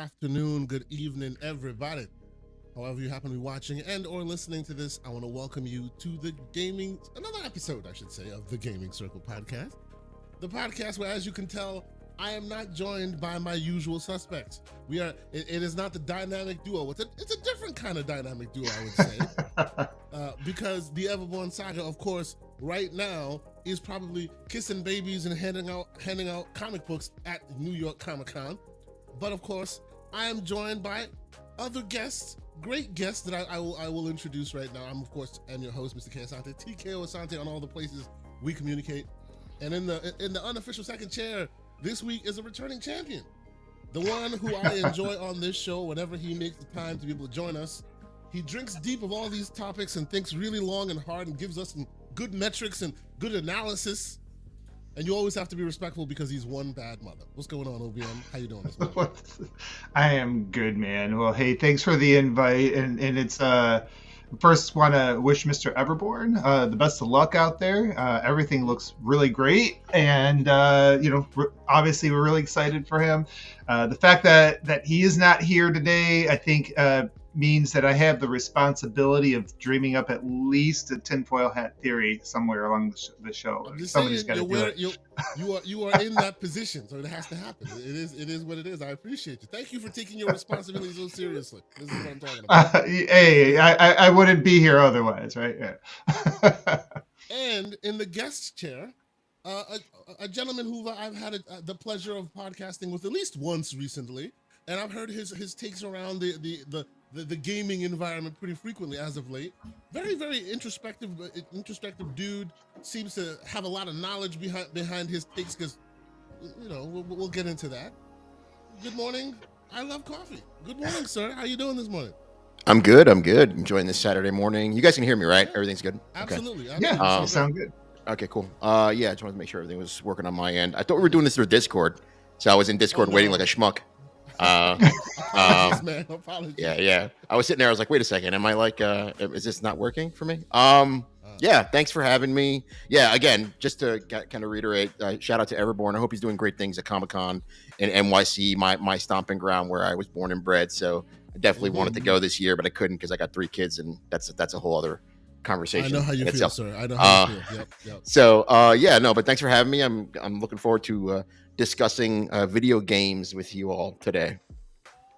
afternoon, good evening, everybody. However you happen to be watching and or listening to this, I want to welcome you to another episode, I should say, of the Gaming Circle podcast. The podcast where, as you can tell, I am not joined by my usual suspects. It is not the dynamic duo. It's a different kind of dynamic duo, I would say. Because the Everborn Saga, of course, right now is probably kissing babies and handing out comic books at New York Comic-Con. But of course, I am joined by other guests, great guests that I will introduce right now. I'm, of course, your host, Mr. K. Asante, TKO Asante on all the places we communicate. And in the unofficial second chair this week is a returning champion, the one who I enjoy on this show whenever he makes the time to be able to join us. He drinks deep of all these topics and thinks really long and hard and gives us some good metrics and good analysis. And you always have to be respectful because he's one bad mother. What's going on, OBM? How you doing this morning? I am good, man. Well, hey, thanks for the invite. And it's first want to wish Mr. Everborn the best of luck out there. Everything looks really great, and obviously we're really excited for him. The fact that he is not here today, I think, means that I have the responsibility of dreaming up at least a tinfoil hat theory somewhere along the show. Somebody's got to do it. You are in that position, so it has to happen. It is what it is. I appreciate you. Thank you for taking your responsibility so seriously. This is what I'm talking about. Hey, I wouldn't be here otherwise, right? Yeah. And in the guest chair, a gentleman who I've had the pleasure of podcasting with at least once recently, and I've heard his takes around the gaming environment pretty frequently as of late. Very, very introspective dude. Seems to have a lot of knowledge behind his takes because, we'll get into that. Good morning. I love coffee. Good morning, sir. How you doing this morning? I'm good. Enjoying this Saturday morning. You guys can hear me, right? Everything's good? Absolutely. Okay. Yeah, sound good. Okay, cool. I just wanted to make sure everything was working on my end. I thought we were doing this through Discord, so I was in Discord waiting like a schmuck. Apologies, man. Apologies. Yeah. I was sitting there. I was like, wait a second. Am I like, is this not working for me? Thanks for having me. Yeah, again, just to kind of reiterate, shout out to Everborn. I hope he's doing great things at Comic-Con in NYC, my stomping ground where I was born and bred. So I definitely wanted to go this year, but I couldn't because I got 3 kids, and that's a whole other conversation. I know how you feel, itself. sir. I know how you feel. Yep. So, but thanks for having me. I'm looking forward to discussing video games with you all today.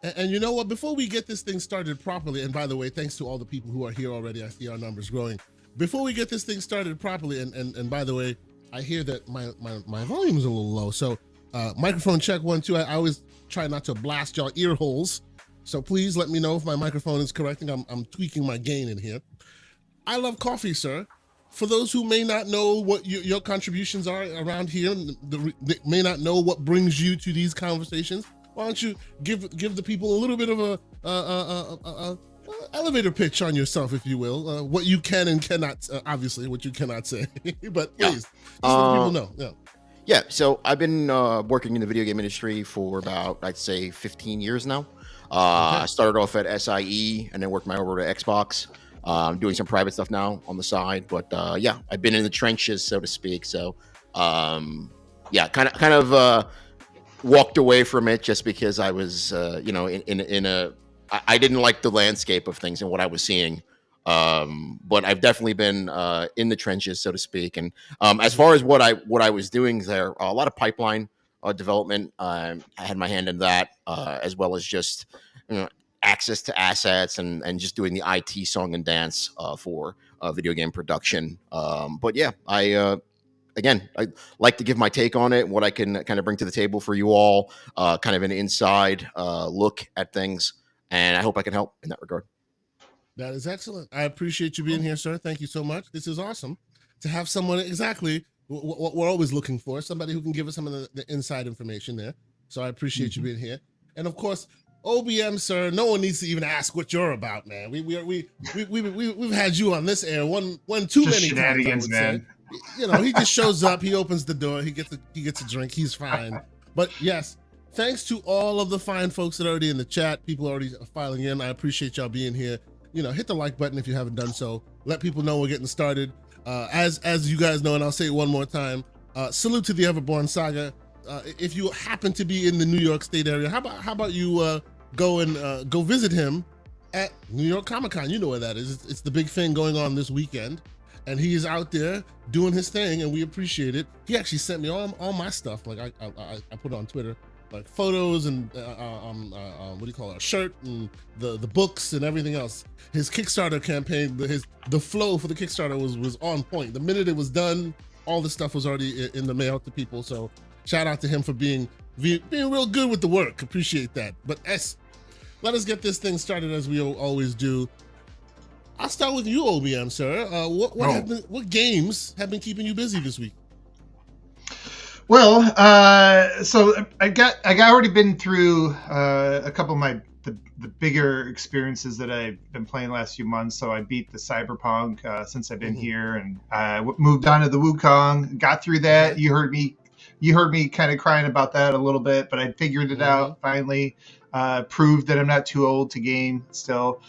And you know what? Before we get this thing started properly, and by the way, thanks to all the people who are here already, I see our numbers growing. Before we get this thing started properly, and by the way, I hear that my volume is a little low. So microphone check 1, 2. I always try not to blast y'all ear holes. So please let me know if my microphone is correcting. I'm tweaking my gain in here. I love coffee, sir. For those who may not know what your contributions are around here, they may not know what brings you to these conversations, why don't you give the people a little bit of a elevator pitch on yourself, if you will, what you can and cannot, obviously what you cannot say, but please, just let people know. Yeah, so I've been working in the video game industry for about, I'd say, 15 years now. I started off at SIE and then worked my way over to Xbox. I'm doing some private stuff now on the side, but I've been in the trenches, so to speak. So kind of walked away from it just because I was, I didn't like the landscape of things and what I was seeing. But I've definitely been in the trenches, so to speak. And as far as what I was doing there, a lot of pipeline development. I had my hand in that, as well as just access to assets and just doing the IT song and dance for video game production. I'd like to give my take on it, what I can kind of bring to the table for you all, kind of an inside look at things, and I hope I can help in that regard. That is excellent. I appreciate you being here, sir. Thank you so much. This is awesome to have someone exactly what we're always looking for, somebody who can give us some of the inside information there. So I appreciate you being here. And of course, OBM, sir, no one needs to even ask what you're about, man. We've had you on this air one too many shenanigans, times, man. He just shows up, he opens the door, he gets a drink, he's fine. But yes, thanks to all of the fine folks that are already in the chat, people already filing in. I appreciate y'all being here. Hit the like button if you haven't done so. Let people know we're getting started. As you guys know, and I'll say it one more time, salute to the Everborn Saga. If you happen to be in the New York State area, how about you go visit him at New York Comic Con. You know where that is. It's the big thing going on this weekend, and he is out there doing his thing, and we appreciate it. He actually sent me all my stuff. Like I put it on Twitter, like photos and what do you call it, a shirt and the books and everything else. His Kickstarter campaign, the flow for the Kickstarter was on point. The minute it was done, all the stuff was already in the mail to people. So shout out to him for being real good with the work. Appreciate that. But let us get this thing started as we always do. I'll start with you, OBM, sir. What games have been keeping you busy this week? Well, so I already been through a couple of the bigger experiences that I've been playing the last few months. So I beat the Cyberpunk since I've been here, and I moved on to the Wukong. Got through that. You heard me kind of crying about that a little bit, but I figured it out finally. Proved that I'm not too old to game still.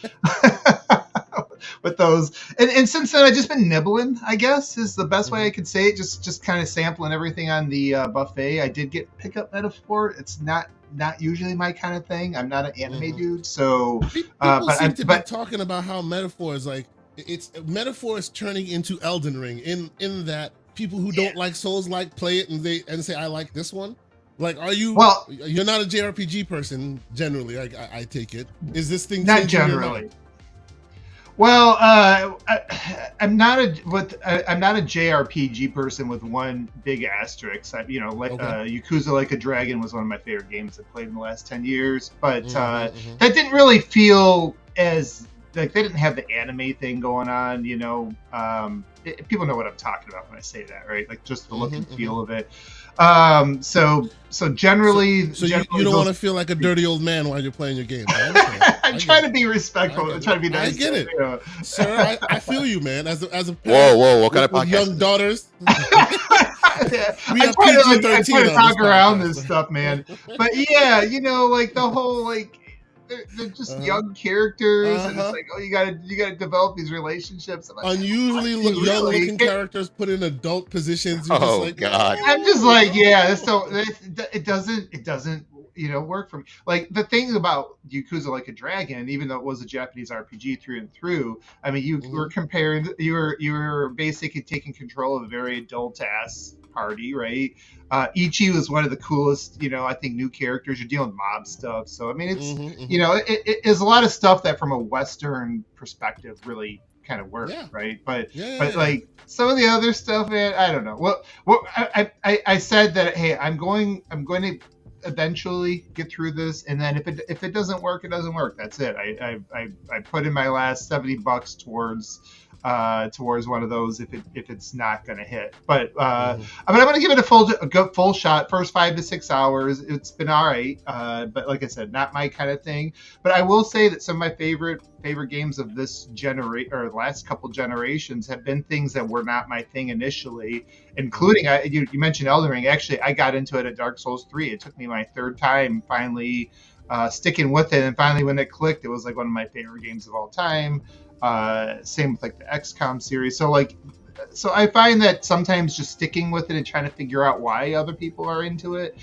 With those, and since then I've just been nibbling, I guess is the best way I could say it. Just kind of sampling everything on the buffet. I did pick up Metaphor. It's not usually my kind of thing. I'm not an anime dude, so people seem to be talking about how Metaphor is like Metaphor is turning into Elden Ring in that people who don't like Souls like play it and say I like this one. Like, are you? Well, you're not a JRPG person generally. I take it. Is this thing not generally? Well, I'm not a JRPG person with one big asterisk. Yakuza Like a Dragon was one of my favorite games I played in the last 10 years, but that didn't really feel as like they didn't have the anime thing going on. People know what I'm talking about when I say that, right? Like just the look and feel of it. So generally, you don't want to feel like a dirty old man while you're playing your game. I'm trying to be respectful. I'm trying to be nice. I get it, sir. I feel you, man. As a parent, whoa! What kind of podcast? Young daughters. I try to talk around this stuff, man. But yeah, like the whole like. They're just young characters, and it's like, you gotta develop these relationships. Unusually young looking characters put in adult positions. God! I'm just like, it doesn't work for me. Like the thing about Yakuza Like a Dragon, even though it was a Japanese RPG through and through, I mean, you were basically taking control of a very adult ass party, right? Ichi was one of the coolest, I think, new characters. You're dealing with mob stuff, so I mean, it's it is a lot of stuff that from a Western perspective really kind of works, right? But like some of the other stuff, man, I don't know. Well, I said that, hey, I'm going to eventually get through this, and then if it doesn't work, it doesn't work. That's it. I put in my last $70 towards one of those if it's not going to hit. But I mean, I'm going to give it a full shot. First 5 to 6 hours, it's been all right. But like I said, not my kind of thing. But I will say that some of my favorite games of this last couple generations have been things that were not my thing initially, including you mentioned Elden Ring. Actually, I got into it at Dark Souls 3. It took me my third time finally sticking with it, and finally when it clicked, it was like one of my favorite games of all time. Same with like the XCOM series. So I find that sometimes just sticking with it and trying to figure out why other people are into it.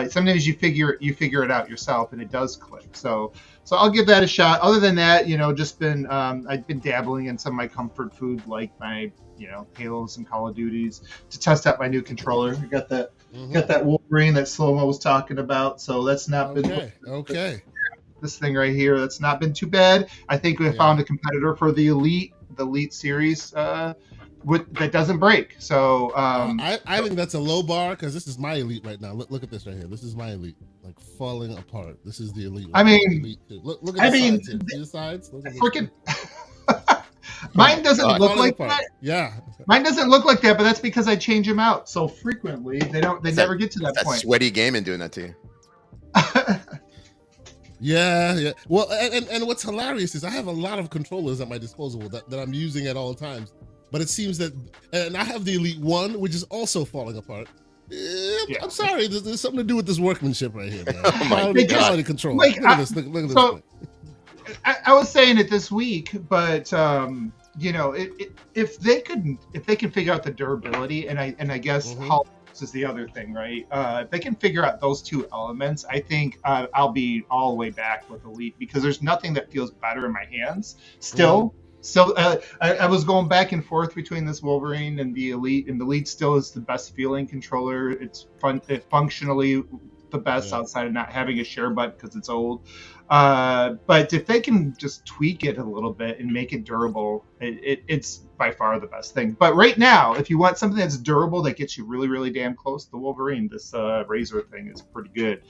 Sometimes you figure it out yourself and it does click. So I'll give that a shot. Other than that, just been I've been dabbling in some of my comfort food, like my Halos and Call of Duties, to test out my new controller. I got that Wolverine that Slow-Mo was talking about. So that's not been okay. This thing right here, that's not been too bad. I think we found a competitor for the Elite series that doesn't break. So I think that's a low bar, because this is my Elite right now. Look at this right here. This is my Elite, like falling apart. This is the Elite. I mean, Elite look at the sides here. See the sides? Look at freaking. Mine doesn't look like that. Yeah. Mine doesn't look like that, but that's because I change them out so frequently. They never get to that point. That's sweaty gaming doing that to you. Yeah. Well, and what's hilarious is I have a lot of controllers at my disposal that I'm using at all times. But it seems that, and I have the Elite 1, which is also falling apart. I'm sorry, there's something to do with this workmanship right here, man. Oh my God. Control. Like, look at this. Look at this. So, I was saying it this week, but if they can figure out the durability, and I guess how is the other thing, right? If they can figure out those two elements, I think I'll be all the way back with Elite, because there's nothing that feels better in my hands still. So I was going back and forth between this Wolverine and the Elite, and the Elite still is the best feeling controller. It's functionally the best outside of not having a share button because it's old. But if they can just tweak it a little bit and make it durable, it's by far the best thing. But right now, if you want something that's durable that gets you really, really damn close, the Wolverine, this Razor thing is pretty good.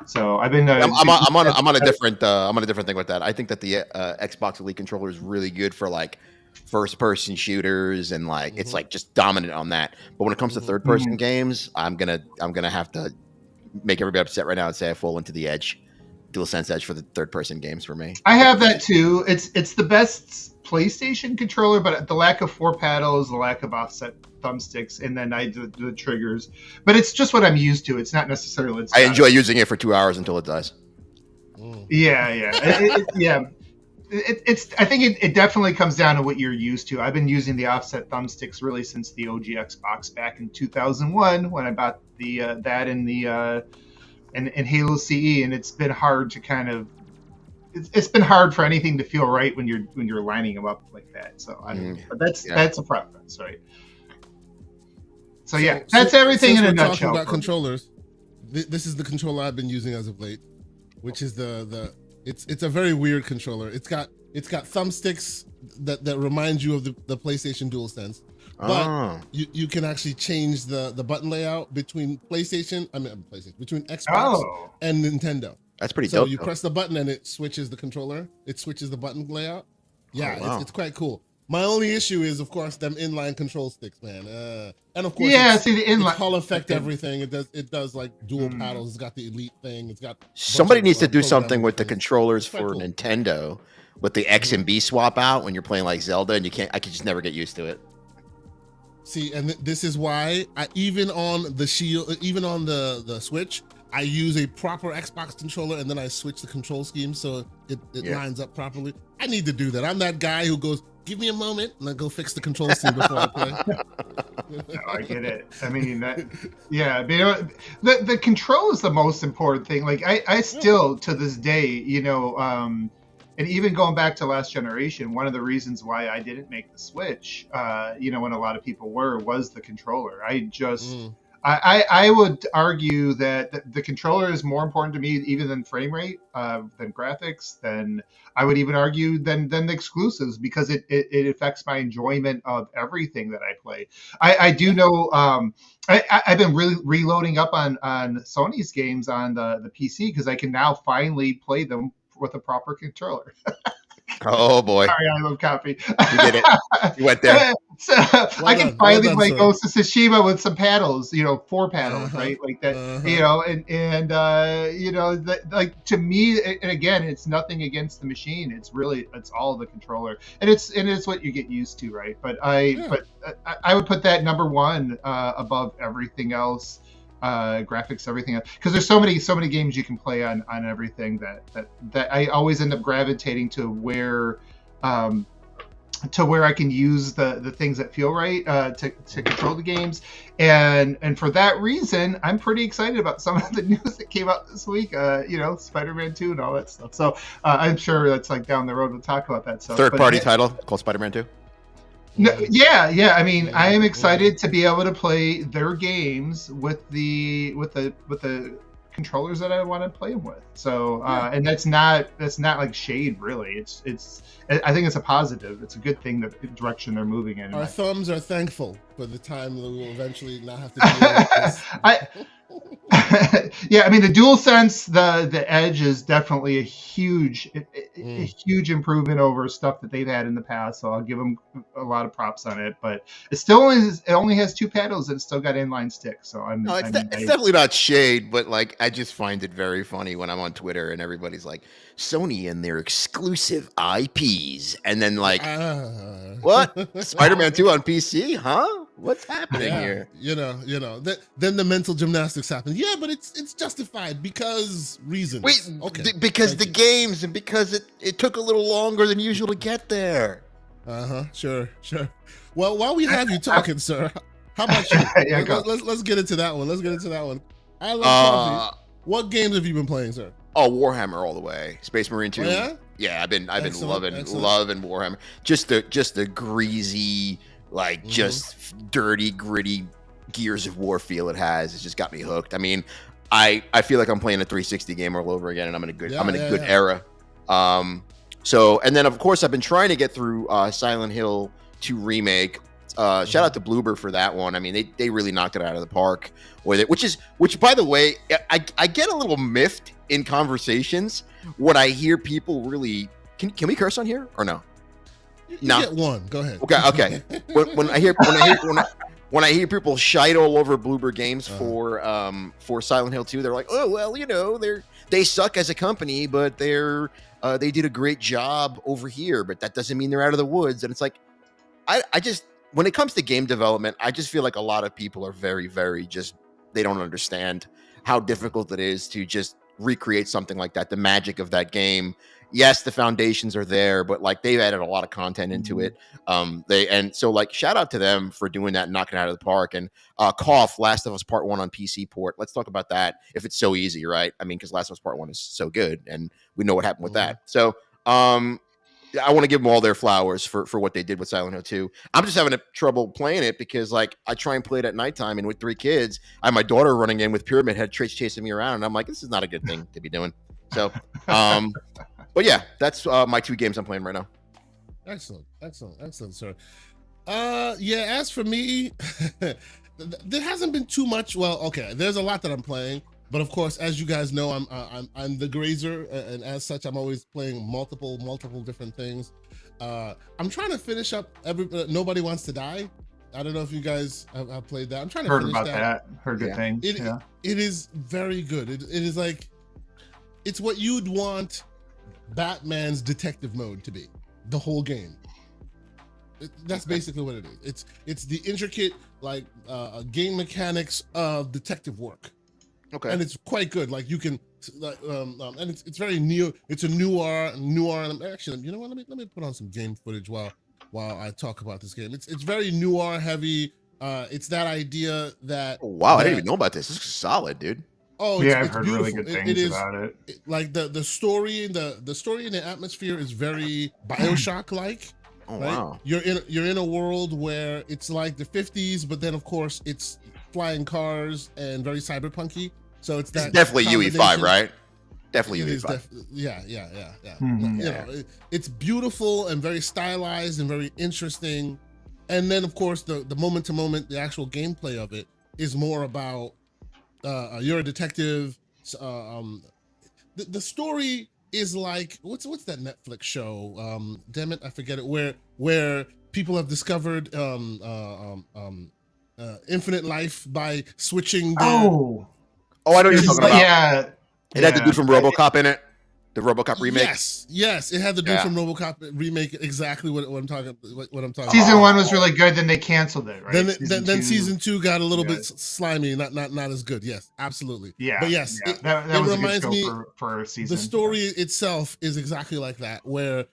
So I've been. I'm on a different thing with that. I think that the Xbox Elite controller is really good for like first-person shooters and like it's like just dominant on that. But when it comes to third-person games, I'm gonna have to make everybody upset right now and say I fall into the DualSense Edge for the third-person games for me. I have that too. It's the best PlayStation controller, but the lack of 4 paddles, the lack of offset thumbsticks, and then the triggers. But it's just what I'm used to. It's not necessarily. I enjoy using it for 2 hours until it dies. Yeah. I think it definitely comes down to what you're used to. I've been using the offset thumbsticks really since the OG Xbox back in 2001 when I bought that in the and Halo CE, and it's been hard to kind of it's been hard for anything to feel right when you're lining them up like that. So but that's a preference, right? So that's everything in a nutshell. Talking about controllers, this is the controller I've been using as of late, which is it's a very weird controller. It's got thumbsticks that remind you of the PlayStation DualSense, but you can actually change the button layout between between Xbox and Nintendo. That's pretty dope. So you press the button and it switches the controller. It switches the button layout. Yeah, wow. It's quite cool. My only issue is, of course, them inline control sticks, man. And of course, the inline Hall effect everything. It does like dual paddles. It's got the Elite thing. It's got somebody needs to do something with the controllers for Nintendo with the X and B swap out when you're playing like Zelda, and I could just never get used to it. See, and this is why even on the Shield, even on the Switch, I use a proper Xbox controller, and then I switch the control scheme so it lines up properly. I need to do that. I'm that guy who goes, give me a moment, and I go fix the control scheme before I play. No, I get it. I mean, the control is the most important thing. Like I still to this day, and even going back to last generation, one of the reasons why I didn't make the switch, when a lot of people was the controller. I would argue that the controller is more important to me even than frame rate, than graphics, than I would even argue than the exclusives, because it affects my enjoyment of everything that I play. I do know I've been really reloading up on Sony's games on the PC because I can now finally play them with a proper controller. Oh boy! Sorry, I love coffee. You did it. You went there. So I can finally play Ghost of Tsushima with some paddles, 4 paddles, right? Like that, like to me, and again, it's nothing against the machine. It's all the controller, and it's what you get used to, right? But I would put that number one above everything else. Graphics, everything else, because there's so many games you can play on everything that I always end up gravitating to where I can use the things that feel right to control the games, and for that reason I'm pretty excited about some of the news that came out this week. Spider-Man 2 and all that stuff. So I'm sure that's like down the road we'll talk about that stuff. Third-party title called Spider-Man 2. No, yeah. I mean, I am excited to be able to play their games with the controllers that I want to play them with. So, and that's not like shade, really. It's I think it's a positive. It's a good thing, that the direction they're moving in. Our thumbs are thankful for the time that we will eventually not have to deal with this. Yeah, I mean, the DualSense, the Edge is definitely a huge improvement over stuff that they've had in the past. So I'll give them a lot of props on it. But it only has 2 paddles and it's still got inline sticks. So it's definitely not shade, but like I just find it very funny when I'm on Twitter and everybody's like, Sony and their exclusive IPs, and then like, what? Spider-Man 2 on PC, huh? What's happening here? Then the mental gymnastics happen. Yeah, but it's justified because reasons. Wait, because the games, and because it took a little longer than usual to get there. Sure. Well, while we have you talking, sir, How about you? Yeah, go. Let's get into that one. I love coffee. What games have you been playing, sir? Oh, Warhammer all the way. Space Marine 2. Oh, yeah? Yeah, I've been Excellent. loving Warhammer. Just the greasy, like just dirty, gritty Gears of War feel it has. It's just got me hooked. I mean, I feel like I'm playing a 360 game all over again, and I'm in a good era. So, and then of course I've been trying to get through Silent Hill 2 remake. Shout out to Bloober for that one. I mean, they really knocked it out of the park with it. Which by the way, I get a little miffed in conversations when I hear people really. Can we curse on here or no? You get one. Go ahead. Okay. when I hear people shite all over Bloober Games for Silent Hill 2, they're like, oh well, they suck as a company, but they did a great job over here, but that doesn't mean they're out of the woods. And it's like, I just, when it comes to game development, I just feel like a lot of people are very, very they don't understand how difficult it is to just recreate something like that. The magic of that game. Yes, the foundations are there, but like they've added a lot of content into it. So like shout out to them for doing that and knocking it out of the park. And Cough, Last of Us Part 1 on PC port. Let's talk about that if it's so easy, right? I mean, because Last of Us Part 1 is so good and we know what happened with that. So I want to give them all their flowers for what they did with Silent Hill 2. I'm just having trouble playing it because like I try and play it at nighttime, and with 3 kids, I have my daughter running in with Pyramid Head chasing me around, and I'm like, this is not a good thing to be doing. So, but yeah, that's my 2 games I'm playing right now. Excellent, sir. Yeah, as for me, there hasn't been too much. Well, okay, there's a lot that I'm playing, but of course, as you guys know, I'm the grazer, and as such, I'm always playing multiple different things. I'm trying to finish up Nobody Wants to Die. I don't know if you guys have played that. I'm trying to heard finish about that. Heard good things. It is very good. It is like, it's what you'd want Batman's detective mode to be, the whole game. That's basically what it is. It's the intricate game mechanics of detective work. Okay, and it's quite good. Like you can, and it's very it's a noir. Actually, you know what? Let me put on some game footage while I talk about this game. It's very noir heavy. It's that idea that. Oh, wow, I didn't even know about this. This is solid, dude. Oh, yeah, it's I've heard beautiful. really good things about it. Like the story and the story and the atmosphere is very BioShock like. Oh, right? wow. You're in a world where it's like the 50s, but then of course it's flying cars and very cyberpunky. So it's definitely UE5, right? Definitely UE5. Yeah. Mm-hmm. You know, it's beautiful and very stylized and very interesting. And then of course the moment to moment, the actual gameplay of it is more about you're a detective. The story is like what's that Netflix show? Damn it, I forget it. Where people have discovered infinite life by switching their. Oh, I know what you're talking about. Yeah. It had the dude from RoboCop in it. The RoboCop remake. Yes, it had the dude from RoboCop remake. Exactly what I'm talking. What I'm talking. Season 1 was really good. Then they canceled it. Right. Then season 2 got a little bit slimy. Not as good. Yes, absolutely. Yeah. But yes, that it was reminds me. For season. The story itself is exactly like that, where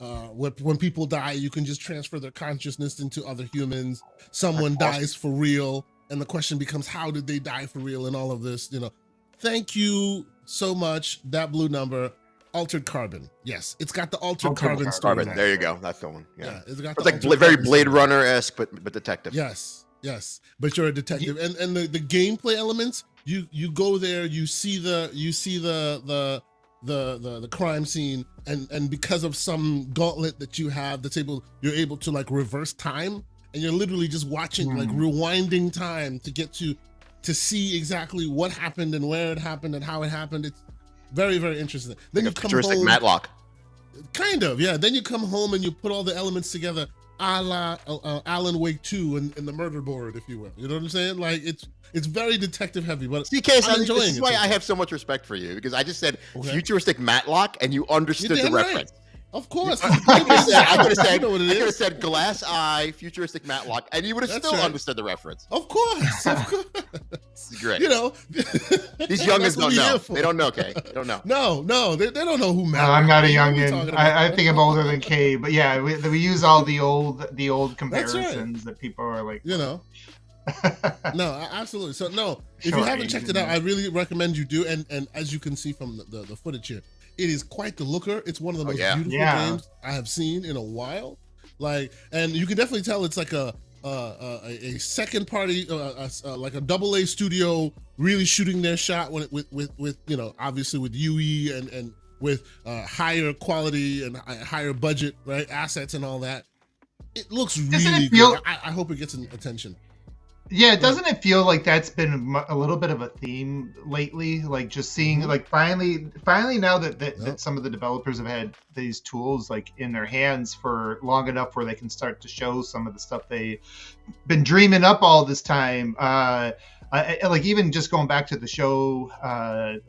when people die, you can just transfer their consciousness into other humans. Someone dies for real, and the question becomes, how did they die for real? And all of this, Thank you so much. That blue number, Altered Carbon. Yes, it's got the Altered Carbon story. There you go. That's the one. Yeah, it's got. It's like very Blade Runner-esque, but detective. Yes. But you're a detective, and the gameplay elements. You go there. You see the crime scene, and because of some gauntlet that you have, you're able to like reverse time, and you're literally just watching like rewinding time to get to see exactly what happened and where it happened and how it happened. It's very, very interesting. Then like you come futuristic home. Matlock. Kind of, yeah. Then you come home and you put all the elements together, a la Alan Wake 2 and the murder board, if you will. You know what I'm saying? Like it's very detective heavy, but I'm enjoying it. This is why I have so much respect for you, because I just said futuristic Matlock and you understood the reference. Right. Of course. I could have said Glass Eye, futuristic Matlock, and you would have still understood the reference. Of course. It's great. You know, These youngins don't know. They don't know, Kay. They don't know. No, they don't know who No, Maverick. I'm not a is. What are we youngin. talking about? I think I'm older than Kay, but yeah, we use all the old That's comparisons that people are like, You know. No, absolutely. So no, if Sure, you haven't checked it out, Asian. I really recommend you do. And as you can see from the footage here, it is quite the looker. It's one of the most beautiful games I have seen in a while. Like, and you can definitely tell it's like a second party, like a AA studio really shooting their shot when with you know, obviously with UE and with higher quality and higher budget, right, assets and all that. It looks really good. I hope it gets attention. Yeah, doesn't it feel like that's been a little bit of a theme lately? Like just seeing, like finally now that some of the developers have had these tools like in their hands for long enough where they can start to show some of the stuff they've been dreaming up all this time. Like even just going back to the show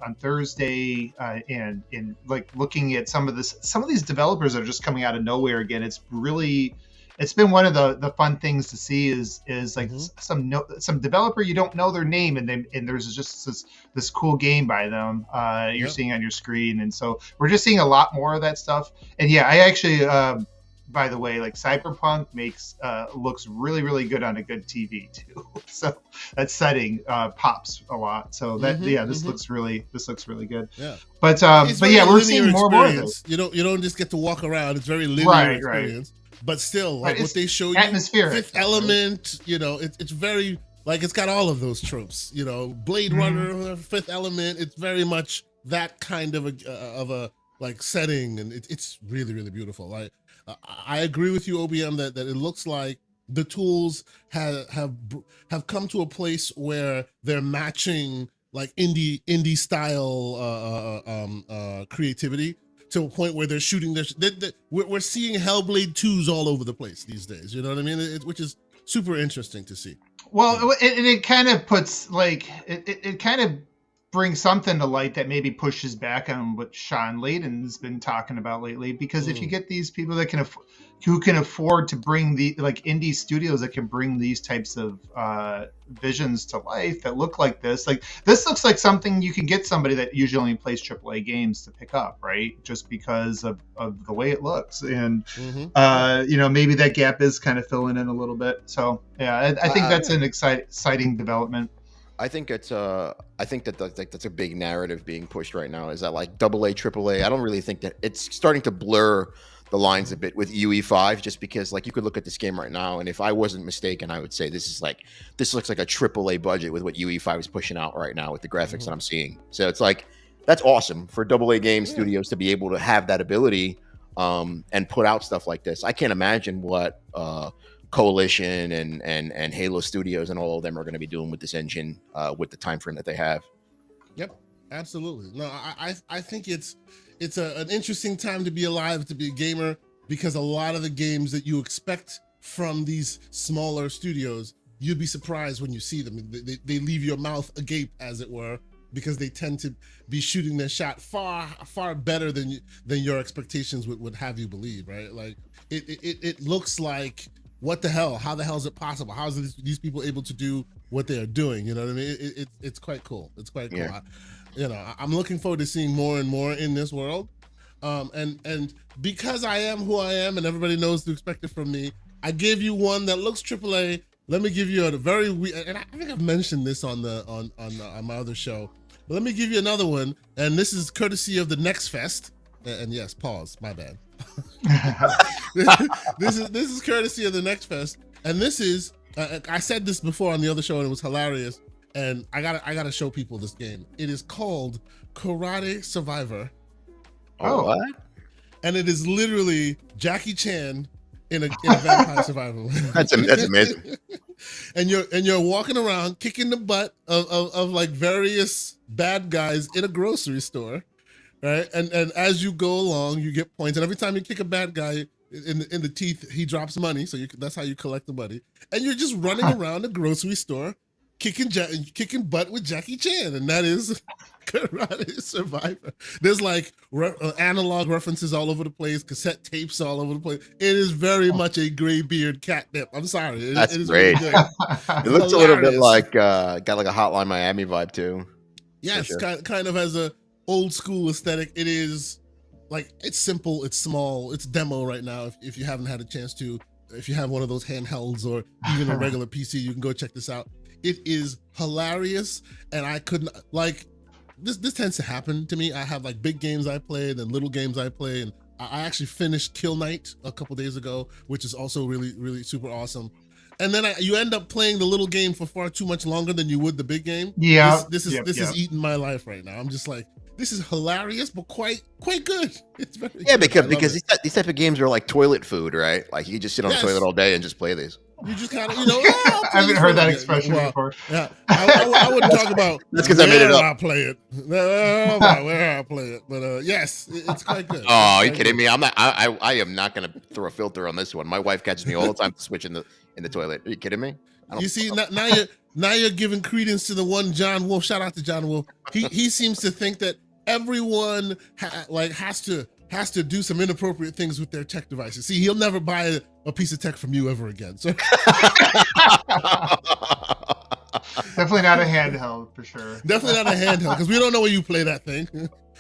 on Thursday and like looking at some of these developers that are just coming out of nowhere again. It's been one of the fun things to see is like some developer you don't know their name and there's just this cool game by them you're seeing on your screen, and so we're just seeing a lot more of that stuff. And yeah, I actually by the way, like Cyberpunk looks really good on a good TV too. So that setting pops a lot. So that this looks really good. Yeah. But yeah, we're seeing more of this. You don't just get to walk around. It's very linear experience. But still, like what they show you, atmospheric, Fifth Element, you know, it's very, like, it's got all of those tropes, you know, Blade Runner, Fifth Element. It's very much that kind of a like setting, and it's really beautiful. Like, I agree with you, OBM, that it looks like the tools have come to a place where they're matching like indie style creativity, to a point where they're shooting we're seeing Hellblade 2s all over the place these days. You know what I mean? Which is super interesting to see. Well, it kind of puts like it kind of brings something to light that maybe pushes back on what Shawn Layden's been talking about lately. Because if you get these people that who can afford to bring the like indie studios that can bring these types of visions to life that look like this looks like something you can get somebody that usually only plays AAA games to pick up, right? Just because of the way it looks. And you know, maybe that gap is kind of filling in a little bit. So yeah, I think that's an exciting development. I think that's a big narrative being pushed right now, is that like AA, AAA. I don't really think that it's starting to blur the lines a bit with UE5, just because like you could look at this game right now, and if I wasn't mistaken, I would say this looks like a AAA budget with what UE5 is pushing out right now with the graphics that I'm seeing. So it's like, that's awesome for AA game studios to be able to have that ability and put out stuff like this. I can't imagine what Coalition and Halo Studios and all of them are going to be doing with this engine with the time frame that they have. Yep, absolutely. No, I think it's an interesting time to be alive, to be a gamer, because a lot of the games that you expect from these smaller studios, you'd be surprised when you see them. They leave your mouth agape, as it were, because they tend to be shooting their shot far better than your expectations would have you believe, right? Like it looks like, what the hell? How the hell is it possible? How is these people able to do what they are doing? You know what I mean? It's quite cool. It's quite cool. Yeah. I'm looking forward to seeing more and more in this world. And because I am who I am and everybody knows to expect it from me, I gave you one that looks AAA. Let me give you a very and I think I've mentioned this on my other show, but let me give you another one. And this is courtesy of the Next Fest. And yes, pause, my bad. This is courtesy of the Next Fest, and this is I said this before on the other show and it was hilarious, and I gotta show people this game. It is called Karate Survivor. Oh, what? And it is literally Jackie Chan in a vampire survival. That's amazing. And you're walking around kicking the butt of like various bad guys in a grocery store. Right, and as you go along, you get points, and every time you kick a bad guy in the teeth, he drops money. So that's how you collect the money. And you're just running around the grocery store, kicking butt with Jackie Chan, and that is Karate Survivor. There's like analog references all over the place, cassette tapes all over the place. It is very much a graybeard catnip. I'm sorry. That's it is great. Really good. It looks a little bit like got like a Hotline Miami vibe too. Yes, sure. kind of has a old school aesthetic. It is like, it's simple, it's small, it's demo right now. If you haven't had a chance to, if you have one of those handhelds or even a regular PC, you can go check this out. It is hilarious, and I couldn't like this. This tends to happen to me. I have like big games I play, and then little games I play, and I actually finished Kill Knight a couple days ago, which is also really super awesome. And then you end up playing the little game for far too much longer than you would the big game. Yeah, this is eating my life right now. I'm just like, this is hilarious, but quite good. It's very yeah, good. because these type of games are like toilet food, right? Like you can just sit on the toilet all day and just play these. You just kind of, I haven't heard that expression before. Yeah, I wouldn't talk about that's because I made it up. I play it. Where I play it, but yes, it's quite good. Oh, are you kidding me? I am not gonna throw a filter on this one. My wife catches me all the time to switch in the toilet. Are you kidding me? You see, now you're giving credence to the one John Wolf. Shout out to John Wolf. He seems to think that everyone has to do some inappropriate things with their tech devices. See, he'll never buy a piece of tech from you ever again. So definitely not a handheld for sure. Definitely not a handheld, because we don't know where you play that thing.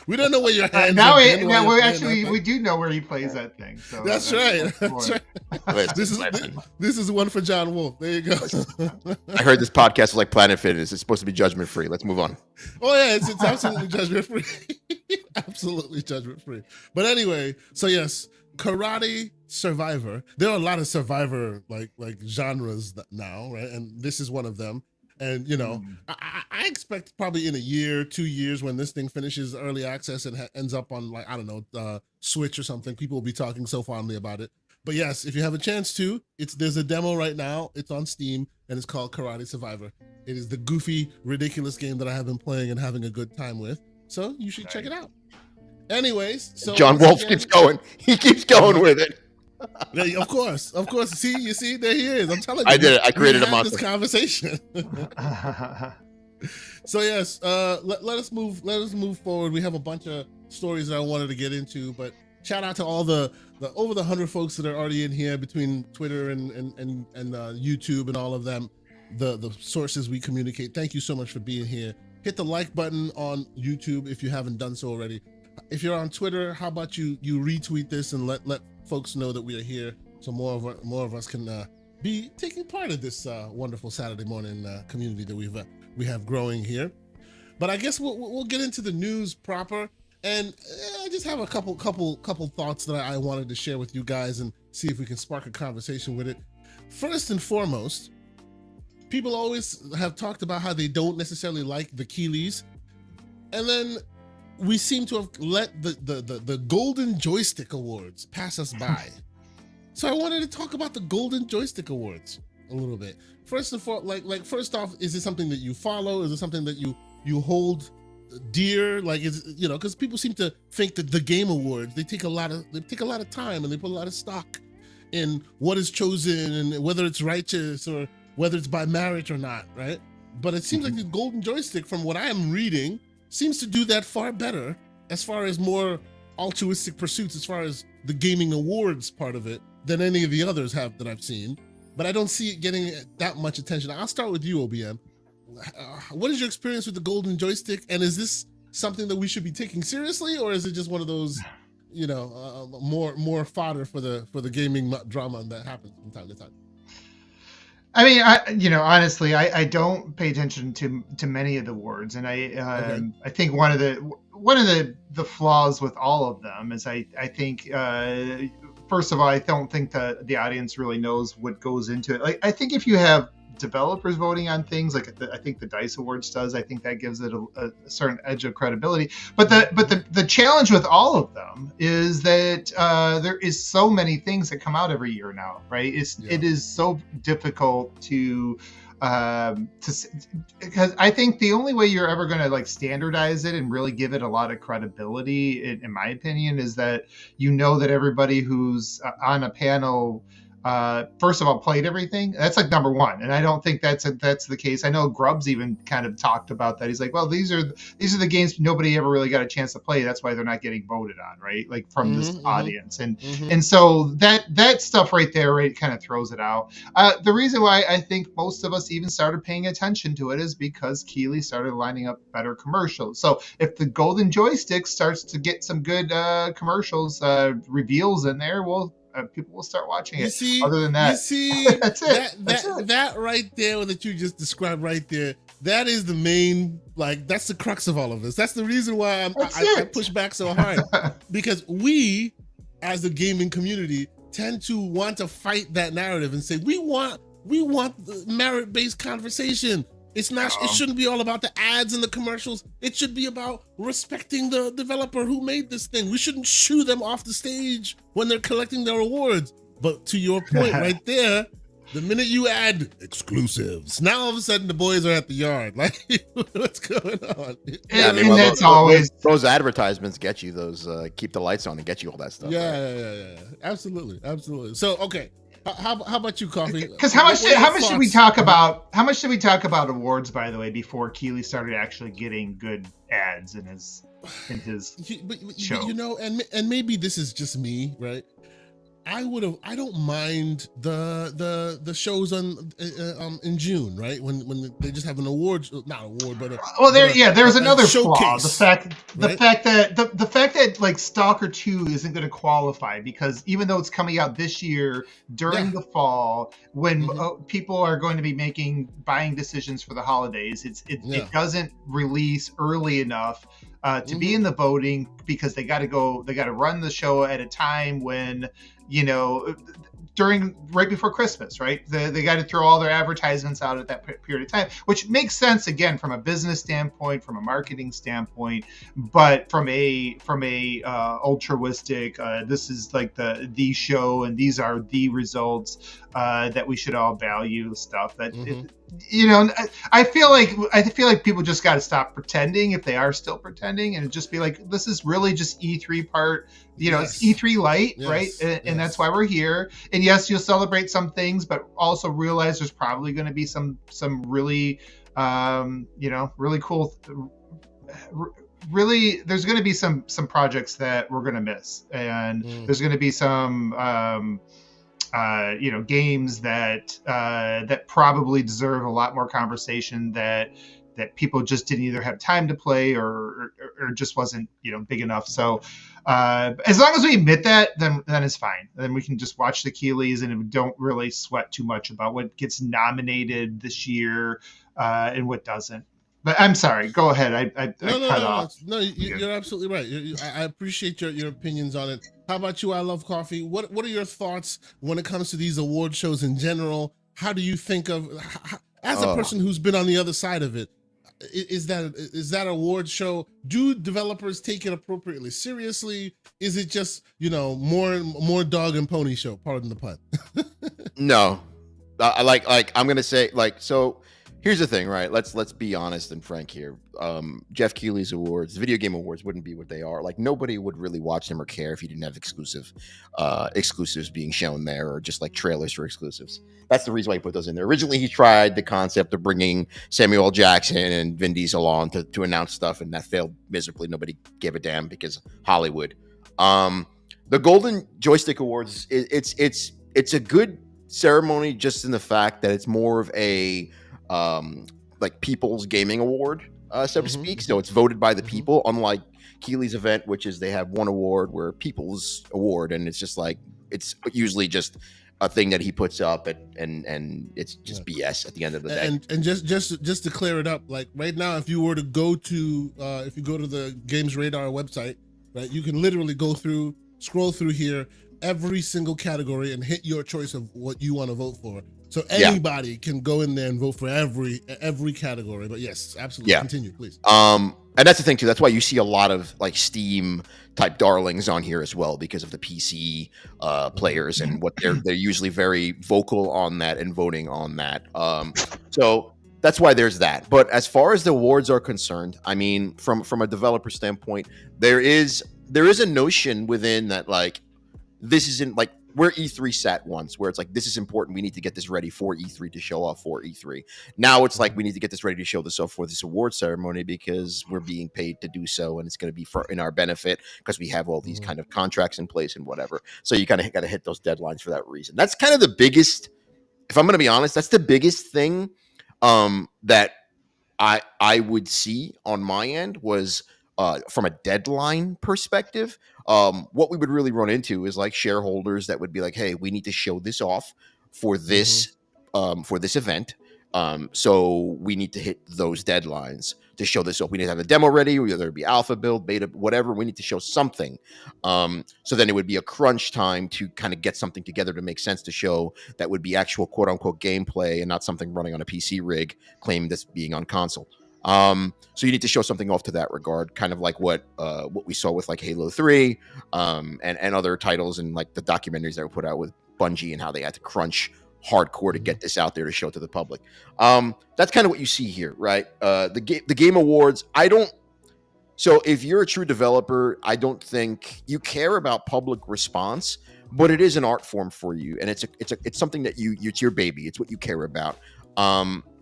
We don't know where your hands. We do know where he plays that thing. So that's right. That's right. This is one for John Wolf. There you go. I heard this podcast is like Planet Fitness. It's supposed to be judgment free. Let's move on. Oh yeah, it's absolutely judgment free. Absolutely judgment free. But anyway, so yes, Karate Survivor. There are a lot of Survivor like genres now, right? And this is one of them. And I expect probably in a year, 2 years, when this thing finishes early access and ends up on like, I don't know, Switch or something, people will be talking so fondly about it. But yes, if you have a chance to, there's a demo right now. It's on Steam and it's called Karate Survivor. It is the goofy, ridiculous game that I have been playing and having a good time with. So you should check it out. Anyways, so John Wolf keeps going. He keeps going with it. Yeah, of course. You see, there he is. I'm telling you. I did it. I created a monster. This conversation. So yes, let us move forward. We have a bunch of stories that I wanted to get into, but shout out to all the over the 100 folks that are already in here between Twitter and YouTube and all of them, the sources we communicate. Thank you so much for being here. Hit the like button on YouTube if you haven't done so already. If you're on Twitter, how about you retweet this and let folks know that we are here, so more of us can be taking part of this wonderful Saturday morning community that we have growing here. But I guess we'll get into the news proper, and I just have a couple thoughts that I wanted to share with you guys and see if we can spark a conversation with it. First and foremost, people always have talked about how they don't necessarily like the Keeleys, and then we seem to have let the Golden Joystick Awards pass us by. So I wanted to talk about the Golden Joystick Awards a little bit. First and foremost, first off, is it something that you follow? Is it something that you hold dear? Like, because people seem to think that the Game Awards, they take a lot of time and they put a lot of stock in what is chosen and whether it's righteous or whether it's by merit or not, right? But it seems like the Golden Joystick, from what I am reading, seems to do that far better as far as more altruistic pursuits, as far as the gaming awards part of it, than any of the others have that I've seen. But I don't see it getting that much attention. I'll start with you, OBM. What is your experience with the Golden Joystick, and is this something that we should be taking seriously, or is it just one of those, more fodder for the gaming drama that happens from time to time? I mean, honestly, I don't pay attention to many of the awards, and I think one of the flaws with all of them is I think first of all, I don't think that the audience really knows what goes into it. Like, I think if you have developers voting on things, like I think the DICE Awards does, I think that gives it a certain edge of credibility. But the challenge with all of them is that there is so many things that come out every year now, right? It is so difficult to because I think the only way you're ever going to standardize it and really give it a lot of credibility, in my opinion, is that that everybody who's on a panel first of all, played everything. That's like number one, and I don't think that's the case. I know Grubbs even kind of talked about that. He's like, well, these are the games nobody ever really got a chance to play. That's why they're not getting voted on, right? Like from this audience, and so that stuff right there, right, kind of throws it out. The reason why I think most of us even started paying attention to it is because Keighley started lining up better commercials. So if the Golden Joystick starts to get some good commercials, reveals in there, well, people will start watching it. Other than that, that's it. That right there that you just described right there, that is the main, like, that's the crux of all of this. That's the reason why I push back so hard, because we, as the gaming community, tend to want to fight that narrative and say we want the merit-based conversation. It's not. It shouldn't be all about the ads and the commercials. It should be about respecting the developer who made this thing. We shouldn't shoo them off the stage when they're collecting their awards. But to your point right there, the minute you add exclusives, now all of a sudden the boys are at the yard. Like, what's going on? Yeah, I mean, that's always those advertisements get you those keep the lights on and get you all that stuff. Yeah. Absolutely. So, okay. How about you, Coffee? Because how much did we talk about awards, by the way, before Keighley started actually getting good ads in his show? You know, and maybe this is just me, right? I don't mind the shows on in June, right? When they just have an award, not award, but there's another flaw. Showcase, the fact that like Stalker 2 isn't going to qualify, because even though it's coming out this year during the fall, when people are going to be making buying decisions for the holidays, it doesn't release early enough to be in the voting, because they got to run the show at a time when, you know, right before Christmas, right? They got to throw all their advertisements out at that period of time, which makes sense, again, from a business standpoint, from a marketing standpoint, but from a altruistic, this is like the show, and these are the results that we should all value stuff. That you know, I feel like people just got to stop pretending, if they are still pretending, and just be like, this is really just E3 part. You know, it's E3 light, right? And that's why we're here. And yes, you'll celebrate some things, but also realize there's probably going to be some really, really cool. Really, there's going to be some projects that we're going to miss, and there's going to be some, games that probably deserve a lot more conversation that people just didn't either have time to play or just wasn't, big enough. So as long as we admit that, then it's fine. Then we can just watch the Keighleys and don't really sweat too much about what gets nominated this year and what doesn't. But I'm sorry. Go ahead. I cut off. No, you're absolutely right. I appreciate your opinions on it. How about you? I love coffee. What are your thoughts when it comes to these award shows in general? How do you think of, as a person who's been on the other side of it, is that award show? Do developers take it appropriately seriously? Is it just more dog and pony show? Pardon the pun. No, I'm gonna say so. Here's the thing, right? Let's be honest and frank here. Jeff Keighley's awards, video game awards, wouldn't be what they are. Like, nobody would really watch them or care if he didn't have exclusives being shown there, or just like trailers for exclusives. That's the reason why he put those in there. Originally, he tried the concept of bringing Samuel L. Jackson and Vin Diesel on to announce stuff, and that failed miserably. Nobody gave a damn because Hollywood. The Golden Joystick Awards, it's a good ceremony just in the fact that it's more of a like people's gaming award, so to speak. So it's voted by the people, unlike Keighley's event, which is they have one award where people's award, and it's just like, it's usually just a thing that he puts up and it's just BS at the end of the day. And just to clear it up, like right now, if you were to go to the Games Radar website, right, you can literally scroll through here every single category and hit your choice of what you want to vote for. So anybody can go in there and vote for every category. But yes, absolutely. Yeah. Continue, please. And that's the thing too. That's why you see a lot of like Steam type darlings on here as well, because of the PC players and what they're usually very vocal on that and voting on that. So that's why there's that. But as far as the awards are concerned, I mean, from a developer standpoint, there is a notion within that, like, this isn't like where E3 sat once, where it's like, this is important. We need to get this ready for E3 to show off for E3. Now it's like, we need to get this ready to show this off for this award ceremony because we're being paid to do so, and it's going to be in our benefit because we have all these kind of contracts in place and whatever. So you kind of got to hit those deadlines for that reason. That's kind of the biggest, if I'm going to be honest, that's the biggest thing that I would see on my end was from a deadline perspective. What we would really run into is like shareholders that would be like, hey, we need to show this off for this event. So we need to hit those deadlines to show this off. We need to have a demo ready, whether it be alpha build, beta, whatever. We need to show something. So then it would be a crunch time to kind of get something together to make sense to show that would be actual quote unquote gameplay and not something running on a PC rig claiming this being on console. So you need to show something off to that regard, kind of like what we saw with like Halo 3 and other titles and like the documentaries that were put out with Bungie and how they had to crunch hardcore to get this out there to show to the public. That's kind of what you see here, right? The Game Awards, so if you're a true developer, I don't think you care about public response, but it is an art form for you, and it's something that it's your baby. It's what you care about.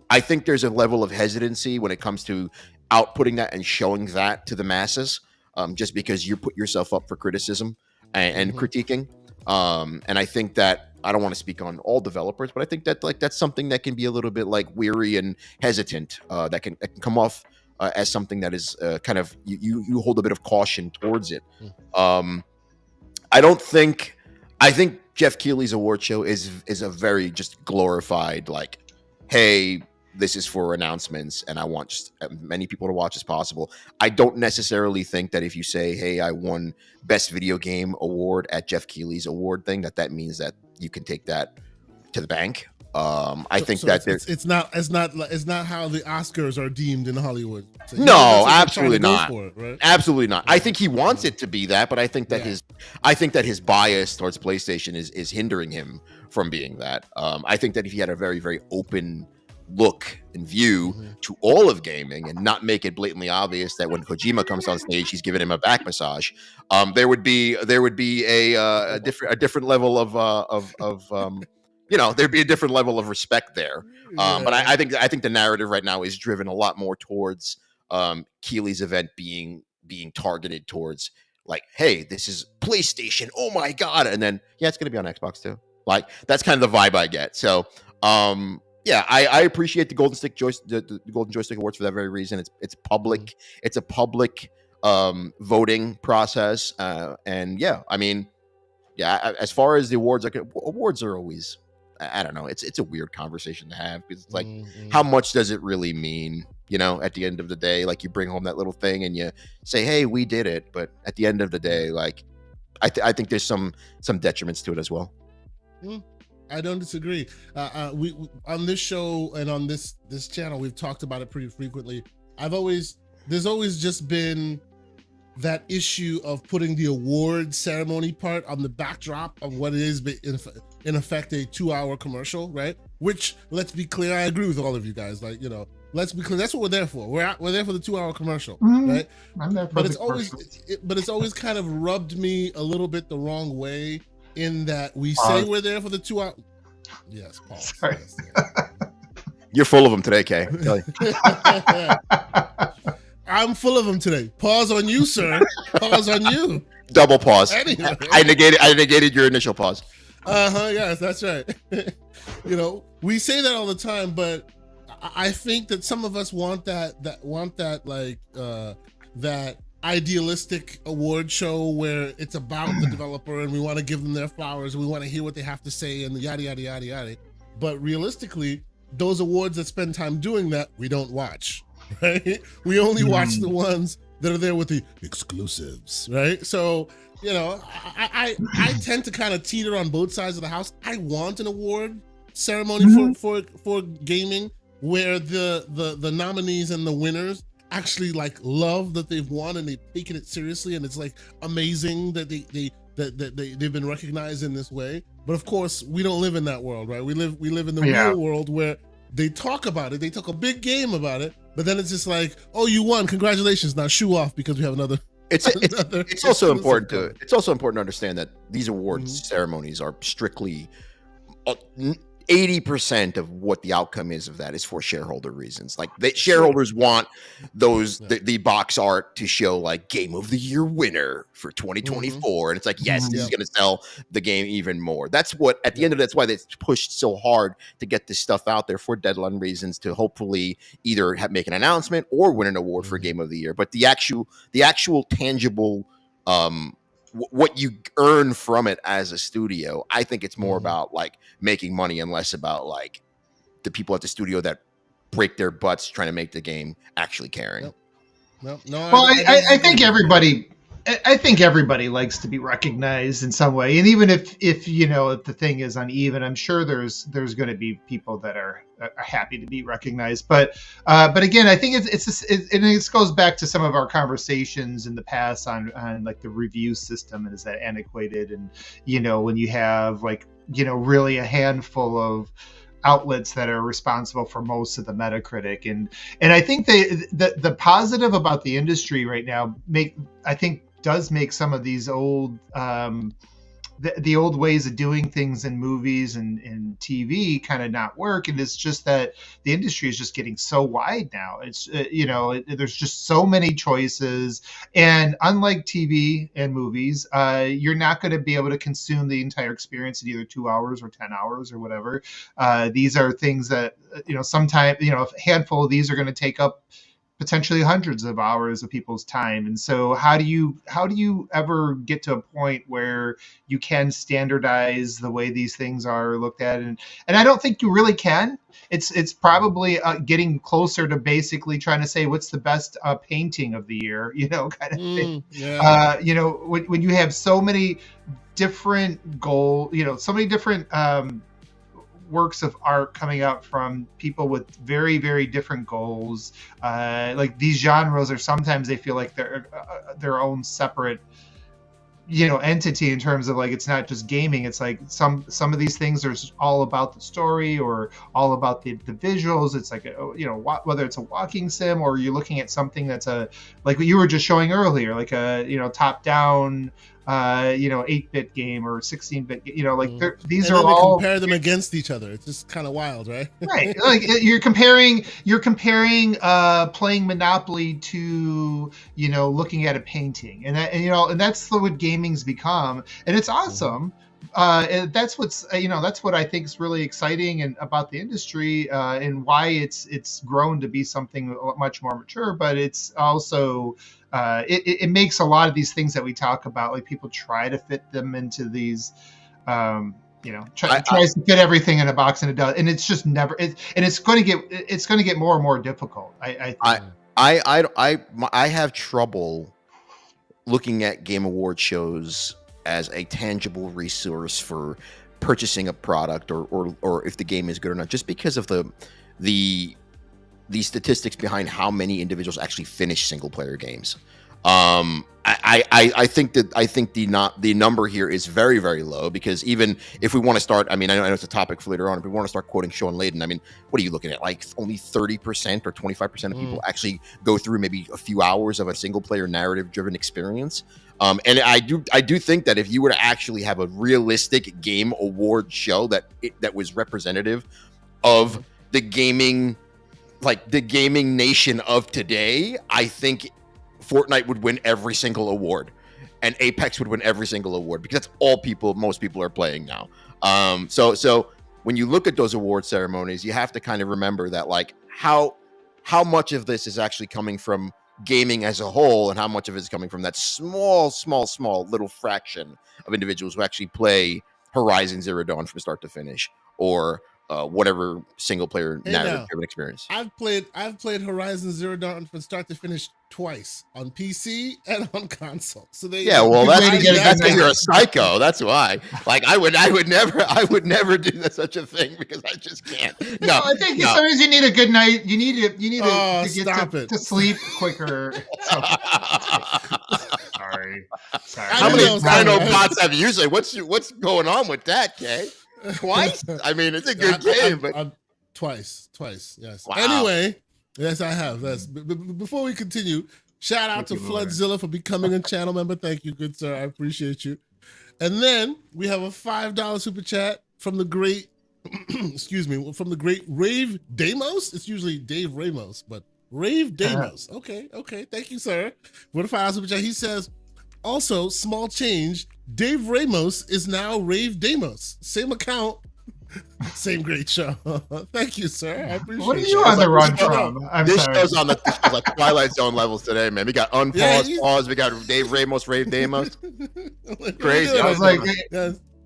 I think there's a level of hesitancy when it comes to outputting that and showing that to the masses, just because you put yourself up for criticism and critiquing. And I think that, I don't want to speak on all developers, but I think that like that's something that can be a little bit like weary and hesitant, that can come off as something that is kind of you hold a bit of caution towards it. I think Jeff Keighley's award show is a very just glorified like, hey, this is for announcements and I want just as many people to watch as possible. I don't necessarily think that if you say, hey, I won best video game award at Jeff Keighley's award thing, that means that you can take that to the bank. I think that it's not how the Oscars are deemed in Hollywood. So no, absolutely not. It, right? Absolutely not. I think he wants it to be that, but I think that his bias towards PlayStation is hindering him from being that. I think that if he had a very, very open look and view to all of gaming and not make it blatantly obvious that when Kojima comes on stage he's giving him a back massage, there would be a different level of there'd be a different level of respect there. But I think the narrative right now is driven a lot more towards Keighley's event being targeted towards like, hey, this is PlayStation, oh my god, and then it's going to be on Xbox too. Like that's kind of the vibe I get. So I appreciate the Golden Joystick Awards for that very reason. It's public. It's a public voting process, and as far as the awards, awards are always, I don't know. It's a weird conversation to have because it's like, how much does it really mean? At the end of the day, like you bring home that little thing and you say, hey, we did it, but at the end of the day, like I think there's some detriments to it as well. I don't disagree. We on this show and on this channel, we've talked about it pretty frequently. There's always just been that issue of putting the award ceremony part on the backdrop of what it is in effect a 2-hour commercial, right? Which, let's be clear, I agree with all of you guys. Like, let's be clear, that's what we're there for. We're there for the 2-hour commercial, right? I'm there for but it's always kind of rubbed me a little bit the wrong way. In that we say we're there for the 2 hours. Yes, Paul. Sorry. Yes. You're full of them today, Kay. I'm full of them today. Pause on you, sir. Pause on you. Double pause. Anyway. I negated your initial pause. Yes, that's right. We say that all the time, but I think that some of us want that idealistic award show where it's about the developer and we want to give them their flowers and we want to hear what they have to say and yada yada yada yada. But realistically, those awards that spend time doing that, we don't watch, right? We only watch the ones that are there with the exclusives, right? So, I tend to kind of teeter on both sides of the house. I want an award ceremony for gaming where the nominees and the winners actually like love that they've won and they've taken it seriously, and it's like amazing that they've been recognized in this way. But of course, we don't live in that world, right? We live in the real world where they talk about it, they talk a big game about it, but then it's just like, oh, you won, congratulations, now shoe off because we have It's also important to understand that these awards ceremonies are strictly 80% of what the outcome is of that is for shareholder reasons. Like shareholders want the box art to show like Game of the Year winner for 2024, and it's like, yes, this is going to sell the game even more. That's what at the end of that's why they pushed so hard to get this stuff out there for deadline reasons, to hopefully either make an announcement or win an award for Game of the Year. But the actual tangible what you earn from it as a studio, I think it's more about like making money and less about like the people at the studio that break their butts trying to make the game actually caring. Well, I think everybody likes to be recognized in some way, and even if the thing is uneven, I'm sure there's going to be people that are happy to be recognized. But again, I think it goes back to some of our conversations in the past on like the review system, and is that antiquated, and when you have like really a handful of outlets that are responsible for most of the Metacritic, and I think the positive about the industry right now does make some of these old the old ways of doing things in movies and TV kind of not work. And it's just that the industry is just getting so wide now. It's there's just so many choices, and unlike TV and movies, you're not going to be able to consume the entire experience in either 2 hours or 10 hours or whatever. These are things that sometimes a handful of these are going to take up potentially hundreds of hours of people's time. And so how do you ever get to a point where you can standardize the way these things are looked at? And I don't think you really can. It's probably getting closer to basically trying to say what's the best painting of the year, kind of thing. Yeah. When you have so many different so many different works of art coming out from people with very, very different goals. Like these genres are sometimes they feel like they're their own separate, entity in terms of like, it's not just gaming. It's like some of these things are all about the story or all about the visuals. It's like, whether it's a walking sim or you're looking at something that's like what you were just showing earlier, like a top down, 8-bit game or 16-bit, these and are then all compare them against each other. It's just kind of wild, right? Right. Like you're comparing playing Monopoly to, looking at a painting, and that's what gaming's become, and it's awesome. And that's what I think is really exciting and about the industry, and why it's grown to be something much more mature. But it's also it makes a lot of these things that we talk about, like people try to fit them into these, tries to fit everything in a box, and it does, and it's just never. It's going to get more and more difficult. I have trouble looking at Game Award shows as a tangible resource for purchasing a product or if the game is good or not, just because of the statistics behind how many individuals actually finish single player games. I think the number here is very, very low, because even if we want to start, I know it's a topic for later on, if we want to start quoting Shawn Layden, what are you looking at? Like only 30% or 25% of people actually go through maybe a few hours of a single player narrative driven experience. And I do think that if you were to actually have a realistic game award show that was representative of the gaming nation of today, I think Fortnite would win every single award, and Apex would win every single award, because that's all most people are playing now. So when you look at those award ceremonies, you have to kind of remember that, like, how much of this is actually coming from gaming as a whole, and how much of it is coming from that small little fraction of individuals who actually play Horizon Zero Dawn from start to finish, or whatever single player narrative driven experience. I've played Horizon Zero Dawn from start to finish twice on PC and on console. So that's because you're a psycho. That's why. Like I would never do such a thing, because I just can't. No, I think sometimes you need a good night. You need to get to sleep quicker. Sorry. How many Dino bots have you used? What's going on with that, Kay? Twice? It's a good game, but twice, yes. Wow. Anyway, yes, I have. Before we continue, Shout out to Floodzilla for becoming a channel member. Thank you, good sir. I appreciate you. And then we have a $5 super chat from the great, excuse me, from the great Rave Damos. It's usually Dave Ramos, but Rave Damos. Okay. Thank you, sir. For the $5 super chat, he says, also, small change, Dave Ramos is now Rave Damos. Same account, same great show. Thank you, sir. I appreciate it. What are you on the run from? This show's on the like Twilight Zone levels today, man. We got unpause, pause. We got Dave Ramos, Rave Damos. Crazy. I was like,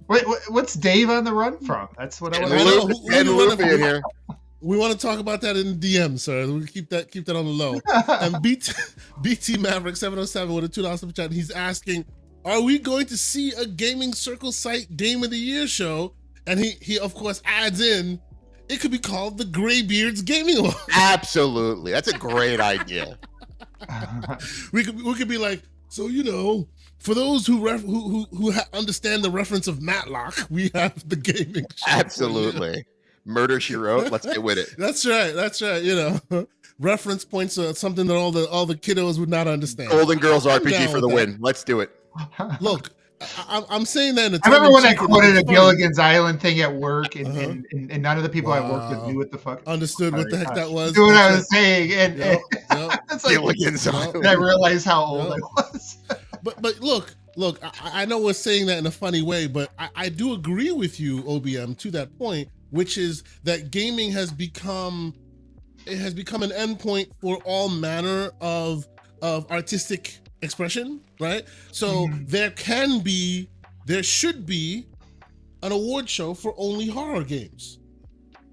wait, what's Dave on the run from? That's what I want to know. And Luffy in here. We want to talk about that in the DM, sir. We'll keep that on the low. And BT Maverick 707 with a $2 super chat. He's asking, are we going to see a Gaming Circle site Game of the Year show? And he of course adds in, it could be called the Graybeards Gaming Award. Absolutely, that's a great idea. we could be like, so for those who understand the reference of Matlock, we have the gaming show. Absolutely. Murder, She Wrote. Let's get with it. That's right. Reference points are something that all the kiddos would not understand. Golden Girls RPG for the win. Let's do it. Look, I'm saying that in a I remember when I quoted a Gilligan's Island thing at work, and none of the people I worked with knew what the fuck understood what the heck that was. Knew what I was saying, and it's like Gilligan's Island. I realized how old I was. But look, I know we're saying that in a funny way, but I do agree with you, OBM, to that point, which is that gaming has become an endpoint for all manner of artistic expression, right? So there should be an award show for only horror games.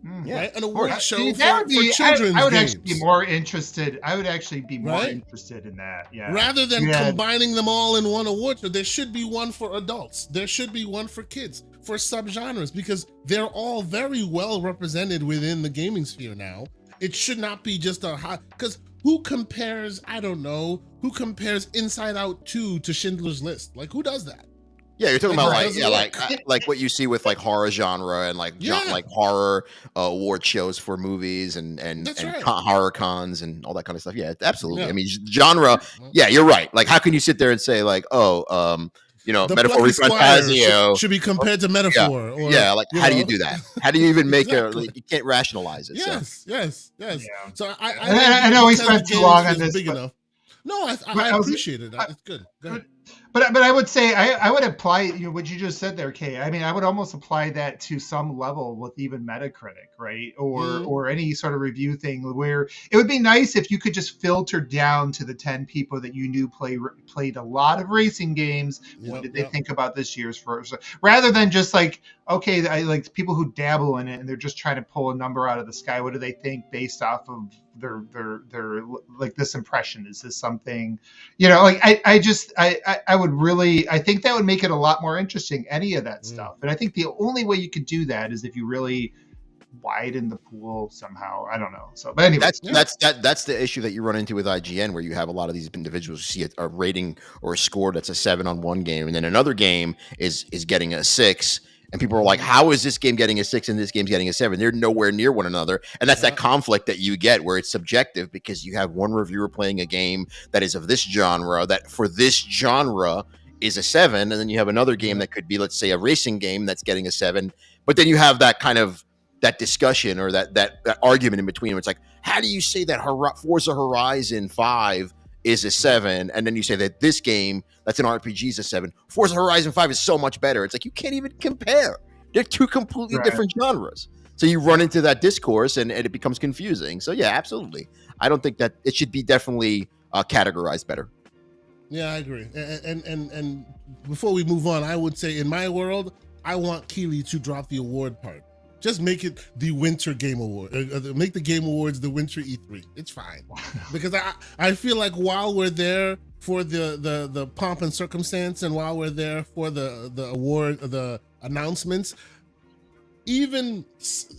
Right? An award show for children's I would games. actually be more interested. I would actually be more interested in that. Yeah. Rather than combining them all in one award show, there should be one for adults. There should be one for kids, for subgenres, because they're all very well represented within the gaming sphere now. It should not be just because who compares, I don't know, who compares Inside Out 2 to Schindler's List? Like, who does that? Yeah, you're talking about like what you see with like horror genre and like horror award shows for movies and horror cons and all that kind of stuff. Yeah, absolutely. Yeah. I mean, genre. Yeah, you're right. Like, how can you sit there and say like, Metaphor Fantasio should be compared to Metaphor? Or, like how do you do that? How do you even make you can't rationalize it? Yes. Yeah. So I know we spent too long on this. Big enough. No, I appreciate it. It's good. Go ahead. But I would say I would apply what you just said there, Kay. I mean, I would almost apply that to some level with even Metacritic, right? Or any sort of review thing where it would be nice if you could just filter down to the 10 people that you knew played a lot of racing games. What did they think about this year's first? Rather than just like, okay, I like people who dabble in it and they're just trying to pull a number out of the sky. What do they think based off of their like this impression? Is this something, like I would really, I think that would make it a lot more interesting, any of that stuff. And I think the only way you could do that is if you really widen the pool somehow. I don't know. So, but anyway, that's the issue that you run into with IGN, where you have a lot of these individuals who see a rating or a score that's a 7 on one game, and then another game is getting a 6. And people are like, how is this game getting a 6 and this game's getting a 7? They're nowhere near one another. And that's that conflict that you get where it's subjective, because you have one reviewer playing a game that is of this genre, that for this genre is a 7. And then you have another game that could be, let's say, a racing game that's getting a 7. But then you have that kind of that discussion or that argument in between where it's like, how do you say that Forza Horizon 5 is a 7, and then you say that this game that's an RPG is a 7. Forza Horizon 5 is so much better. It's like you can't even compare. They're two completely different genres. So you run into that discourse and it becomes confusing. So yeah, absolutely. I don't think that it should be definitely categorized better. Yeah, I agree. And before we move on, I would say in my world, I want Keeley to drop the award part. Just make it the Winter Game Award. Make the Game Awards the Winter E3. It's fine. Because I feel like while we're there for the pomp and circumstance, and while we're there for the award, the announcements, even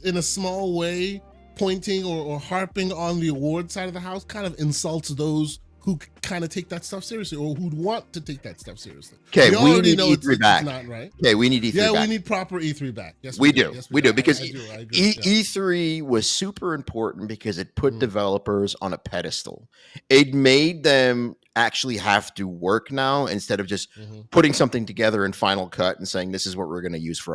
in a small way, pointing or harping on the award side of the house kind of insults those who kind of take that stuff seriously, or who'd want to take that stuff seriously. Okay, we already need know E3 back. It's not right. Okay, we need E3 back. Yeah, we need proper E3 back. Yes, we do. Yes, we do because I agree. E3 was super important because it put developers on a pedestal. It made them actually have to work now instead of just putting something together in Final Cut and saying this is what we're going to use for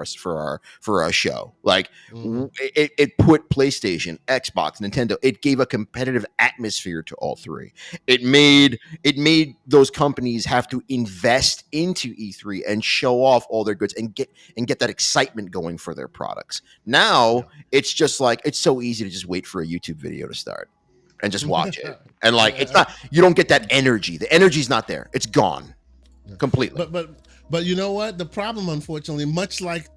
our show. Like it put PlayStation, Xbox, Nintendo. It gave a competitive atmosphere to all three. It made those companies have to invest into E3 and show off all their goods and get that excitement going for their products. Now it's just like it's so easy to just wait for a YouTube video to start and just watch it. And like it's not, you don't get that energy. The energy's not there. It's gone completely. But you know what? The problem, unfortunately, much like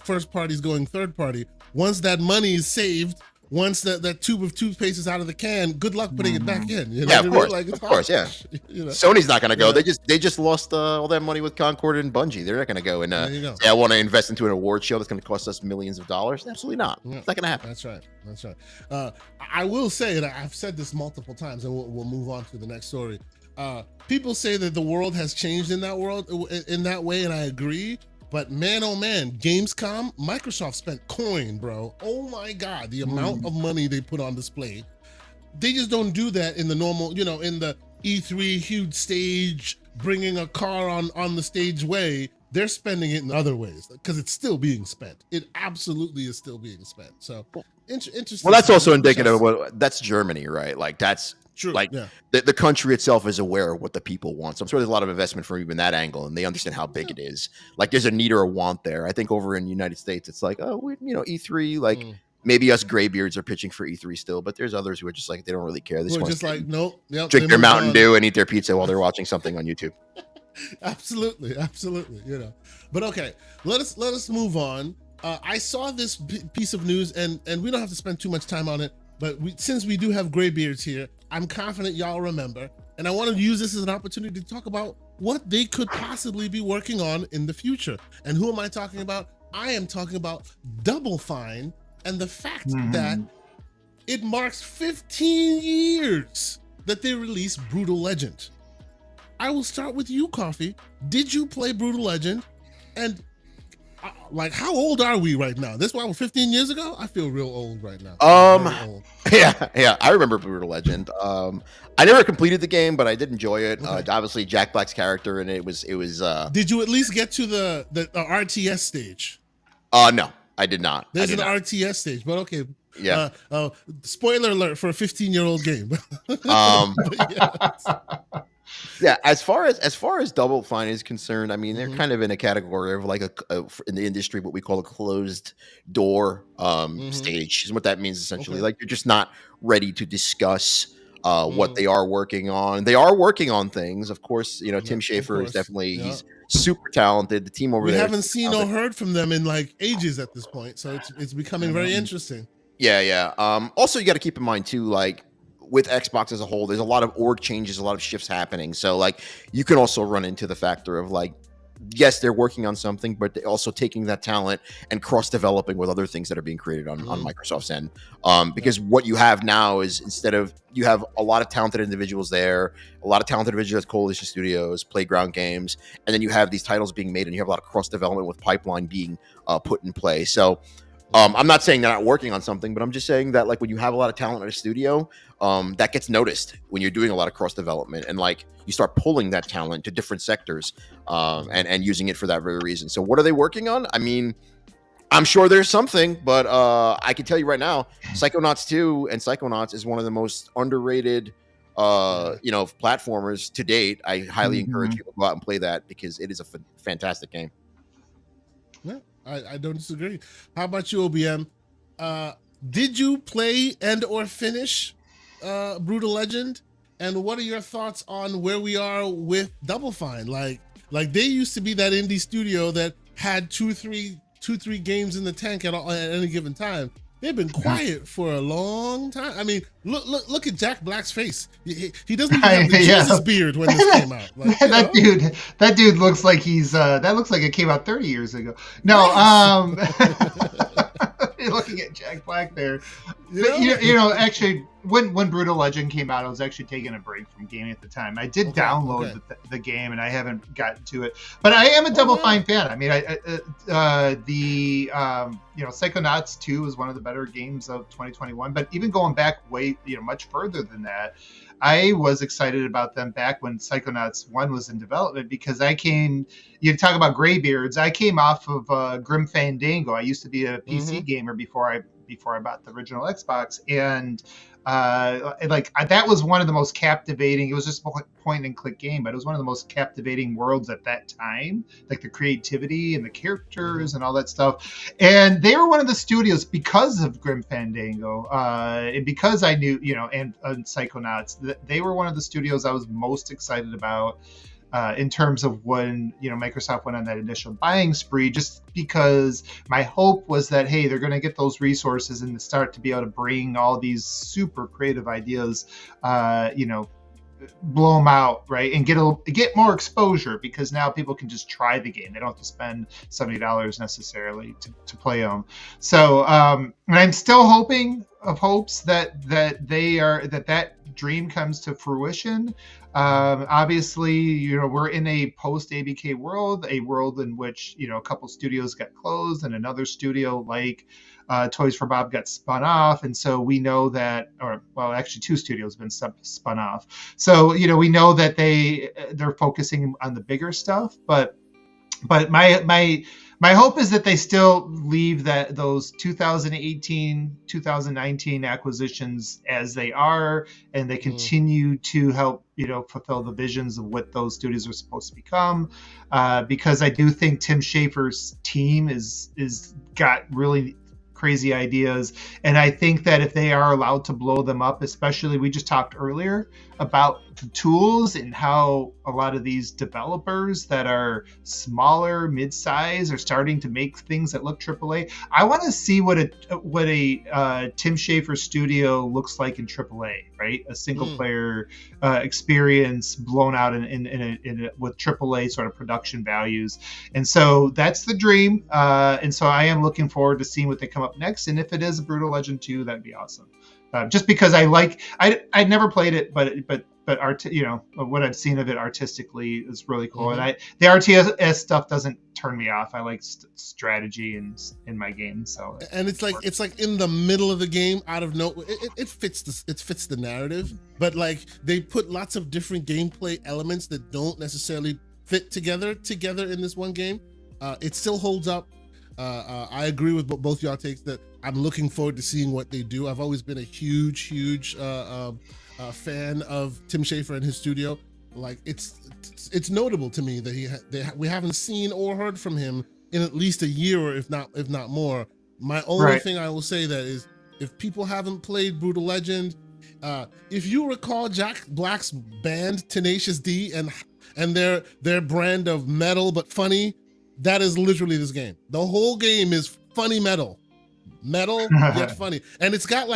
first parties going third party, once that money is saved, once that tube of toothpaste is out of the can, good luck putting it back in. You know? Yeah, of course, yeah. You know? Sony's not going to go. They just lost all that money with Concord and Bungie. They're not going to go and say, I want to invest into an award show that's going to cost us millions of dollars. Absolutely not. It's not going to happen. That's right. I will say, and I've said this multiple times, and we'll move on to the next story. People say that the world has changed in that way, and I agree. But man, oh man, Gamescom, Microsoft spent coin, bro. Oh my God, the amount of money they put on display. They just don't do that in the normal, in the E3 huge stage, bringing a car on the stage way. They're spending it in other ways because it's still being spent. It absolutely is still being spent. So interesting. Well, that's also indicative of that's Germany, right? Like that's true. Like the country itself is aware of what the people want. So I'm sure there's a lot of investment from even that angle, and they understand how big it is. Like there's a need or a want there. I think over in the United States, it's like, E3, like maybe us graybeards are pitching for E3 still, but there's others who are just like, they don't really care. They just like, nope. Yep, drink their Mountain Dew and eat their pizza while they're watching something on YouTube. Absolutely. But okay, let us move on. I saw this piece of news, and we don't have to spend too much time on it, but since we do have graybeards here, I'm confident y'all remember, and I want to use this as an opportunity to talk about what they could possibly be working on in the future. And who am I talking about? I am talking about Double Fine and the fact that it marks 15 years that they released Brutal Legend. I will start with you, Coffee. Did you play Brutal Legend? And like, how old are we right now? This was 15 years ago? I feel real old right now. Old. Yeah. I remember Brutal Legend. I never completed the game, but I did enjoy it. Okay. Obviously, Jack Black's character, and it was. Did you at least get to the RTS stage? No, I did not. There's an RTS stage, but okay. Yeah. Spoiler alert for a 15-year-old game. Yeah, as far as Double Fine is concerned, I mean, they're kind of in a category of like in the industry what we call a closed door stage. Is what that means essentially. Okay. Like you're just not ready to discuss what they are working on. They are working on things, of course. Tim Schafer is definitely he's super talented. The team over there. We haven't seen or heard from them in like ages at this point, so it's becoming very interesting. Yeah. Also, you got to keep in mind too, like, with Xbox as a whole, there's a lot of org changes, a lot of shifts happening. So like you can also run into the factor of like, yes, they're working on something, but they're also taking that talent and cross-developing with other things that are being created on Microsoft's end. Because what you have now is instead of you have a lot of talented individuals there, a lot of talented individuals at Coalition Studios, Playground Games, and then you have these titles being made and you have a lot of cross-development with pipeline being put in play. So I'm not saying they're not working on something, but I'm just saying that like when you have a lot of talent at a studio, that gets noticed when you're doing a lot of cross development and like you start pulling that talent to different sectors and using it for that very reason. So what are they working on? I mean, I'm sure there's something, but I can tell you right now, Psychonauts 2 and Psychonauts is one of the most underrated platformers to date. I highly encourage you to go out and play that because it is a fantastic game. Yeah. I don't disagree. How about you, OBM? Did you play and or finish Brutal Legend? And what are your thoughts on where we are with Double Fine? Like they used to be that indie studio that had two, three games in the tank at any given time. They've been quiet for a long time. I mean, look at Jack Black's face. He doesn't even have the Jesus beard when this came out. Like, that dude looks like he's that looks like it came out 30 years ago. No, you're looking at Jack Black there. But you know, actually, when Brutal Legend came out, I was actually taking a break from gaming at the time. I did download the game, and I haven't gotten to it. But I am a Double Fine fan. I mean, Psychonauts 2 is one of the better games of 2021. But even going back much further than that, I was excited about them back when Psychonauts 1 was in development, because you talk about graybeards. I came off of Grim Fandango. I used to be a PC gamer before I bought the original Xbox, and that was one of the most captivating. It was just a point and click game, but it was one of the most captivating worlds at that time, like the creativity and the characters and all that stuff. And they were one of the studios, because of Grim Fandango, and because I knew, and Psychonauts, they were one of the studios I was most excited about. In terms of when Microsoft went on that initial buying spree, just because my hope was that, hey, they're going to get those resources and start to be able to bring all these super creative ideas, blow them out, right, and get more exposure, because now people can just try the game. They don't have to spend $70 necessarily to play them. So and I'm still hoping that dream comes to fruition. Obviously, we're in a post ABK world, a world in which a couple studios got closed and another studio like Toys for Bob got spun off, and so we know that, actually 2 studios have been spun off. So we know that they're focusing on the bigger stuff, but my hope is that they still leave those 2018, 2019 acquisitions as they are, and they continue to help fulfill the visions of what those studios are supposed to become. Because I do think Tim Schafer's team is got really crazy ideas, and I think that if they are allowed to blow them up, especially, we just talked earlier about the tools and how a lot of these developers that are smaller, mid-size, are starting to make things that look AAA. I want to see what a Tim Schafer studio looks like in AAA, right? A single player experience blown out with AAA sort of production values. And so that's the dream. And so I am looking forward to seeing what they come up next. And if it is Brutal Legend 2, that'd be awesome. Just because I never played it, but what I've seen of it artistically is really cool. And the RTS stuff doesn't turn me off. I like strategy in my game. So it's like in the middle of the game, out of no, it fits the narrative, but like they put lots of different gameplay elements that don't necessarily fit together in this one game. It still holds up. I agree with both y'all takes that I'm looking forward to seeing what they do. I've always been a huge fan of Tim Schafer and his studio. Like it's notable to me that we haven't seen or heard from him in at least a year, or if not more. My only thing I will say that is, if people haven't played Brutal Legend, if you recall Jack Black's band Tenacious D and their brand of metal but funny, that is literally this game. The whole game is funny metal yet funny, and it's got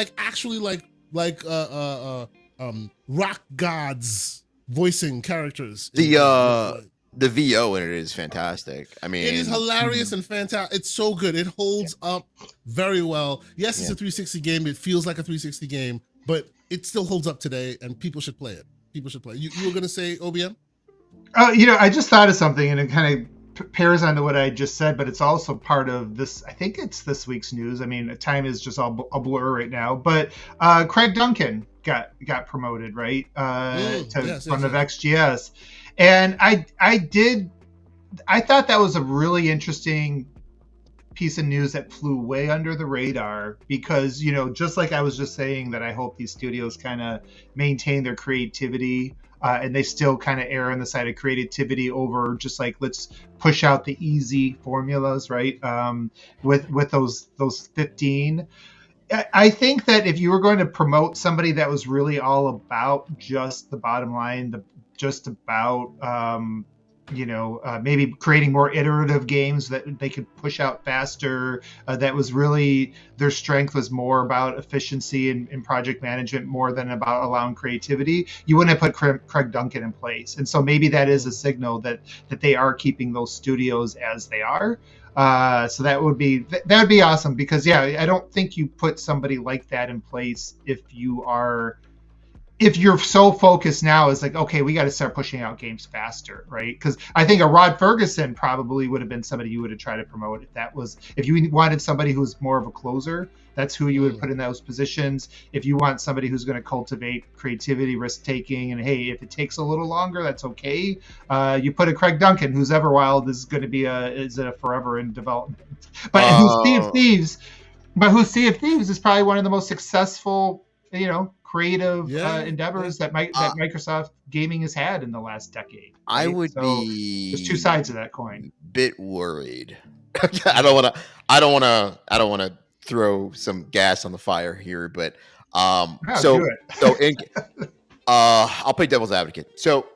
rock gods voicing characters. The VO in it is fantastic. I mean, it is hilarious and fantastic. It's so good. It holds up very well. Yes, it's a 360 game. It feels like a 360 game, but it still holds up today, and people should play it. You were gonna say, OBM? I just thought of something, and it kind of pairs onto what I just said, but it's also part of this. I think it's this week's news. I mean, time is just all a blur right now, but Craig Duncan got promoted, right? To front of XGS. And I thought that was a really interesting piece of news that flew way under the radar, because, just like I was just saying that I hope these studios kind of maintain their creativity, and they still kind of err on the side of creativity over just like, let's push out the easy formulas, right? With those 15. I think that if you were going to promote somebody that was really all about just the bottom line, just about maybe creating more iterative games that they could push out faster, that was really their strength was more about efficiency and project management more than about allowing creativity, you wouldn't have put Craig Duncan in place. And so maybe that is a signal that they are keeping those studios as they are. So that would be awesome, because I don't think you put somebody like that in place if you're so focused now is like, okay, we got to start pushing out games faster, right? Because I think a Rod Ferguson probably would have been somebody you would have tried to promote if you wanted somebody who's more of a closer. That's who you would put in those positions. If you want somebody who's going to cultivate creativity, risk taking, and hey, if it takes a little longer, that's okay. You put a Craig Duncan, who's Everwild is going to be a forever in development. But who's Sea of Thieves is probably one of the most successful, creative endeavors that Microsoft Gaming has had in the last decade. Right? I would be. There's two sides of that coin. Bit worried. I don't want to throw some gas on the fire here, but I'll play devil's advocate. So,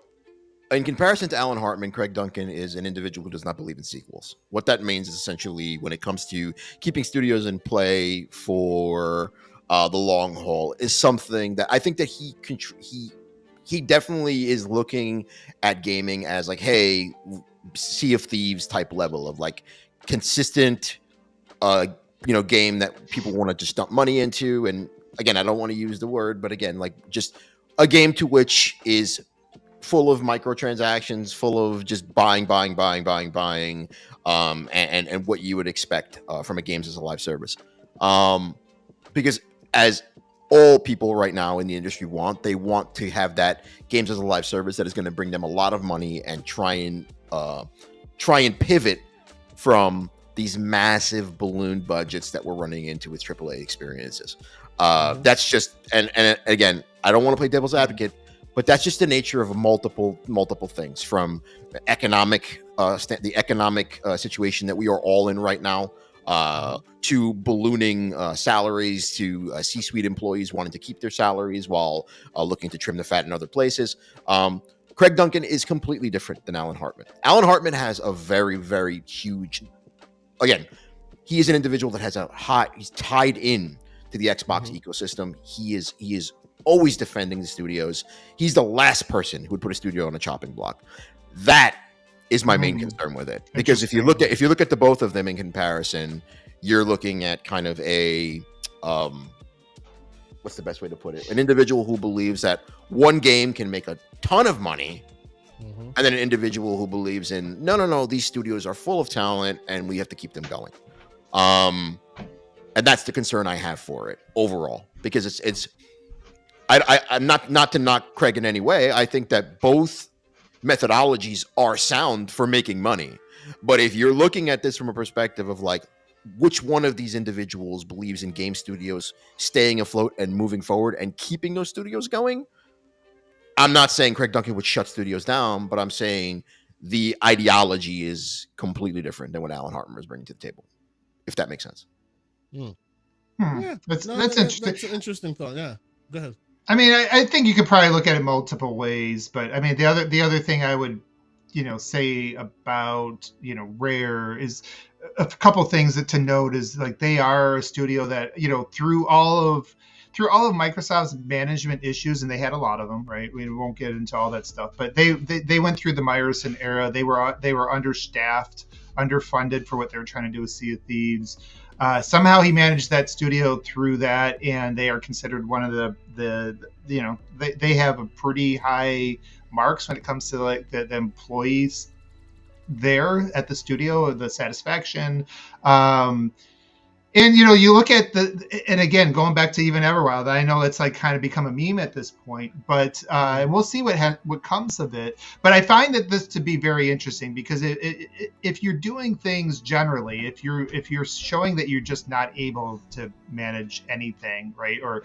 in comparison to Alan Hartman, Craig Duncan is an individual who does not believe in sequels. What that means is essentially, when it comes to keeping studios in play for the long haul, is something that I think that he definitely is looking at gaming as like, hey, Sea of Thieves type level of like consistent, game that people want to just dump money into. And again, I don't want to use the word, but again, like just a game to which is full of microtransactions, full of just buying, and what you would expect from a games as a live service. Because as all people right now in the industry they want to have that games as a live service that is going to bring them a lot of money and try and pivot from these massive balloon budgets that we're running into with AAA experiences. That's just, and again, I don't want to play devil's advocate, but that's just the nature of multiple things, from the economic situation that we are all in right now, to ballooning salaries, to C-suite employees wanting to keep their salaries while looking to trim the fat in other places. Craig Duncan is completely different than Alan Hartman. Alan Hartman has a very, very huge, again, he is an individual that has he's tied in to the Xbox ecosystem. He is always defending the studios. He's the last person who would put a studio on a chopping block. That is my main concern with it, because if you look at the both of them in comparison, you're looking at kind of a what's the best way to put it? An individual who believes that one game can make a ton of money, and then an individual who believes in no, these studios are full of talent and we have to keep them going. And that's the concern I have for it overall, because I'm not to knock Craig in any way. I think that both methodologies are sound for making money. But if you're looking at this from a perspective of like, which one of these individuals believes in game studios staying afloat and moving forward and keeping those studios going, I'm not saying Craig Duncan would shut studios down, but I'm saying the ideology is completely different than what Alan Hartman is bringing to the table, if that makes sense. Yeah, that's interesting. That's an interesting thought. Yeah, go ahead. I mean, I think you could probably look at it multiple ways, but I mean, the other thing I would, say about, Rare is a couple things to note is like they are a studio that, through all of Microsoft's management issues, and they had a lot of them, right? We won't get into all that stuff, but they went through the Myerson era. They were understaffed, underfunded for what they were trying to do with Sea of Thieves. Somehow he managed that studio through that, and they are considered one of the they have a pretty high marks when it comes to like the employees there at the studio, the satisfaction. And you look at and again, going back to even Everwild, I know it's like kind of become a meme at this point, but and we'll see what comes of it. But I find that this to be very interesting, because if you're doing things generally, if you're showing that you're just not able to manage anything, right, or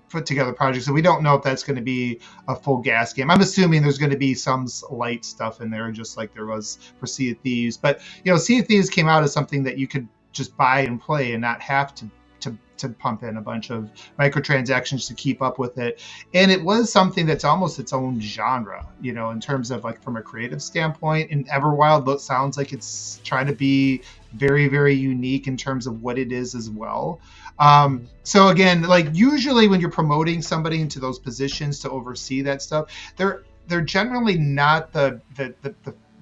put together projects, and we don't know if that's going to be a full gas game. I'm assuming there's going to be some light stuff in there, just like there was for Sea of Thieves. But Sea of Thieves came out as something that you could just buy and play and not have to pump in a bunch of microtransactions to keep up with it. And it was something that's almost its own genre, in terms of like from a creative standpoint. And Everwild sounds like it's trying to be very, very unique in terms of what it is as well. So again, like usually when you're promoting somebody into those positions to oversee that stuff, they're generally not the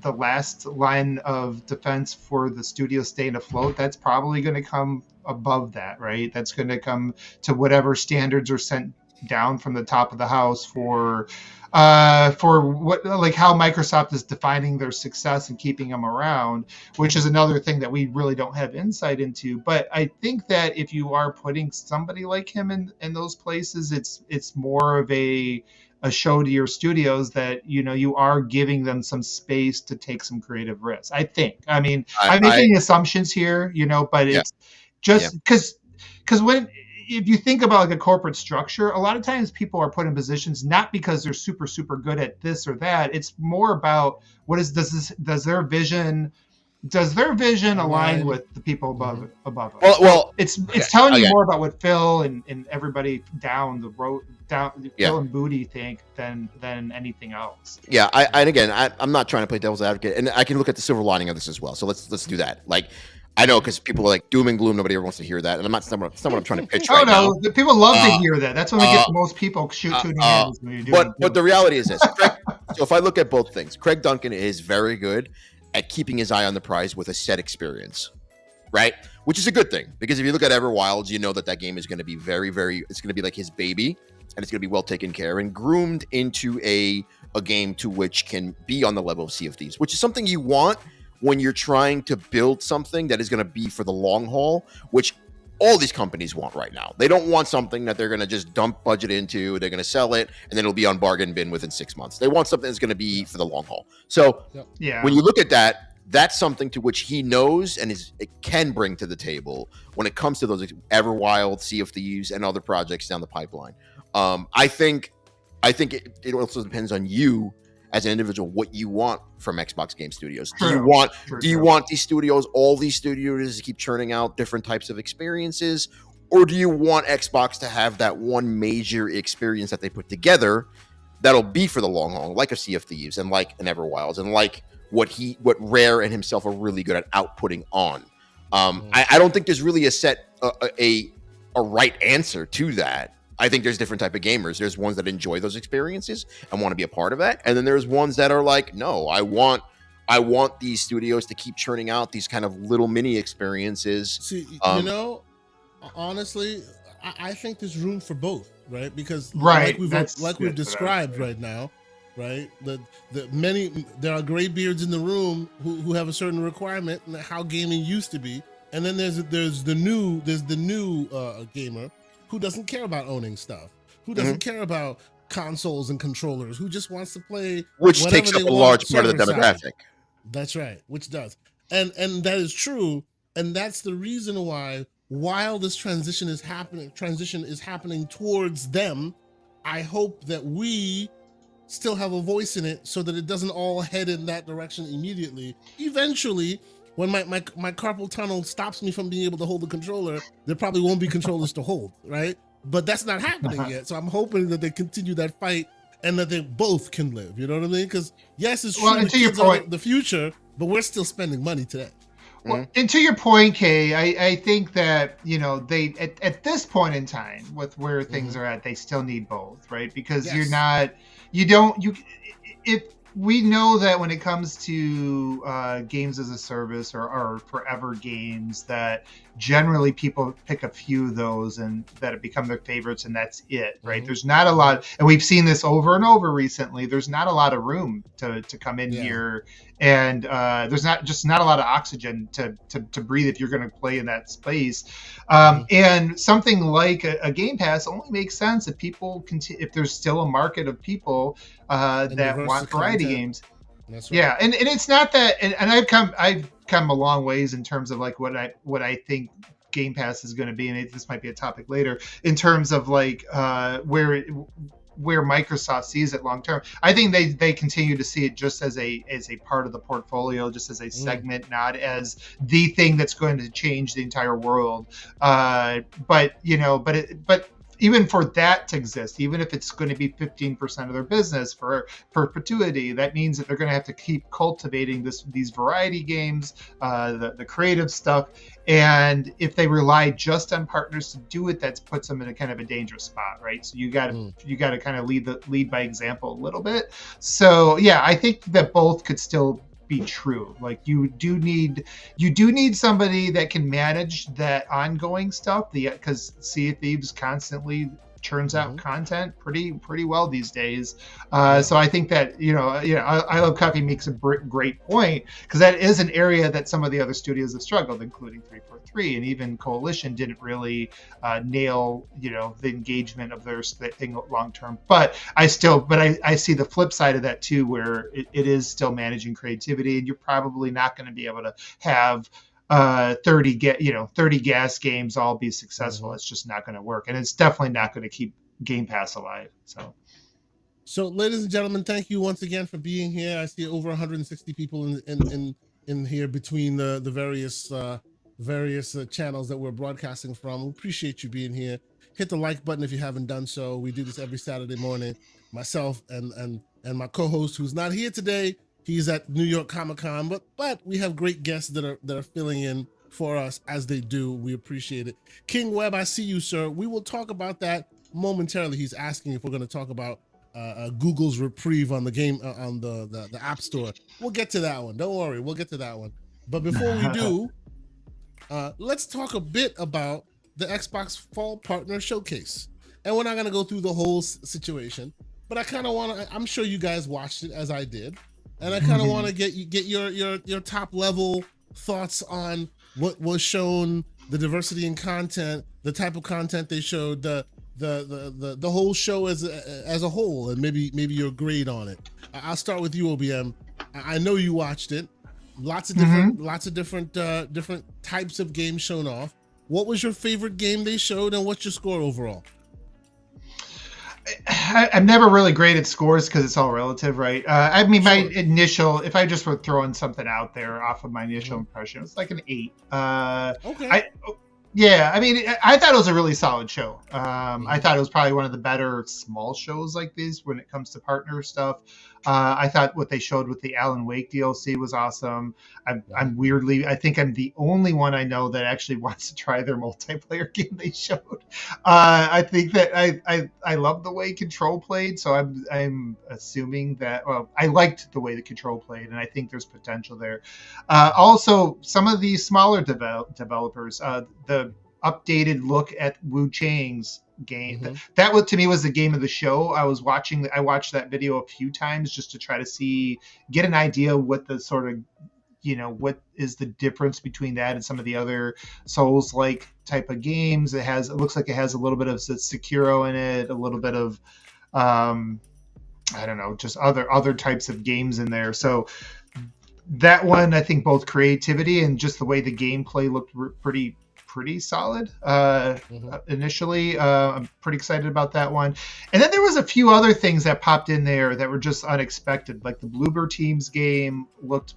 the last line of defense for the studio staying afloat, that's probably going to come above that, right? That's going to come to whatever standards are sent down from the top of the house for what, like how Microsoft is defining their success and keeping them around, which is another thing that we really don't have insight into. But I think that if you are putting somebody like him in those places, it's more of a show to your studios that, you know, you are giving them some space to take some creative risks. I think. I mean, I'm making assumptions here, you know, but it's just because if you think about like a corporate structure, a lot of times people are put in positions not because they're super, super good at this or that. It's more about does their vision align with the people above them? Well, it's telling you more about what Phil and everybody down the road, Phil and Booty think than anything else. Yeah, I'm not trying to play devil's advocate, and I can look at the silver lining of this as well. So let's do that. Like, I know, because people are like doom and gloom. Nobody ever wants to hear that, and it's not what I'm trying to pitch right now. The people love to hear that. That's when we get the most people tuning in. But the reality is this. So if I look at both things, Craig Duncan is very good at keeping his eye on the prize with a set experience, right? Which is a good thing, because if you look at Everwilds, you know that game is going to be very, very. It's going to be like his baby, and it's going to be well taken care and groomed into a game to which can be on the level of Sea of Thieves, which is something you want when you're trying to build something that is going to be for the long haul, which all these companies want right now. They don't want something that they're going to just dump budget into, they're going to sell it, and then it'll be on bargain bin within 6 months. They want something that's going to be for the long haul. So when you look at that, that's something to which he knows and it can bring to the table when it comes to those Everwild, Sea of Thieves, and other projects down the pipeline. I think it also depends on you as an individual, what you want from Xbox Game Studios. Do you want these studios, all these studios, to keep churning out different types of experiences? Or do you want Xbox to have that one major experience that they put together that'll be for the long haul, like a Sea of Thieves and like an Everwilds and like what Rare and himself are really good at outputting on? I don't think there's really a right answer to that. I think there's different type of gamers. There's ones that enjoy those experiences and want to be a part of that. And then there's ones that are like, no, I want these studios to keep churning out these kind of little mini experiences. See, honestly, I think there's room for both, right? Because like we've described right now, right? There are gray beards in the room who have a certain requirement and how gaming used to be. And then there's the new gamer who doesn't care about owning stuff, who doesn't care about consoles and controllers, who just wants to play, which takes up a large part of the demographic. That's right, which does, and that is true, and that's the reason why, while this transition is happening towards them, I hope that we still have a voice in it, so that it doesn't all head in that direction immediately. Eventually, when my carpal tunnel stops me from being able to hold the controller, there probably won't be controllers to hold, right? But that's not happening yet. So I'm hoping that they continue that fight and that they both can live. You know what I mean? Because yes, it's true, the kids are the future, but we're still spending money today. Well, and to your point, Kay, I think that, you know, they at this point in time with where things are at, they still need both, right? Because if we know that when it comes to games as a service or forever games, that generally people pick a few of those and that have become their favorites, and that's it, right? There's not a lot, and we've seen this over and over recently. There's not a lot of room to come in here, and there's not a lot of oxygen to breathe if you're going to play in that space. And something like a Game Pass only makes sense if people if there's still a market of people that want variety games. That's right. Yeah, and it's not that, and I've come a long ways in terms of like what I think Game Pass is going to be, and this might be a topic later, in terms of like where Microsoft sees it long term. I think they continue to see it just as a part of the portfolio, just as a segment, not as the thing that's going to change the entire world. But even for that to exist, even if it's going to be 15% of their business for perpetuity, that means that they're going to have to keep cultivating these variety games, the creative stuff. And if they rely just on partners to do it, that puts them in a kind of a dangerous spot, right? So you got to kind of lead by example a little bit. So yeah, I think that both could still be true. Like you do need somebody that can manage that ongoing stuff. Because Sea of Thieves constantly churns out content pretty well these days. So I think that I Love Coffee makes a great point, because that is an area that some of the other studios have struggled, including 343, and even Coalition didn't really nail the engagement of their thing long term. But I see the flip side of that too, where it is still managing creativity, and you're probably not going to be able to have 30 gas games all be successful. It's just not going to work, and it's definitely not going to keep Game Pass alive. So ladies and gentlemen, thank you once again for being here. I see over 160 people in here between the various channels that we're broadcasting from. We appreciate you being here. Hit the like button if you haven't done so. We do this every Saturday morning. Myself and my co-host, who's not here today, he's at New York Comic-Con, but we have great guests that are filling in for us as they do. We appreciate it. King Webb, I see you, sir. We will talk about that momentarily. He's asking if we're going to talk about Google's reprieve on the game on the App Store. We'll get to that one. Don't worry, we'll get to that one. But before we do, let's talk a bit about the Xbox Fall Partner Showcase. And we're not going to go through the whole situation, but I kind of want to. I'm sure you guys watched it as I did. And I kind of want to get your top level thoughts on what was shown, the diversity in content, the type of content they showed, the whole show as a whole, and maybe your grade on it. I'll start with you, OBM. I know you watched it. Lots of different types of games shown off. What was your favorite game they showed, and what's your score overall? I'm never really great at scores because it's all relative, right? I mean, my initial, if I just were throwing something out there off of my initial impression, it's like an 8. Okay. I mean, I thought it was a really solid show. I thought it was probably one of the better small shows like these when it comes to partner stuff. I thought what they showed with the Alan Wake DLC was awesome. I think I'm the only one I know that actually wants to try their multiplayer game they showed. I think that I love the way Control played, so I'm assuming that, well, I liked the way the Control played, and I think there's potential there. Also, some of these smaller developers, the updated look at Wu Chang's game, that to me was the game of the show. I watched that video a few times just to try to get an idea what the sort of, what is the difference between that and some of the other Souls-like type of games. It looks like it has a little bit of Sekiro in it, a little bit of I don't know, just other types of games in there. So that one, I think both creativity and just the way the gameplay looked pretty solid initially. I'm pretty excited about that one. And then there was a few other things that popped in there that were just unexpected. Like the Bloober Team's game looked,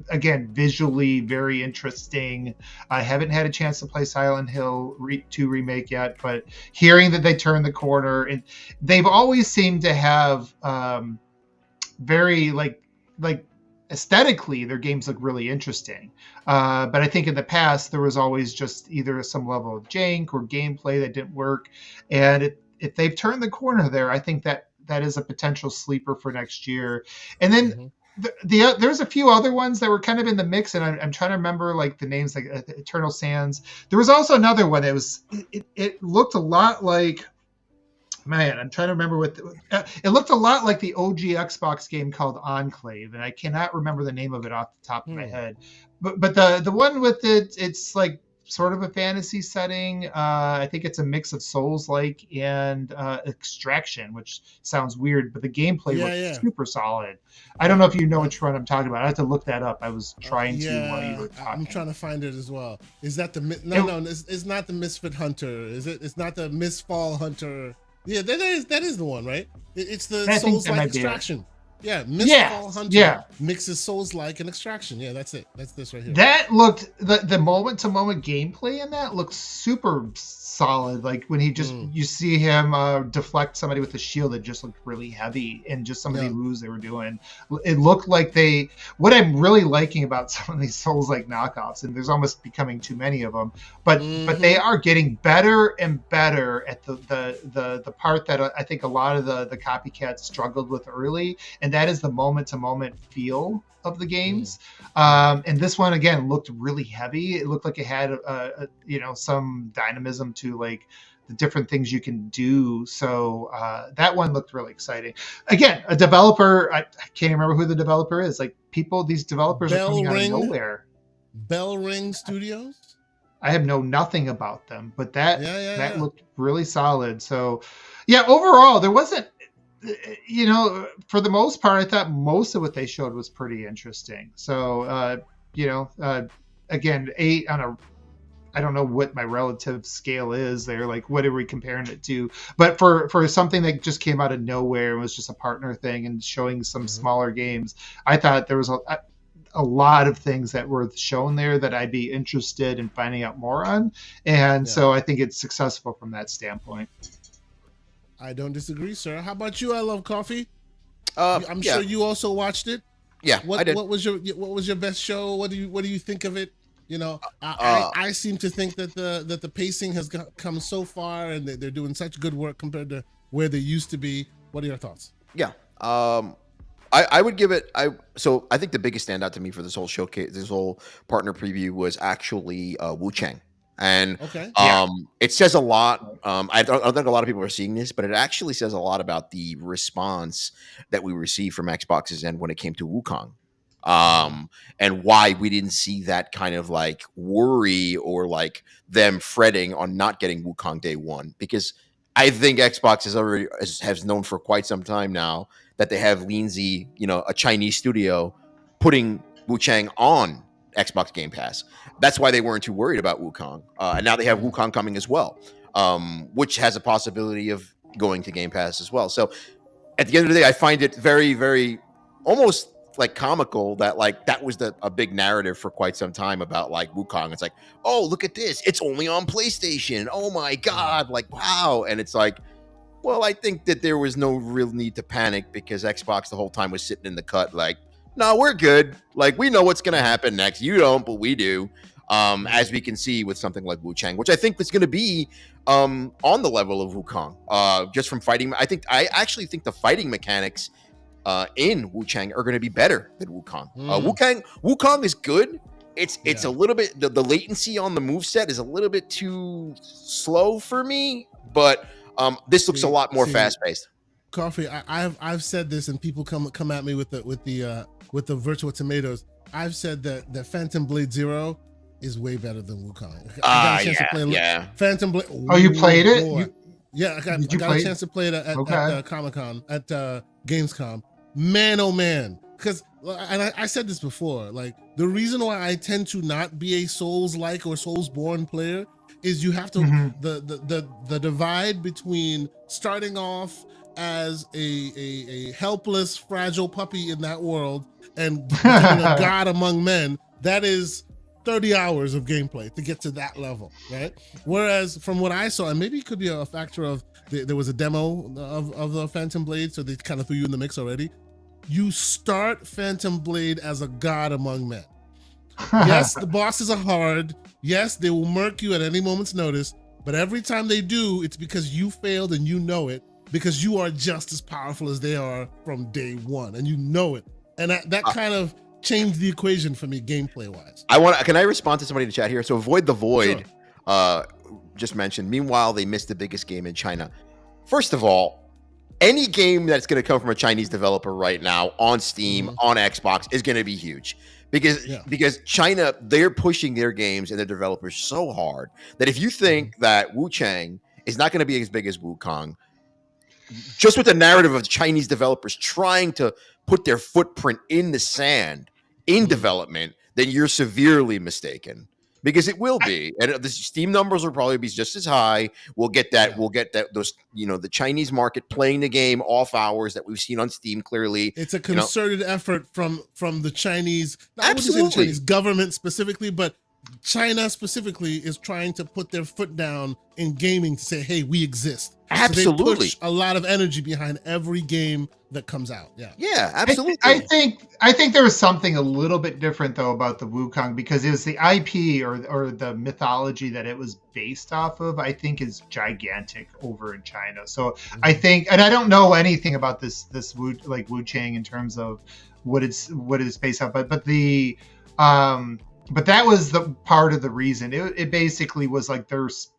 again, visually very interesting. I haven't had a chance to play Silent Hill 2 Remake yet, but hearing that they turned the corner, and they've always seemed to have very like aesthetically, their games look really interesting. But I think in the past, there was always just either some level of jank or gameplay that didn't work. And if they've turned the corner there, I think that is a potential sleeper for next year. And then there's a few other ones that were kind of in the mix, and I'm trying to remember like the names, like Eternal Sands. There was also another one that it looked a lot like, man, I'm trying to remember it looked a lot like the OG Xbox game called Enclave, and I cannot remember the name of it off the top of my head. But the one with it's like sort of a fantasy setting. I think it's a mix of Souls-like and Extraction, which sounds weird, but the gameplay looks super solid. I don't know if you know which one I'm talking about. I have to look that up. I was trying to while you were talking. I'm trying to find it as well. Is that it's not the Misfit Hunter. Is it? It's not the Misfall Hunter. Yeah, that is the one, right? It's the Souls-like Extraction. Yeah, Misfall Hunter mixes Souls-like and Extraction. Yeah, that's it. That's this right here. That looked, the moment-to-moment gameplay in that looked super solid. Like when he just, you see him deflect somebody with a shield that just looked really heavy, and just some of the moves they were doing. It looked like what I'm really liking about some of these Souls-like knockoffs, and there's almost becoming too many of them, but they are getting better and better at the part that I think a lot of the copycats struggled with early, and and that is the moment-to-moment feel of the games. And this one again looked really heavy. It looked like it had some dynamism to like the different things you can do. So that one looked really exciting. Again, a developer, I can't remember who the developer is. Like these developers are coming out of nowhere. Bell Ring Studios? I have nothing about them, but that looked really solid. So yeah, overall there wasn't, for the most part, I thought most of what they showed was pretty interesting. So, again, 8 on I don't know what my relative scale is there. Like, what are we comparing it to? But for something that just came out of nowhere and was just a partner thing and showing some smaller games, I thought there was a lot of things that were shown there that I'd be interested in finding out more on. And so I think it's successful from that standpoint. I don't disagree, sir. How about you? I Love Coffee. I'm sure you also watched it. Yeah, I did. What was your best show? What do you think of it? I seem to think that the pacing has come so far, and they're doing such good work compared to where they used to be. What are your thoughts? Yeah, I would give it. I think the biggest standout to me for this whole showcase, this whole partner preview, was actually Wu Chang. And it says a lot. I don't think a lot of people are seeing this, but it actually says a lot about the response that we received from Xbox's end when it came to Wukong, and why we didn't see that kind of like worry or like them fretting on not getting Wukong day one. Because I think Xbox has known for quite some time now that they have Lindsay, a Chinese studio, putting Wu Chang on Xbox Game Pass. That's why they weren't too worried about Wukong. And now they have Wukong coming as well, which has a possibility of going to Game Pass as well. So at the end of the day, I find it very, very almost like comical that like that was a big narrative for quite some time about like Wukong. It's like, oh, look at this. It's only on PlayStation. Oh my God. Like, wow. And it's like, well, I think that there was no real need to panic because Xbox the whole time was sitting in the cut like, no, we're good. Like, we know what's going to happen next. You don't, but we do. As we can see with something like Wu Chang, which I think is going to be on the level of Wukong, just from fighting. I actually think the fighting mechanics in Wu Chang are going to be better than Wukong. Wukong is good. It's a little bit, the latency on the moveset is a little bit too slow for me, but this looks a lot more fast-paced. Coffee, I've said this, and people come at me with the virtual tomatoes. I've said that Phantom Blade Zero is way better than Wukong. I got a chance to play Phantom Blade. Oh, you played it? I got a chance to play it at Comic-Con, at Gamescom. Man, oh man. Because, and I said this before, like, the reason why I tend to not be a Souls-like or Souls-born player is you have to, the divide between starting off as a helpless, fragile puppy in that world and becoming a god among men, that is 30 hours of gameplay to get to that level, right? Whereas from what I saw, and maybe it could be a factor of there was a demo of the Phantom Blade, so they kind of threw you in the mix already. You start Phantom Blade as a god among men. Yes, the bosses are hard. Yes, they will murk you at any moment's notice, but every time they do, it's because you failed and you know it, because you are just as powerful as they are from day one, and you know it. And that kind of changed the equation for me gameplay-wise. Can I respond to somebody in the chat here? So Avoid the Void just mentioned, meanwhile, they missed the biggest game in China. First of all, any game that's going to come from a Chinese developer right now on Steam, on Xbox, is going to be huge. Because China, they're pushing their games and their developers so hard that if you think that Wu Chang is not going to be as big as Wukong, just with the narrative of Chinese developers trying to put their footprint in the sand in development, then you're severely mistaken. Because it will be, and the Steam numbers will probably be just as high. We'll get that. We'll get that. Those, the Chinese market playing the game off hours that we've seen on Steam. Clearly, it's a concerted effort from the Chinese, not the Chinese government specifically, but China specifically is trying to put their foot down in gaming to say, hey, we exist. Absolutely. So they push a lot of energy behind every game that comes out. Yeah, absolutely. I think there was something a little bit different though about the Wukong, because it was the IP or the mythology that it was based off of, I think is gigantic over in China. So I think, and I don't know anything about this Wu Chang in terms of what it's based off, but the but that was the part of the reason. It basically was like there's,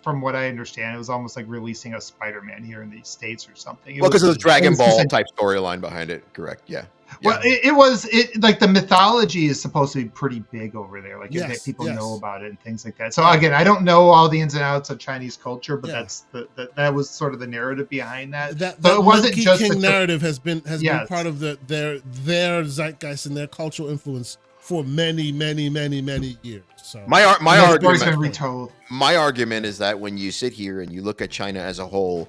from what I understand, it was almost like releasing a Spider-Man here in the States or something. Well, because of the Dragon Ball type storyline behind it, correct? Yeah. Well, it was like the mythology is supposed to be pretty big over there. Like people know about it and things like that. So again, I don't know all the ins and outs of Chinese culture, but that was sort of the narrative behind that. That it wasn't Monkey just King narrative has been part of their zeitgeist and their cultural influence for many years. So my argument is that when you sit here and you look at China as a whole,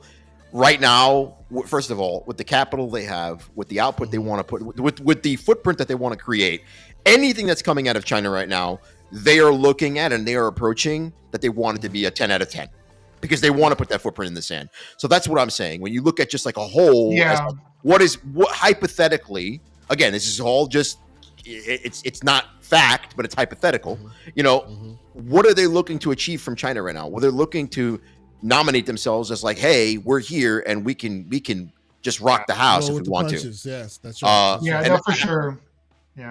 right now, first of all, with the capital they have, with the output they want to put, with the footprint that they want to create, anything that's coming out of China right now, they are looking at and they are approaching that they want it to be a 10 out of 10 because they want to put that footprint in the sand. So that's what I'm saying. When you look at just like a whole, what hypothetically, again, this is all just, it's not fact, but it's hypothetical. What are they looking to achieve from China right now? Well, they're looking to nominate themselves as like, hey, we're here and we can just rock the house if we want to. Yes, that's right. For sure.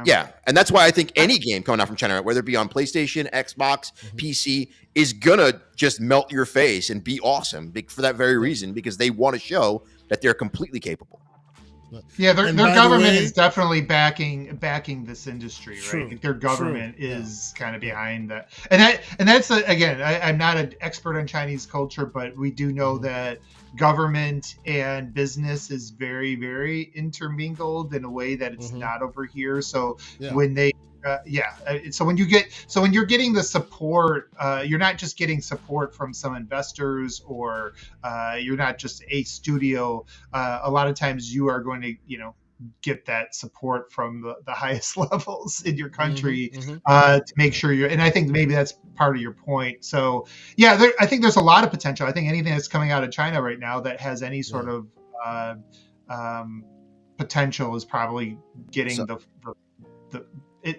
Yeah, and that's why I think any game coming out from China, whether it be on PlayStation, Xbox, PC, is gonna just melt your face and be awesome for that very reason, because they want to show that they're completely capable. Yeah, their government is definitely backing this industry, right? Like their government is kind of behind that, and that's again, I'm not an expert on Chinese culture, but we do know that government and business is very, very intermingled in a way that it's not over here. So when they so when you're getting the support, you're not just getting support from some investors, or you're not just a studio. A lot of times you are going to get that support from the highest levels in your country to make sure and I think maybe that's part of your point. So I think there's a lot of potential. I think anything that's coming out of China right now that has any sort of potential is probably getting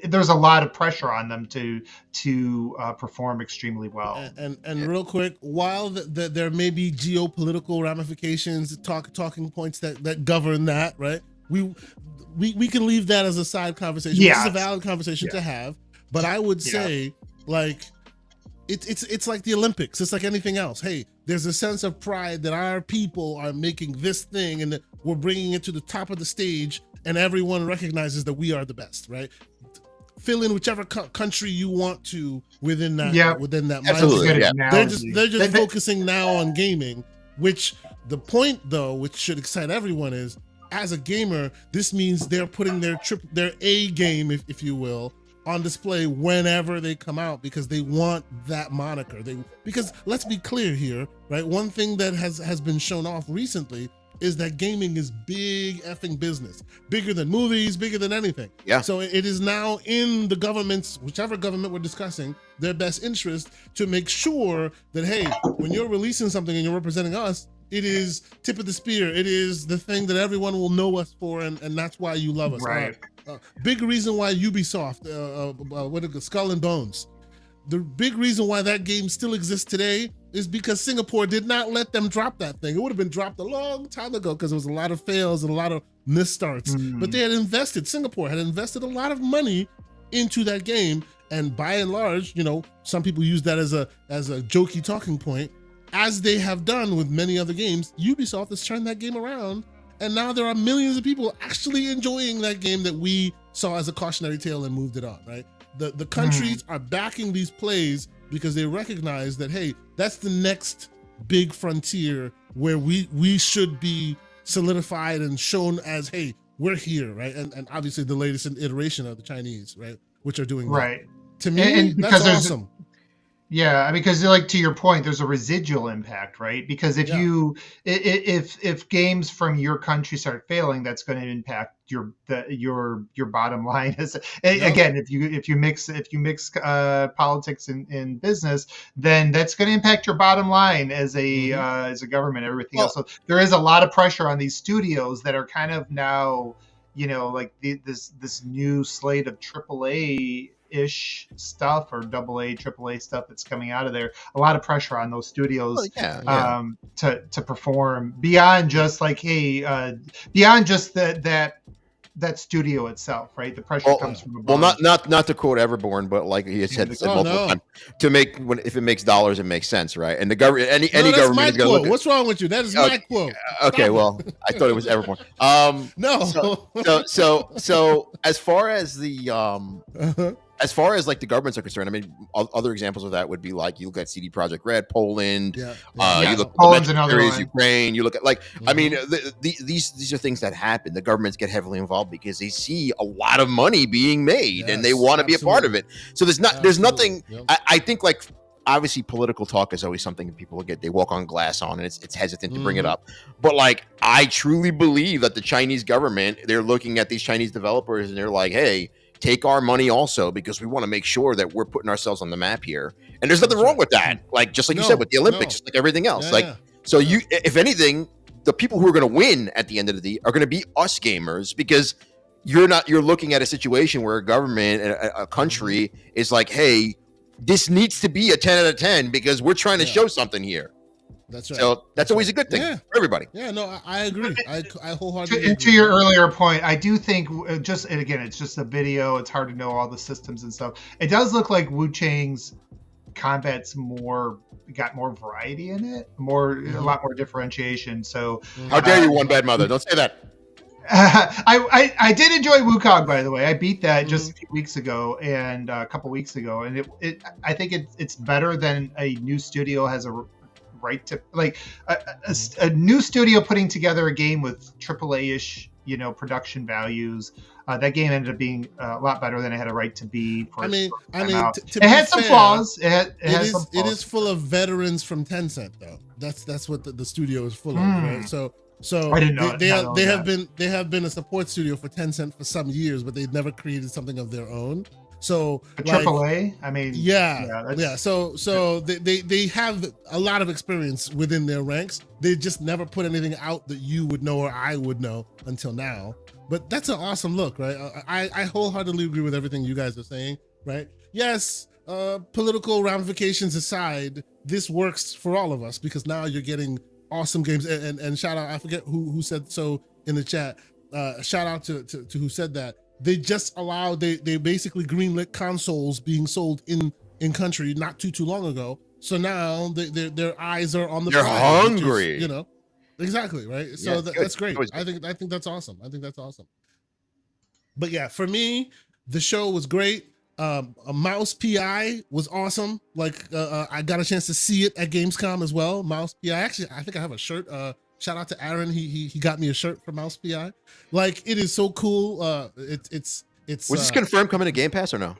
there's a lot of pressure on them to perform extremely well. And real quick, while there may be geopolitical ramifications, talking points that govern that, right? We can leave that as a side conversation. This is a valid conversation to have, but I would say like it's like the Olympics. It's like anything else. Hey, there's a sense of pride that our people are making this thing and that we're bringing it to the top of the stage, and everyone recognizes that we are the best, right? Fill in whichever country you want to within that within that mindset. They're just focusing now on gaming, which the point though, which should excite everyone, is as a gamer, this means they're putting their A game, if you will, on display whenever they come out, because they want that moniker. Because let's be clear here, right? One thing that has been shown off recently is that gaming is big effing business, bigger than movies, bigger than anything. Yeah. So it is now in the government's, whichever government we're discussing, their best interest to make sure that, hey, when you're releasing something and you're representing us, it is tip of the spear. It is the thing that everyone will know us for, and that's why you love us. Right. Big reason why Ubisoft, what is it, Skull and Bones, the big reason why that game still exists today is because Singapore did not let them drop that thing. It would have been dropped a long time ago because there was a lot of fails and a lot of misstarts. But they had Singapore had invested a lot of money into that game, and by and large, some people use that as a jokey talking point, as they have done with many other games. Ubisoft has turned that game around, and now there are millions of people actually enjoying that game that we saw as a cautionary tale and moved it on, right? The countries are backing these plays because they recognize that, hey, that's the next big frontier where we should be solidified and shown as, hey, we're here, right? And obviously the latest iteration of the Chinese, right, which are doing right. That. To me, that's awesome. Yeah, I mean, because like to your point, there's a residual impact, right? Because if Yeah. you if games from your country start failing, that's going to impact your bottom line. Yep. Again, if you mix politics and business, then that's going to impact your bottom line as a government, everything else. Well, So there is a lot of pressure on these studios that are kind of now, like this new slate of AAA ish stuff or AA, AAA stuff that's coming out of there. A lot of pressure on those studios yeah. to perform beyond just like, hey, beyond just that studio itself, right? The pressure comes from above. Well, not to quote Everborn, but like he has said multiple times, to make if it makes dollars, it makes sense, right? And the government, any government is going to look at. What's wrong with you? That is my quote. Okay, well, I thought it was Everborn. No. So as far as the as far as like the governments are concerned, I mean, other examples of that would be like you look at CD Projekt Red, Poland. You look at Poland's another one. Ukraine. You look at like, I mean, these are things that happen. The governments get heavily involved because they see a lot of money being made and they want to be a part of it. So there's nothing. Yep. I think like obviously political talk is always something that people they walk on glass on, and it's hesitant to bring it up. But like, I truly believe that the Chinese government, they're looking at these Chinese developers and they're like, hey, take our money also, because we want to make sure that we're putting ourselves on the map here. And there's nothing wrong with that. Like, just like you said with the Olympics, just like everything else. So you, if anything, the people who are going to win at the end of the day are going to be us gamers, because you're looking at a situation where a government, a country is like, hey, this needs to be a 10 out of 10 because we're trying to show something here. That's right. So that's always a good thing for everybody. Yeah, no, I agree. I wholeheartedly agree. To your earlier point, I do think and again, it's just a video. It's hard to know all the systems and stuff. It does look like Wu Chang's combat's got more variety in it, a lot more differentiation. So how dare you, one bad mother? Don't say that. I did enjoy Wukong, by the way. I beat that just a few weeks ago and a couple weeks ago, and I think it's better than a new studio has a right to, like a new studio putting together a game with AAA-ish, production values. That game ended up being a lot better than it had a right to be. It had some flaws. It is full of veterans from Tencent, though. That's what the studio is full of. Right? So I didn't know they have been a support studio for Tencent for some years, but they've never created something of their own. So AAA, I mean, So they have a lot of experience within their ranks. They just never put anything out that you would know or I would know until now. But that's an awesome look, right? I wholeheartedly agree with everything you guys are saying, right? Yes, political ramifications aside, this works for all of us because now you're getting awesome games. And shout out, I forget who said so in the chat. Shout out to who said that. They just allowed, they basically greenlit consoles being sold in country not too long ago. So now their eyes are on the They're prize, hungry. which is, exactly, right? So that's great. I think that's awesome. I think that's awesome. But yeah, for me, the show was great. A Mouse PI was awesome. Like I got a chance to see it at Gamescom as well. Mouse PI. Actually, I think I have a shirt. Shout out to Aaron. He got me a shirt for Mouse PI. Like, it is so cool. It's. Was this confirmed coming to Game Pass or no?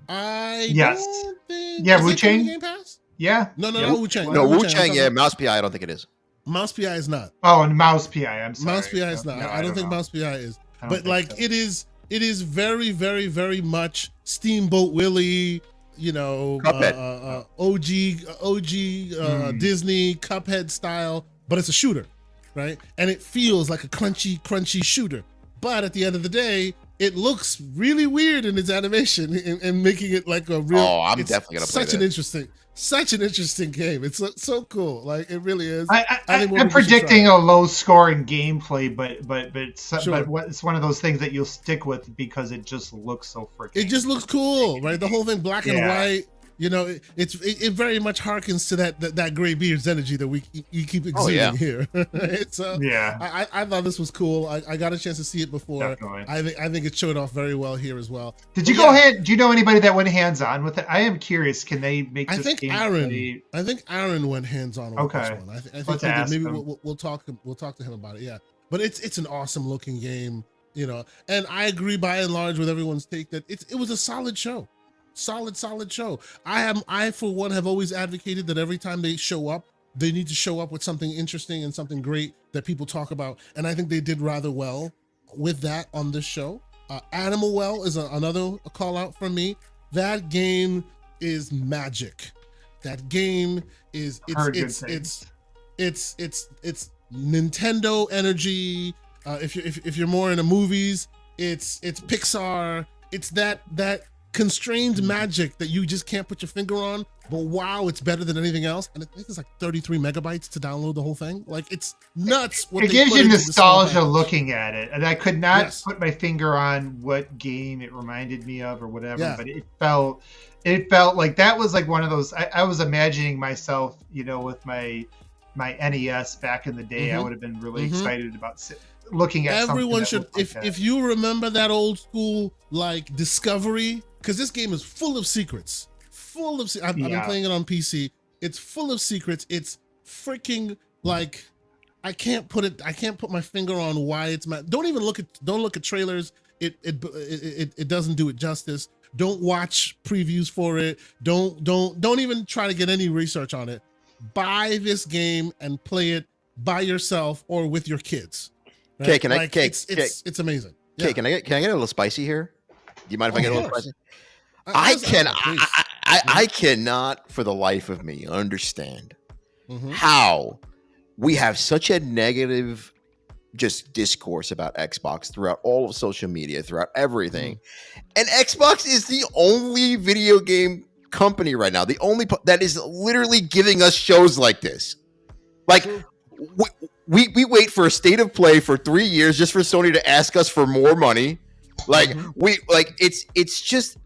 Yes. Don't think. Yeah, Wu Chang. Game Pass? Yeah. No, Wu Chang. No, Wu Chang. Yeah, Mouse PI. I don't think it is. Mouse PI is not. Oh, and Mouse PI. I'm sorry. Mouse PI is not. No, I don't think Mouse PI is. But like, so. it is very, very, very much Steamboat Willie. OG Disney Cuphead style, but it's a shooter. Right, and it feels like a crunchy shooter, but at the end of the day, it looks really weird in its animation and making it like a real. Oh, I'm definitely gonna play such an interesting game. It's so cool, like it really is. I'm predicting a low score in gameplay, but it's one of those things that you'll stick with because it just looks so freaking. It just looks cool, right? The whole thing black and white. It very much harkens to that gray beards energy that you keep exuding here. Right? So yeah, I thought this was cool. I got a chance to see it before. Definitely. I think it showed off very well here as well. Did you go ahead? Do you know anybody that went hands on with it? I am curious. Can they make? I think Aaron went hands on with this one. I think maybe we'll talk to him about it. Yeah, but it's an awesome looking game. And I agree by and large with everyone's take that it was a solid show. solid show. I for one have always advocated that every time they show up, they need to show up with something interesting and something great that people talk about, and I think they did rather well with that on this show. Animal Well is another call out from me. That game is magic. That game is it's Nintendo energy. If you're more into movies, it's Pixar. It's that constrained magic that you just can't put your finger on, but wow, it's better than anything else. And I think it's like 33 megabytes to download the whole thing. Like, it's nuts. It gives you nostalgia looking at it, and I could not put my finger on what game it reminded me of or whatever, but it felt like that was like one of those. I was imagining myself, with my NES back in the day. I would have been really excited about looking at everyone should if you remember that old school like Discovery, because this game is full of secrets. I've been playing it on PC. It's full of secrets. It's freaking like I can't put my finger on why it's don't look at trailers. It doesn't do it justice. Don't watch previews for it. Don't even try to get any research on it. Buy this game and play it by yourself or with your kids. Okay, right? It's amazing. Okay, can I get a little spicy here? Do you mind if I get a little spicy? I cannot for the life of me understand how we have such a negative just discourse about Xbox throughout all of social media, throughout everything. And Xbox is the only video game company right now, the only that is literally giving us shows like this. Like we wait for a state of play for 3 years just for Sony to ask us for more money. Like it's just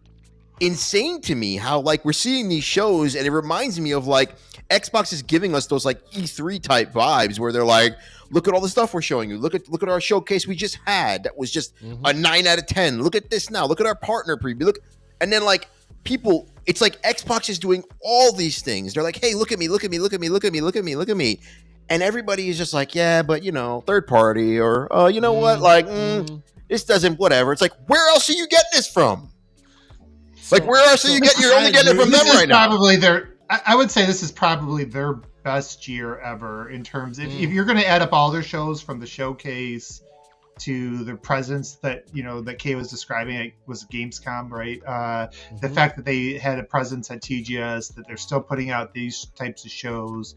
insane to me how like we're seeing these shows, and it reminds me of like Xbox is giving us those like E3 type vibes where they're like, look at all the stuff we're showing you. Look at our showcase we just had. That was just a 9 out of 10. Look at this now. Look at our partner preview. Look, and then like people, it's like Xbox is doing all these things. They're like, hey, look at me. And everybody is just like, yeah, but third party or you know what? Like, this doesn't, whatever. It's like, where else are you getting this from? Like, where else are you getting? You're only getting it from them right now. I would say this is probably their best year ever in terms of if you're going to add up all their shows from the showcase to the presence that that Kay was describing. It was Gamescom, right? The fact that they had a presence at TGS, that they're still putting out these types of shows.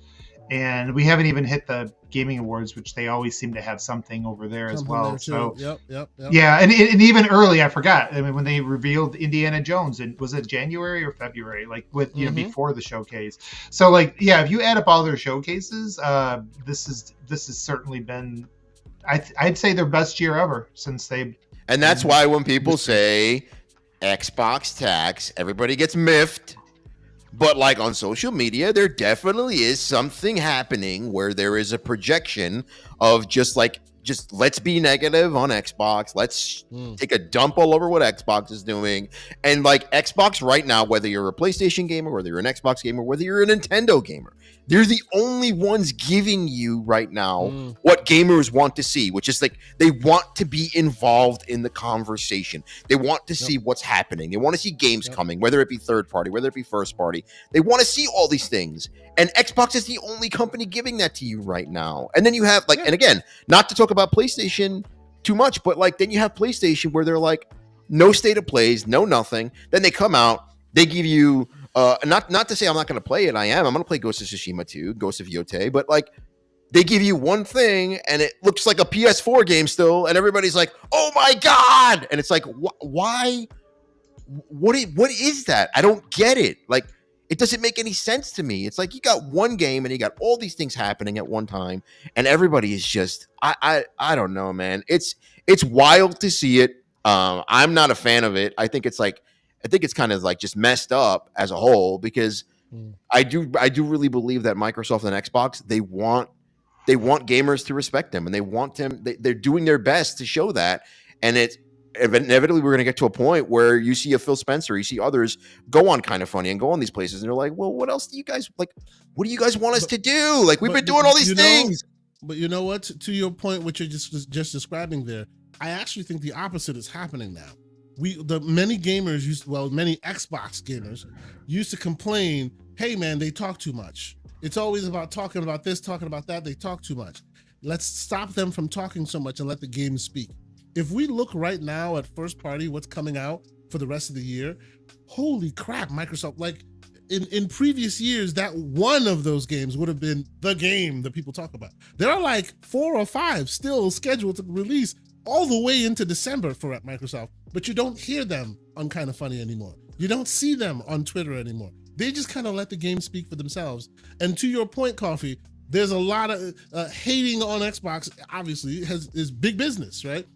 And we haven't even hit the gaming awards, which they always seem to have something over there as well. So, yep. Yeah, and even early, I forgot. I mean, when they revealed Indiana Jones, and was it January or February? Like with before the showcase. So, like, yeah, if you add up all their showcases, this has certainly been, I'd say, their best year ever since they. And that's why when people say Xbox tax, everybody gets miffed. But like on social media, there definitely is something happening where there is a projection of just let's be negative on Xbox. Let's take a dump all over what Xbox is doing. And like Xbox right now, whether you're a PlayStation gamer, whether you're an Xbox gamer, whether you're a Nintendo gamer, they're the only ones giving you right now what gamers want to see, which is like they want to be involved in the conversation. They want to see what's happening. They want to see games coming, whether it be third party, whether it be first party. They want to see all these things. And Xbox is the only company giving that to you right now. And then you have like, and again, not to talk about PlayStation too much, but like then you have PlayStation where they're like, no state of plays, no nothing. Then they come out, they give you not to say I'm not going to play it. I'm going to play Ghost of Tsushima 2, Ghost of Yotei, but like they give you one thing and it looks like a PS4 game still, and everybody's like, "Oh my god!" And it's like, why? What is that? I don't get it. Like, it doesn't make any sense to me. It's like you got one game and you got all these things happening at one time, and everybody is just, I don't know, man. It's wild to see it. I'm not a fan of it. I think it's kind of like just messed up as a whole, because I do really believe that Microsoft and Xbox, they want gamers to respect them, and they want them. They're doing their best to show that, and it's inevitably we're going to get to a point where you see a Phil Spencer, you see others go on Kind of Funny and go on these places, and they're like, well, what else do you guys like? What do you guys want us to do? Like, we've been doing all these things. But you know what? To your point, what you're just describing there, I actually think the opposite is happening now. many gamers many Xbox gamers used to complain, hey man, they talk too much. It's always about talking about this, talking about that. They talk too much. Let's stop them from talking so much and let the game speak. If we look right now at first party, what's coming out for the rest of the year, holy crap, Microsoft, like in previous years, that one of those games would have been the game that people talk about. There are like 4 or 5 still scheduled to release all the way into December for Microsoft, but you don't hear them on Kind of Funny anymore. You don't see them on Twitter anymore. They just kind of let the game speak for themselves. And to your point, Coffee, there's a lot of hating on Xbox, obviously, is big business, right?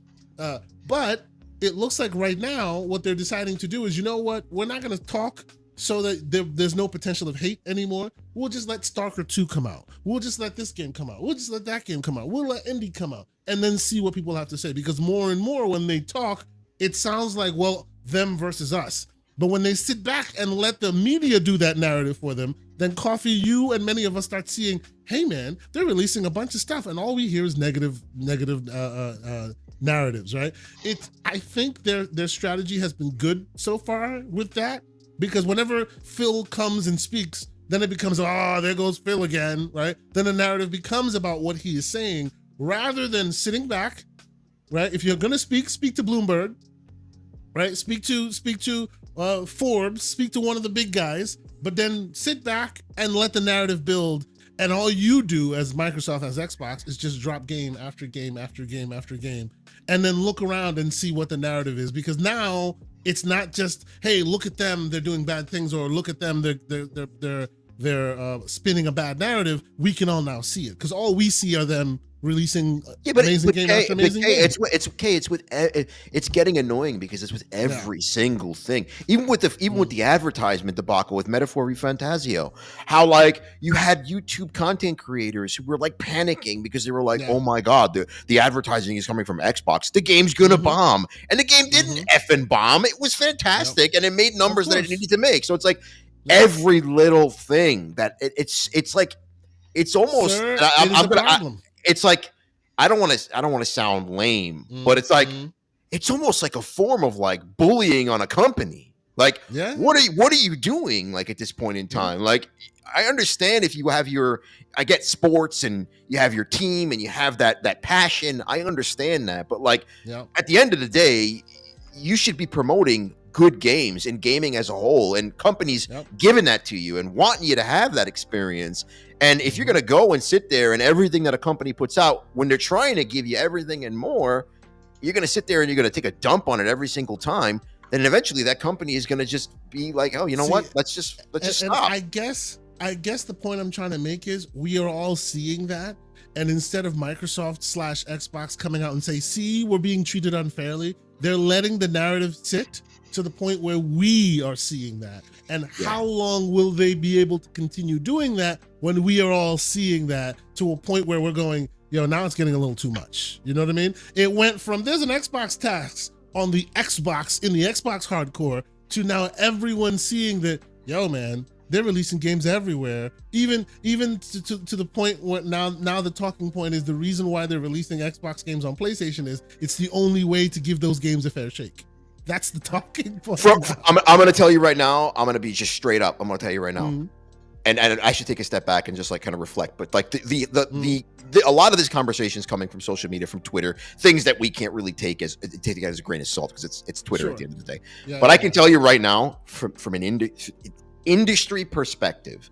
But it looks like right now, what they're deciding to do is, you know what? We're not going to talk so that there's no potential of hate anymore. We'll just let Stalker 2 come out. We'll just let this game come out. We'll just let that game come out. We'll let Indie come out and then see what people have to say. Because more and more when they talk, it sounds like, well, them versus us. But when they sit back and let the media do that narrative for them, then Coffee, you and many of us start seeing, hey man, they're releasing a bunch of stuff and all we hear is negative narratives, right? I think their strategy has been good so far with that, because whenever Phil comes and speaks, then it becomes, there goes Phil again, right? Then the narrative becomes about what he is saying rather than sitting back, right? If you're gonna speak to Bloomberg, right? Speak to Forbes, speak to one of the big guys, but then sit back and let the narrative build. And all you do as Microsoft, as Xbox, is just drop game after game after game after game, and then look around and see what the narrative is. Because now it's not just, hey, look at them, they're doing bad things, or look at them, they're spinning a bad narrative. We can all now see it because all we see are them releasing amazing game after amazing game. It's getting annoying because it's with every single thing. Even with the advertisement debacle with Metaphor Fantasio, how like you had YouTube content creators who were like panicking because they were like, oh my god, the advertising is coming from Xbox. The game's gonna bomb, and the game didn't effing bomb. It was fantastic, and it made numbers that it needed to make. So it's like every little thing that it's like it's almost. Sir, it's like I don't want to sound lame, but it's like it's almost like a form of like bullying on a company. Like, what are you doing? Like at this point in time, like I understand if you have I get sports and you have your team and you have that passion. I understand that, but like at the end of the day, you should be promoting good games and gaming as a whole, and companies giving that to you and wanting you to have that experience. And if you're going to go and sit there and everything that a company puts out, when they're trying to give you everything and more, you're going to sit there and you're going to take a dump on it every single time. Then eventually that company is going to just be like, oh, you know what? Let's just stop. I guess the point I'm trying to make is we are all seeing that. And instead of Microsoft/Xbox coming out and say, see, we're being treated unfairly, they're letting the narrative sit to the point where we are seeing that. And how long will they be able to continue doing that when we are all seeing that to a point where we're going, now it's getting a little too much. You know what I mean? It went from there's an Xbox tax on the Xbox in the Xbox hardcore to now everyone seeing that, man, they're releasing games everywhere. Even to the point where now the talking point is the reason why they're releasing Xbox games on PlayStation is it's the only way to give those games a fair shake. That's the talking point. I'm going to tell you right now. I'm going to be just straight up. I'm going to tell you right now. And I should take a step back and just like kind of reflect. But like a lot of this conversation is coming from social media, from Twitter, things that we can't really take as a grain of salt because it's Twitter at the end of the day. But I can tell you right now, from an industry perspective,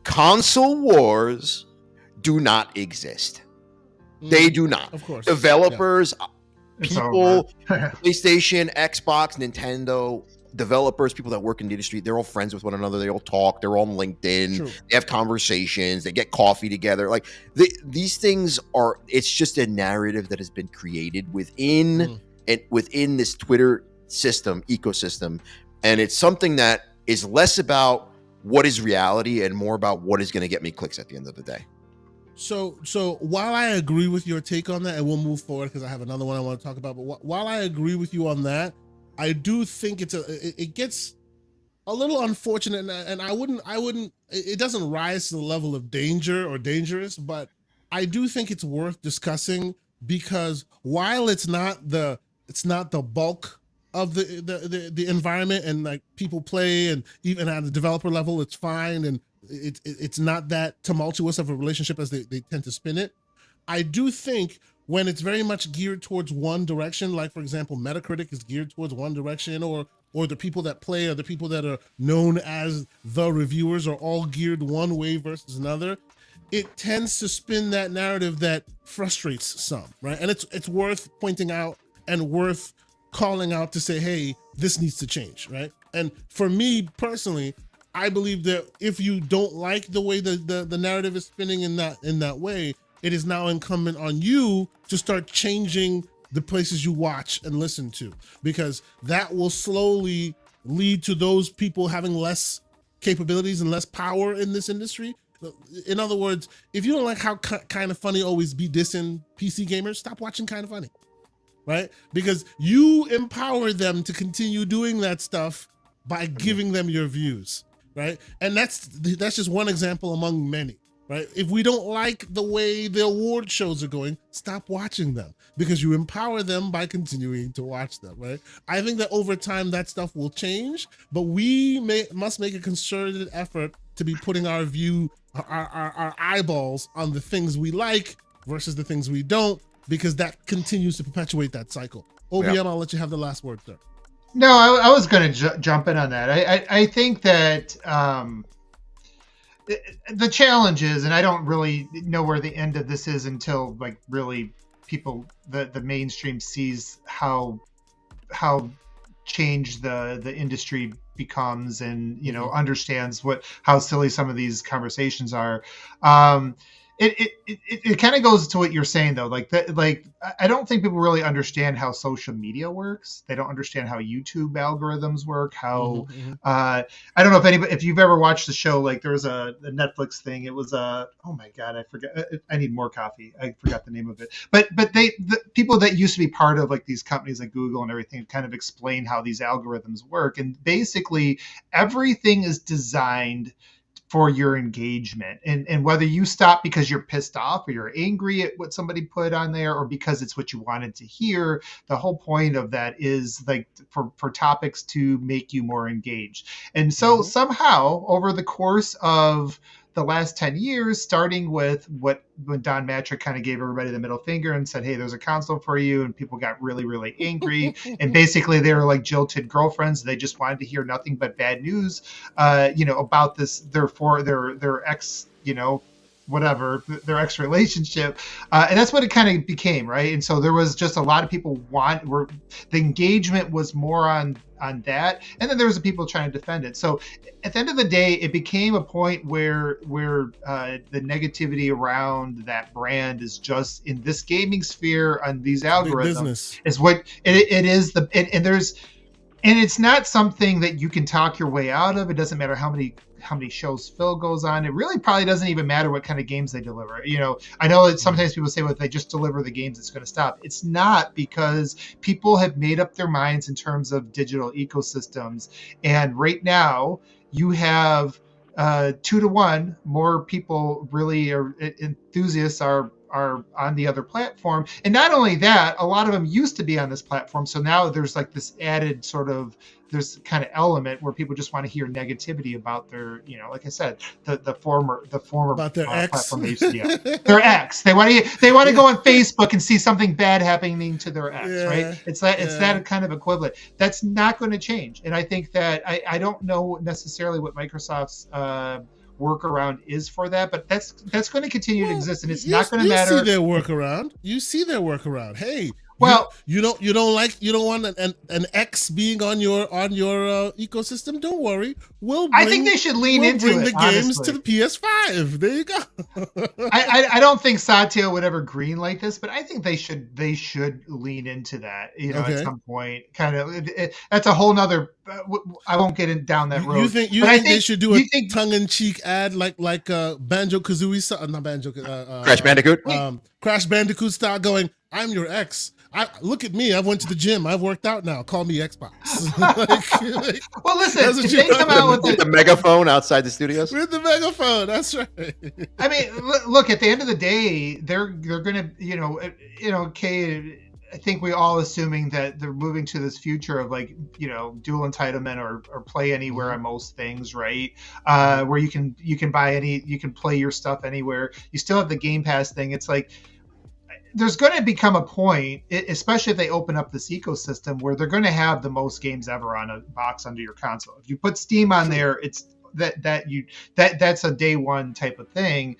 console wars do not exist. They do not. Of course, developers. People, PlayStation, Xbox, Nintendo, developers, people that work in the industry, they're all friends with one another. They all talk. They're on LinkedIn. True. They have conversations. They get coffee together. Like these things are. It's just a narrative that has been created within this Twitter ecosystem, and it's something that is less about what is reality and more about what is going to get me clicks at the end of the day. So while I agree with your take on that, and we'll move forward because I have another one I want to talk about, but while I agree with you on that, I do think it gets a little unfortunate, and I wouldn't, it doesn't rise to the level of danger or dangerous, but I do think it's worth discussing because while it's not the bulk of the environment, and like people play, and even at the developer level, it's fine, and it's not that tumultuous of a relationship as they tend to spin it. I do think when it's very much geared towards one direction, like for example, Metacritic is geared towards one direction, or the people that play, or the people that are known as the reviewers, are all geared one way versus another, it tends to spin that narrative that frustrates some, right? And it's worth pointing out and worth calling out to say, hey, this needs to change, right? And for me personally, I believe that if you don't like the way the narrative is spinning in that way, it is now incumbent on you to start changing the places you watch and listen to, because that will slowly lead to those people having less capabilities and less power in this industry. In other words, if you don't like how Kind of Funny always be dissing PC gamers, stop watching Kind of Funny, right? Because you empower them to continue doing that stuff by giving them your views, right? And that's just one example among many, right? If we don't like the way the award shows are going, stop watching them, because you empower them by continuing to watch them, right? I think that over time that stuff will change, but we must make a concerted effort to be putting our eyeballs on the things we like versus the things we don't, because that continues to perpetuate that cycle. OBM, I'll let you have the last word, sir. No, I was going to jump in on that. I think that the challenge is, and I don't really know where the end of this is until like really people, the mainstream sees how changed the industry becomes, and understands how silly some of these conversations are. It kind of goes to what you're saying though, like I don't think people really understand how social media works. They don't understand how YouTube algorithms work. How I don't know if you've ever watched the show. Like there was a Netflix thing. It was oh my god, I forget. I need more coffee. I forgot the name of it. But the people that used to be part of like these companies like Google and everything kind of explain how these algorithms work, and basically everything is designed for your engagement, and whether you stop because you're pissed off or you're angry at what somebody put on there, or because it's what you wanted to hear, the whole point of that is like for topics to make you more engaged. And so somehow over the course of the last 10 years, starting with when Don Matrick kind of gave everybody the middle finger and said, hey, there's a console for you, and people got really, really angry. And basically they were like jilted girlfriends. They just wanted to hear nothing but bad news, about this, their ex, whatever, their ex relationship. And that's what it kind of became, right? And so there was just a lot of people the engagement was more on that, and then there was the people trying to defend it. So at the end of the day, it became a point where the negativity around that brand is just in this gaming sphere on these algorithms is what it is. And it's not something that you can talk your way out of. It doesn't matter how many shows Phil goes on. It really probably doesn't even matter what kind of games they deliver. I know that sometimes people say, well, if they just deliver the games, it's going to stop. It's not, because people have made up their minds in terms of digital ecosystems. And right now you have 2-to-1 more people really are enthusiasts are on the other platform. And not only that, a lot of them used to be on this platform. So now there's like this added sort of, there's kind of element where people just want to hear negativity about their, like I said, the former about their ex. Platform they used to be on. Their ex. They want to go on Facebook and see something bad happening to their ex, right? It's that kind of equivalent. That's not going to change. And I think that I don't know necessarily what Microsoft's workaround is for that, but that's going to continue to exist, and it's not going to matter. You see their workaround. Hey, well, you don't want an X being on your ecosystem. Don't worry, I think they should lean into the games to the PS5. There you go. I don't think Satya would ever greenlight this, but I think they should lean into that. At some point, kind of. That's a whole nother. I won't get down that road. You think they should do a tongue-in-cheek ad like Banjo-Kazooie, not Banjo, Crash Bandicoot, Crash Bandicoot style, going, I'm your ex. Look at me. I went to the gym. I've worked out now. Call me Xbox. Well, listen, if they come out with the megaphone outside the studios. With the megaphone, that's right. I mean, look. At the end of the day, they're gonna, okay. I think we all assuming that they're moving to this future of like, dual entitlement or play anywhere on most things, right? Where you can buy you can play your stuff anywhere. You still have the Game Pass thing. It's like, there's going to become a point, especially if they open up this ecosystem, where they're going to have the most games ever on a box under your console. If you put Steam on there, it's that's a day one type of thing.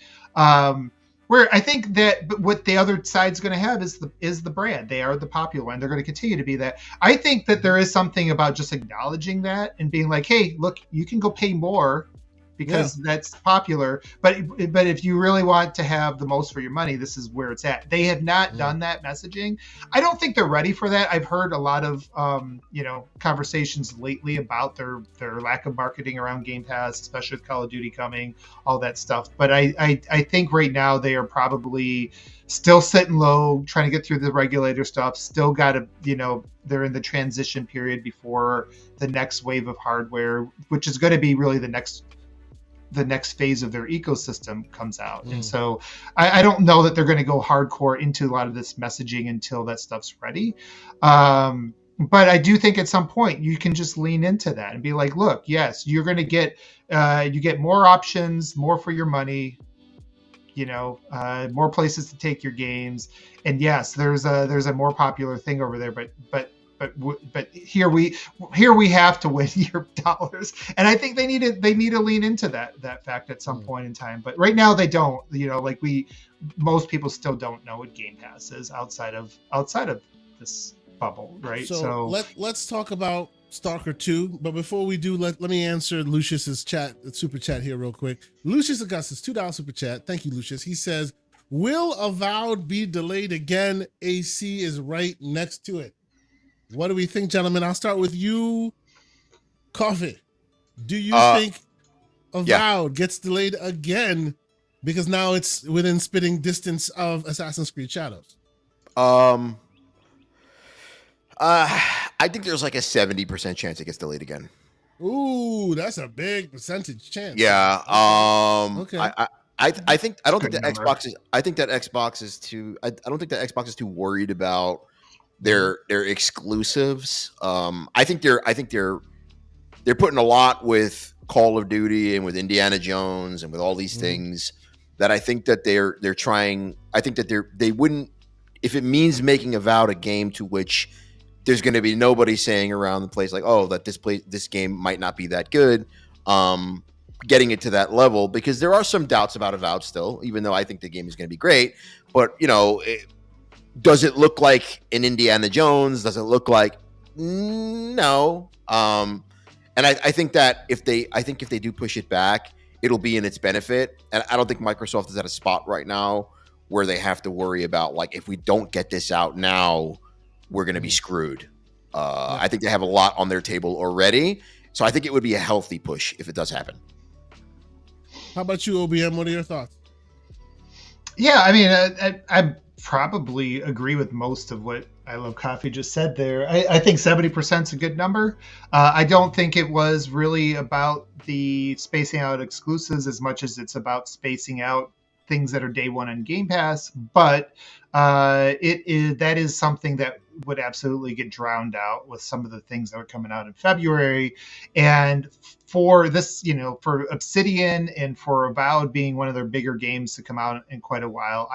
Where I think that what the other side's going to have is the brand. They are the popular one. They're going to continue to be that. I think that there is something about just acknowledging that and being like, hey, look, you can go pay more because that's popular. But if you really want to have the most for your money, this is where it's at. They have not done that messaging. I don't think they're ready for that. I've heard a lot of conversations lately about their lack of marketing around Game Pass, especially with Call of Duty coming, all that stuff. But I think right now they are probably still sitting low, trying to get through the regulator stuff. Still got to, they're in the transition period before the next wave of hardware, which is going to be really the next phase of their ecosystem comes out. And so I don't know that they're going to go hardcore into a lot of this messaging until that stuff's ready. But I do think at some point you can just lean into that and be like, look, yes, you're going to get, you get more options, more for your money, more places to take your games. And yes, there's a more popular thing over there, but here we have to win your dollars, and I think they need to lean into that fact at some point in time. But right now they don't. Most people still don't know what Game Pass is outside of this bubble, right? So let's talk about Stalker 2. But before we do, let me answer Lucius's super chat here real quick. Lucius Augustus, $2 super chat. Thank you, Lucius. He says, "Will Avowed be delayed again? AC is right next to it." What do we think, gentlemen? I'll start with you, Coffee. Do you think Avowed gets delayed again because now it's within spitting distance of Assassin's Creed Shadows? I think there's like a 70% chance it gets delayed again. Ooh, that's a big percentage chance. Yeah. Okay. I don't think that number. Xbox is. I think that Xbox is too. I don't think that Xbox is too worried about their exclusives. I think they're putting a lot with Call of Duty and with Indiana Jones and with all these things that I think that they're trying. I think that they wouldn't, if it means making Avowed a game to which there's going to be nobody saying around the place like, oh, that this game might not be that good. Getting it to that level, because there are some doubts about Avowed still, even though I think the game is going to be great. But does it look like an Indiana Jones? Does it look like no? And I think that if they do push it back, it'll be in its benefit. And I don't think Microsoft is at a spot right now where they have to worry about, like, if we don't get this out now, we're going to be screwed. I think they have a lot on their table already. So I think it would be a healthy push if it does happen. How about you, OBM? What are your thoughts? Yeah, I mean, I probably agree with most of what I Love Coffee just said there. I think 70% is a good number. I don't think it was really about the spacing out exclusives as much as it's about spacing out things that are day one on Game Pass. But that is something that would absolutely get drowned out with some of the things that are coming out in February. And for this, for Obsidian and for Avowed being one of their bigger games to come out in quite a while,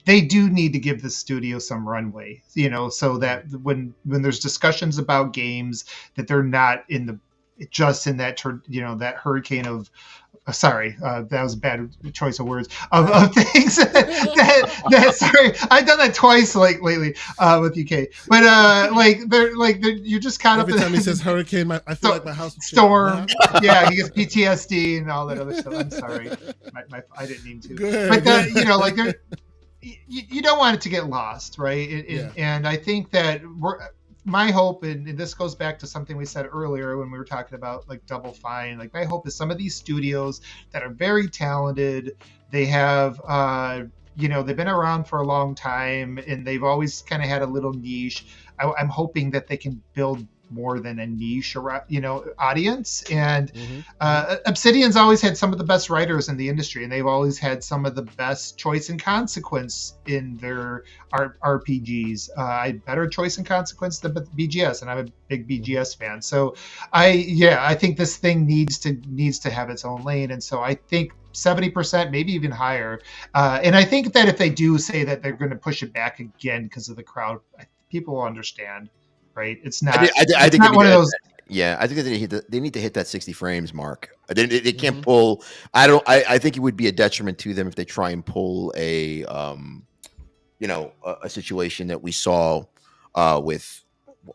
they do need to give the studio some runway, so that when there's discussions about games, that they're not in that, that hurricane of, sorry, that was a bad choice of words, of things that sorry, I've done that twice lately with UK, but you're just caught Every up time he says hurricane, I feel like my house would storm. Yeah, he gets PTSD and all that other stuff. I'm sorry, I didn't mean to. But you don't want it to get lost, right? And I think that my hope, and this goes back to something we said earlier when we were talking about like Double Fine, like my hope is some of these studios that are very talented, they have they've been around for a long time and they've always kind of had a little niche. I'm hoping that they can build more than a niche, audience. And Obsidian's always had some of the best writers in the industry, and they've always had some of the best choice and consequence in their RPGs. Better choice and consequence than BGS, and I'm a big BGS fan. So I think this thing needs to have its own lane, and so I think 70%, maybe even higher. And I think that if they do say that they're going to push it back again because of the crowd, people will understand, right? It's not. I think not one of those. Yeah, I think that they need to hit that 60 frames mark. They can't pull. I think it would be a detriment to them if they try and pull a situation that we saw with.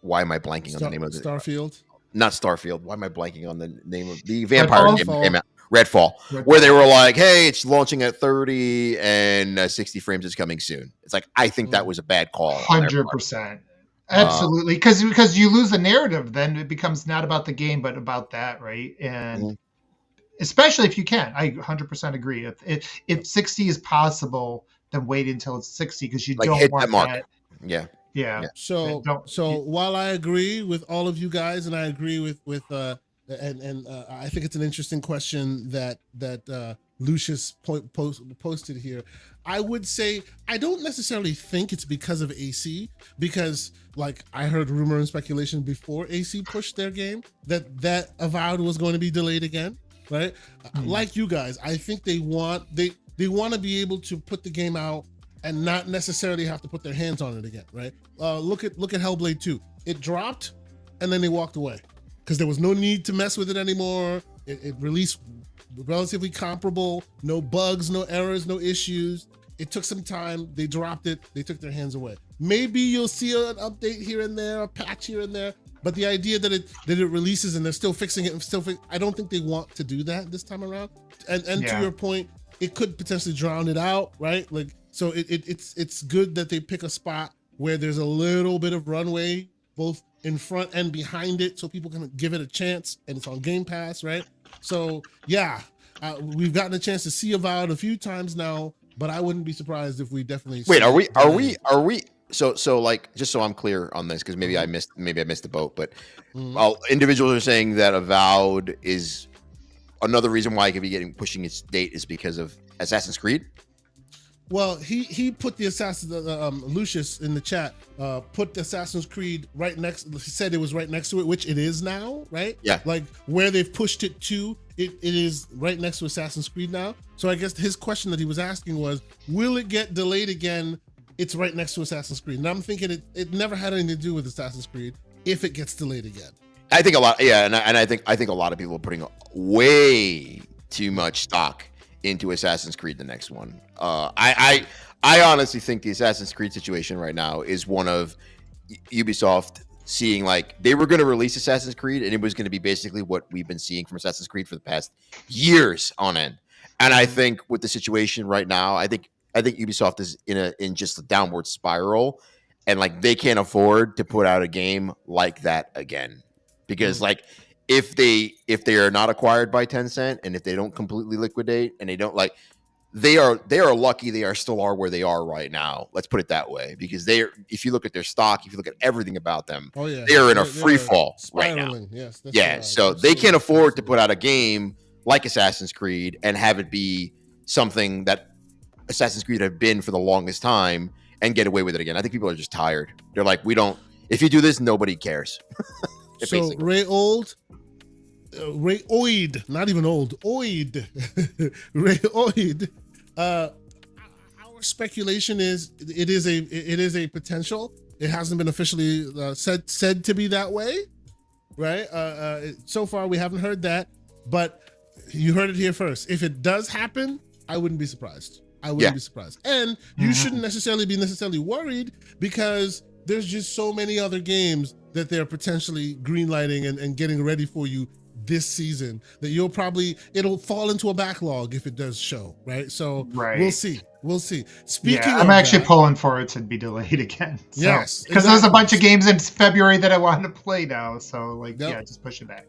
Why am I blanking on the name of it? Starfield? Not Starfield. Why am I blanking on the name of the vampire game? Redfall, where they were like, hey, it's launching at 30 and 60 frames is coming soon. It's like, I think that was a bad call. 100%. Absolutely. Because you lose the narrative, then it becomes not about the game, but about that, right? And especially if you can. I 100% agree. If 60 is possible, then wait until it's 60 because you don't hit want that mark. Yeah. So while I agree with all of you guys, and I agree with I think it's an interesting question that Lucius posted here. I would say I don't necessarily think it's because of AC, because like I heard rumor and speculation before AC pushed their game that Avowed was going to be delayed again, right? Like you guys, I think they want to be able to put the game out and not necessarily have to put their hands on it again, right? Look at Hellblade 2. It dropped and then they walked away because there was no need to mess with it anymore. It released relatively comparable, no bugs, no errors, no issues. It took some time. They dropped it. They took their hands away. Maybe you'll see an update here and there, a patch here and there. But the idea that it releases and they're still fixing it and I don't think they want to do that this time around. And to your point, it could potentially drown it out, right? Like so, it's good that they pick a spot where there's a little bit of runway, both in front and behind it, so people can give it a chance. And it's on Game Pass, right? So yeah, we've gotten a chance to see Avowed a few times now, but I wouldn't be surprised if we definitely. Wait, are we? So like, just so I'm clear on this, because maybe I missed the boat, but individuals are saying that Avowed is another reason why it could be pushing its date is because of Assassin's Creed. Well, he put the Lucius in the chat, put the Assassin's Creed right next, he said it was right next to it, which it is now, right? Yeah. Like where they've pushed it to, it is right next to Assassin's Creed now. So I guess his question that he was asking was, will it get delayed again? It's right next to Assassin's Creed. And I'm thinking it never had anything to do with Assassin's Creed if it gets delayed again. I think a lot, and I think a lot of people are putting way too much stock into Assassin's Creed, the next one. I honestly think the Assassin's Creed situation right now is one of Ubisoft seeing like they were going to release Assassin's Creed and it was going to be basically what we've been seeing from Assassin's Creed for the past years on end. And I think with the situation right now, I think Ubisoft is in just a downward spiral, and like they can't afford to put out a game like that again, because like if they are not acquired by Tencent and if they don't completely liquidate and they don't like, they are lucky they still are where they are right now. Let's put it that way, because if you look at their stock, if you look at everything about them, they are in a free fall right now. Yes, yeah, so they can't afford to put out a game like Assassin's Creed and have it be something that Assassin's Creed have been for the longest time and get away with it again. I think people are just tired. They're like, if you do this, nobody cares. So Ray Oid, not even old, Oid, Ray Oid. Our speculation is it is a potential. It hasn't been officially said to be that way, right? So far we haven't heard that, but you heard it here first. If it does happen, I wouldn't be surprised. Be surprised, and you shouldn't necessarily be worried, because there's just so many other games that they're potentially greenlighting and getting ready for you this season that it'll fall into a backlog if it does show, right? So we'll see. Speaking I'm actually pulling for it to be delayed again. So, yes, because there's a bunch of games in February that I want to play now. So just push it back.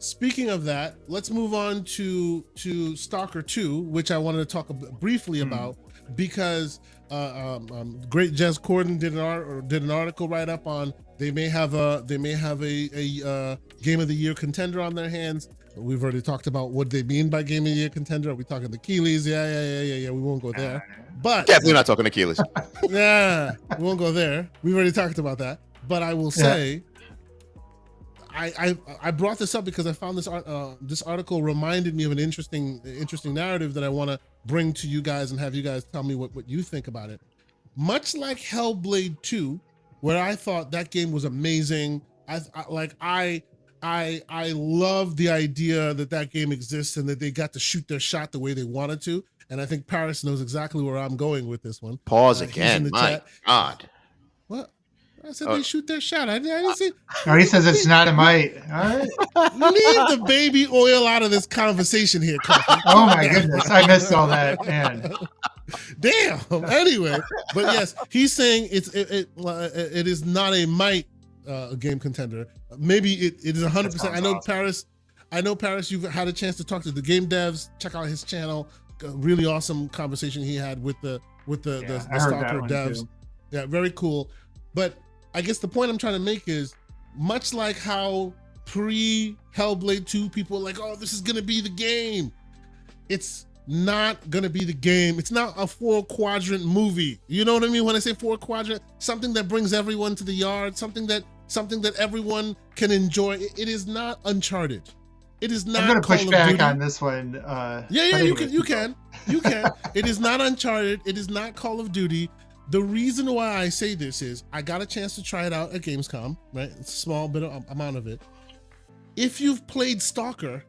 Speaking of that, let's move on to Stalker 2, which I wanted to talk briefly about, because great Jez Corden did an article write up on They may have a Game of the Year contender on their hands. We've already talked about what they mean by Game of the Year contender. Are we talking the Keeleys? Yeah. We won't go there. But Definitely not talking Achilles. yeah, we won't go there. We've already talked about that. But I will say, I brought this up because I found this article reminded me of an interesting narrative that I want to bring to you guys and have you guys tell me what you think about it. Much like Hellblade 2, where I thought that game was amazing. I love the idea that game exists and that they got to shoot their shot the way they wanted to. And I think Paris knows exactly where I'm going with this one. Pause again. My chat. God. What? I said they shoot their shot. I didn't see. No, he says it's not a might. All right. Leave the baby oil out of this conversation here, Coffee. Oh my goodness, I missed all that, man. Damn. Anyway, but yes, he's saying it is not a might game contender. Maybe it is 100%. I know awesome. Paris. You've had a chance to talk to the game devs. Check out his channel. A really awesome conversation he had with the Stalker devs. Too. Yeah, very cool. But I guess the point I'm trying to make is, much like how pre-Hellblade 2 people were like, oh, this is gonna be the game. It's not gonna be the game. It's not a 4-quadrant movie. You know what I mean when I say 4-quadrant? Something that brings everyone to the yard, something that everyone can enjoy. It is not Uncharted. It is not. I'm gonna push back Duty. on this one. You can. It is not Uncharted. It is not Call of Duty. The reason why I say this is I got a chance to try it out at Gamescom, right? It's a small bit of amount of it. If you've played Stalker,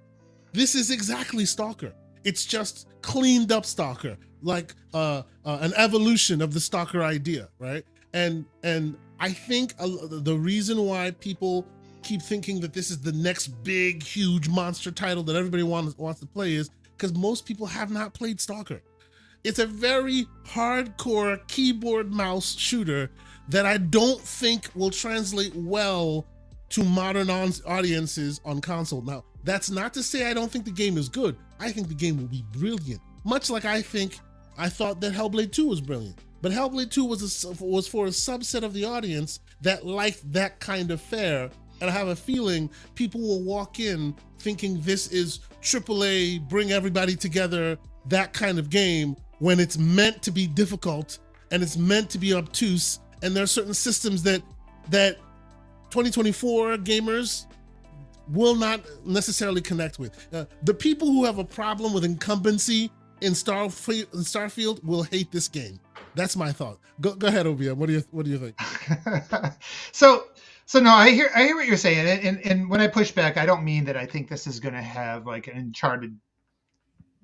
this is exactly Stalker. It's just cleaned up Stalker, like an evolution of the Stalker idea, right? And I think the reason why people keep thinking that this is the next big, huge monster title that everybody wants to play is because most people have not played Stalker. It's a very hardcore keyboard mouse shooter that I don't think will translate well to modern audiences on console. Now, that's not to say I don't think the game is good. I think the game will be brilliant. Much like I thought that Hellblade 2 was brilliant. But Hellblade 2 was for a subset of the audience that liked that kind of fare. And I have a feeling people will walk in thinking this is AAA, bring everybody together, that kind of game, when it's meant to be difficult and it's meant to be obtuse, and there are certain systems that 2024 gamers will not necessarily connect with. The people who have a problem with incumbency in Starfield will hate this game. That's my thought. Go ahead, OBM. What do you think? So no, I hear what you're saying, and when I push back, I don't mean that I think this is going to have like an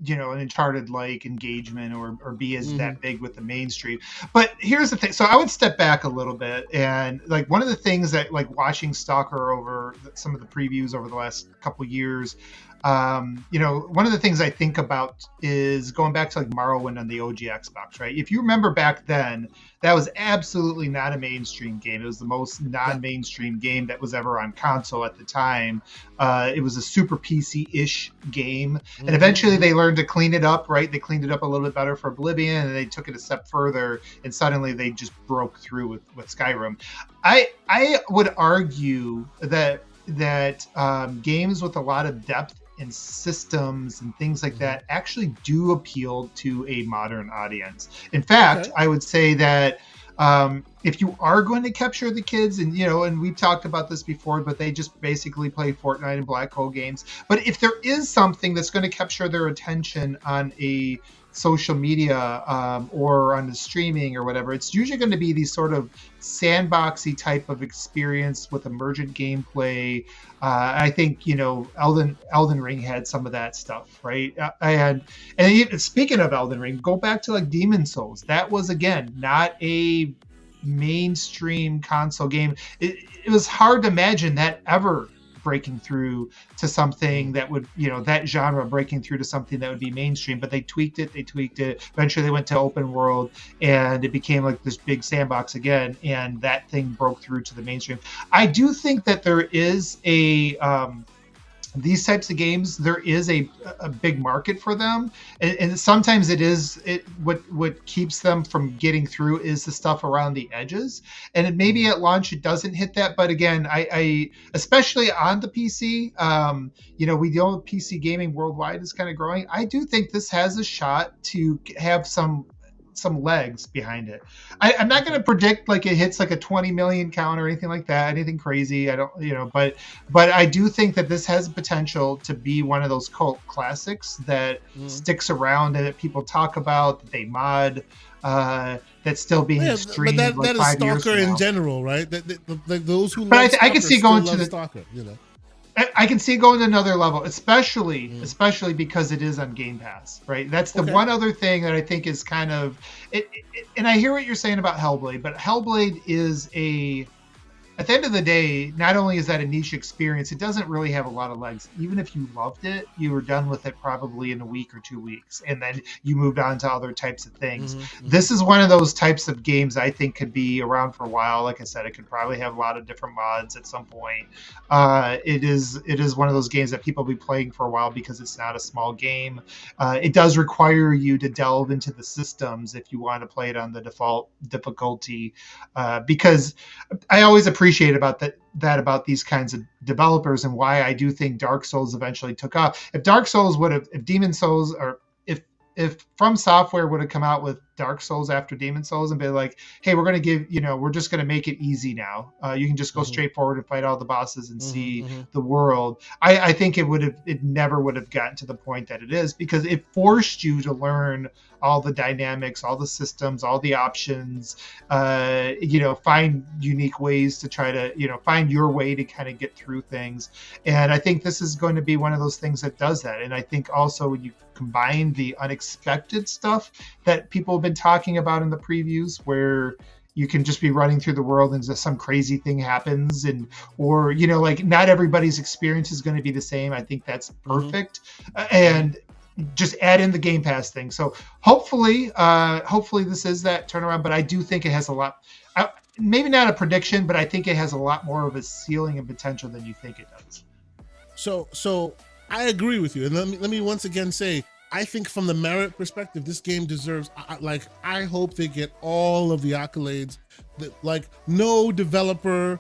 Uncharted-like engagement or be as that big with the mainstream. But here's the thing. So I would step back a little bit, and like one of the things that, like, watching Stalker over some of the previews over the last couple years, one of the things I think about is going back to like Morrowind on the OG Xbox, right? If you remember back then, that was absolutely not a mainstream game. It was the most non-mainstream game that was ever on console at the time. It was a super PC-ish game. And eventually they learned to clean it up, right? They cleaned it up a little bit better for Oblivion, and they took it a step further, and suddenly they just broke through with Skyrim. I would argue that games with a lot of depth and systems and things like that actually do appeal to a modern audience. In fact, I would say that if you are going to capture the kids, and we've talked about this before, but they just basically play Fortnite and Black Hole games. But if there is something that's going to capture their attention on a social media or on the streaming or whatever, it's usually going to be these sort of sandboxy type of experience with emergent gameplay. I think Elden Ring had some of that stuff, right? And even, speaking of Elden Ring, go back to like Demon Souls. That was, again, not a mainstream console game. It was hard to imagine that ever breaking through to something that would, that genre breaking through to something that would be mainstream. But they tweaked it. Eventually they went to open world, and it became like this big sandbox again, and that thing broke through to the mainstream. I do think that there is these types of games, there is a big market for them, and sometimes what keeps them from getting through is the stuff around the edges, and maybe at launch it doesn't hit that. But again, I especially on the PC, we know PC gaming worldwide is kind of growing. I do think this has a shot to have some legs behind it. I'm not going to predict like it hits like a 20 million count or anything like that, anything crazy. I don't, but I do think that this has potential to be one of those cult classics that sticks around and that people talk about, that they mod, that's still being streamed. But like that 5 is years Stalker from now. in general, right? Like those who But love I can see going to the Stalker, I can see going to another level, especially because it is on Game Pass, right? That's the one other thing that I think is kind of it. And I hear what you're saying about Hellblade, but Hellblade is at the end of the day, not only is that a niche experience, it doesn't really have a lot of legs. Even if you loved it, you were done with it probably in a week or 2 weeks, and then you moved on to other types of things. This is one of those types of games I think could be around for a while. Like I said, it could probably have a lot of different mods at some point. It is one of those games that people will be playing for a while because it's not a small game. It does require you to delve into the systems if you want to play it on the default difficulty, because I always appreciate about about these kinds of developers, and why I do think Dark Souls eventually took off. If Demon Souls, or if From Software would have come out with Dark Souls after Demon Souls and be like, hey, we're going to we're just going to make it easy now. You can just go straight forward and fight all the bosses and see the world. I think it never would have gotten to the point that it is, because it forced you to learn all the dynamics, all the systems, all the options, find unique ways to try to, find your way to kind of get through things. And I think this is going to be one of those things that does that. And I think also when you combine the unexpected stuff that people have been talking about in the previews, where you can just be running through the world and just some crazy thing happens, or not everybody's experience is going to be the same. I think that's perfect. And just add in the Game Pass thing. So hopefully this is that turnaround, but I do think it has a lot, maybe not a prediction, but I think it has a lot more of a ceiling and potential than you think it does. So I agree with you. And let me once again say, I think from the merit perspective, this game deserves, I hope they get all of the accolades. Like, no developer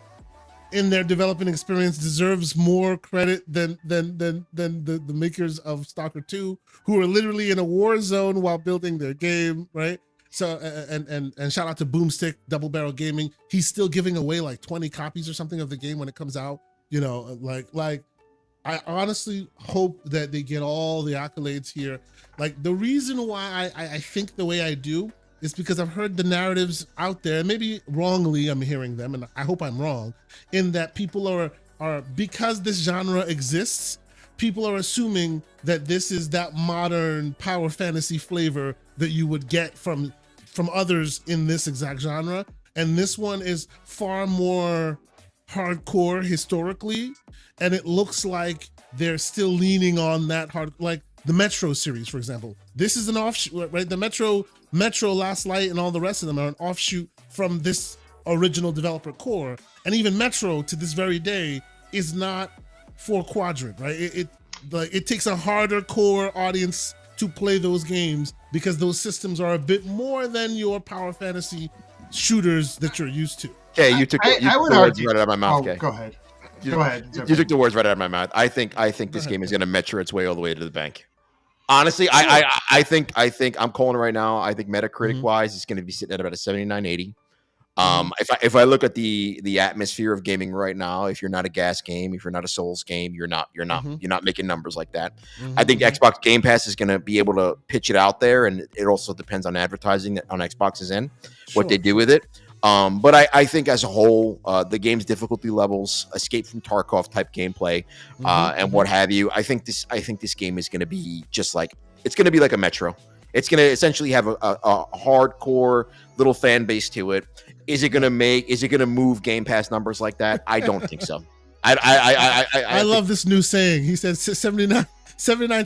in their development experience deserves more credit than the makers of Stalker 2, who are literally in a war zone while building their game, right? So, and shout out to Boomstick, Double Barrel Gaming. He's still giving away like 20 copies or something of the game when it comes out. I honestly hope that they get all the accolades here. Like, the reason why I think the way I do is because I've heard the narratives out there, and maybe wrongly I'm hearing them, and I hope I'm wrong, in that people are because this genre exists, people are assuming that this is that modern power fantasy flavor that you would get from others in this exact genre. And this one is far more hardcore historically, and it looks like they're still leaning on that hard, like the Metro series, for example. This is an offshoot, right? The Metro, Last Light, and all the rest of them are an offshoot from this original developer core. And even Metro, to this very day, is not 4-quadrant, right? It takes a harder core audience to play those games, because those systems are a bit more than your power fantasy shooters that you're used to. Okay, you took the words right out of my mouth. Go ahead. You took the words right out of my mouth. I think this game is going to Metro its way all the way to the bank. Honestly, I think I'm calling it right now. I think Metacritic wise, it's going to be sitting at about a 79, 80. If I look at the atmosphere of gaming right now, if you're not a gas game, if you're not a Souls game, you're not making numbers like that. I think Xbox Game Pass is going to be able to pitch it out there, and it also depends on advertising on Xbox's end, what they do with it. But I think as a whole, the game's difficulty levels, Escape from Tarkov type gameplay, and what have you. I think this game is going to be just like, it's going to be like a Metro. It's going to essentially have a hardcore little fan base to it. Is it going to move Game Pass numbers like that? I don't think so. I love this new saying. He said 79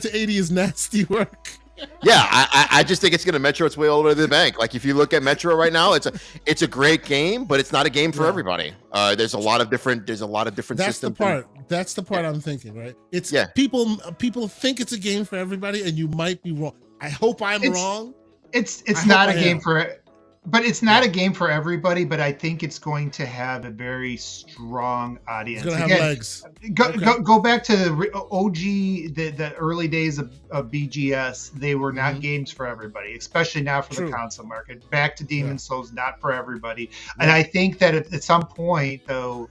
to 80 is nasty work. Yeah, I just think it's going to Metro its way all the way to the bank. Like, if you look at Metro right now, it's a great game, but it's not a game for everybody. There's a lot of different That's systems. the part. That's the part I'm thinking, right? It's Yeah. people think it's a game for everybody, and you might be wrong. I hope I'm wrong. It's I not hope a I game am. for, but it's not a game for everybody. But I think it's going to have a very strong audience. It's gonna have legs. Go back to the OG, the early days of BGS. They were not games for everybody, especially now for the console market. Back to Demon's Souls, not for everybody. And I think that at some point, though,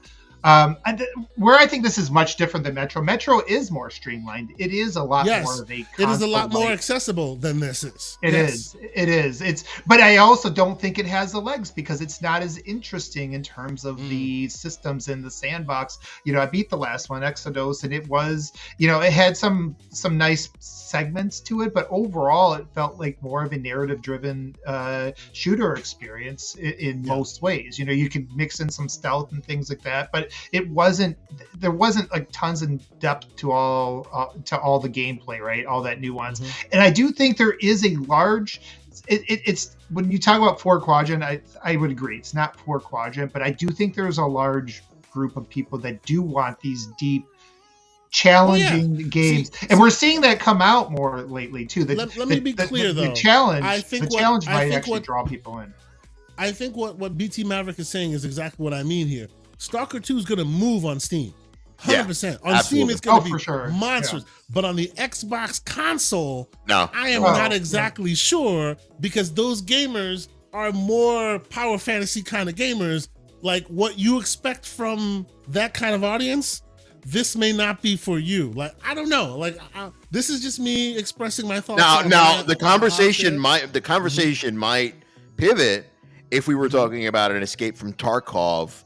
where I think this is much different than Metro. Metro is more streamlined. It is a lot more of a console. It is a lot more accessible than this is. It is. But I also don't think it has the legs because it's not as interesting in terms of the systems in the sandbox. I beat the last one, Exodus, and it was, it had some nice segments to it, but overall it felt like more of a narrative-driven shooter experience in most ways. You can mix in some stealth and things like that, but there wasn't like tons of depth to all the gameplay, right? All that nuance. And I do think there is a large, it's when you talk about 4 quadrant, I would agree it's not 4 quadrant, but I do think there's a large group of people that do want these deep, challenging games. And we're seeing that come out more lately too. Let me be clear though. The challenge might actually draw people in. I think what BT Maverick is saying is exactly what I mean here. Stalker 2 is going to move on Steam. 100%. On Steam, it's going to be monstrous. But on the Xbox console, I am not exactly sure, because those gamers are more power fantasy kind of gamers. Like, what you expect from that kind of audience, this may not be for you. Like, I don't know. Like, this is just me expressing my thoughts. Now the conversation might pivot if we were talking about an Escape from Tarkov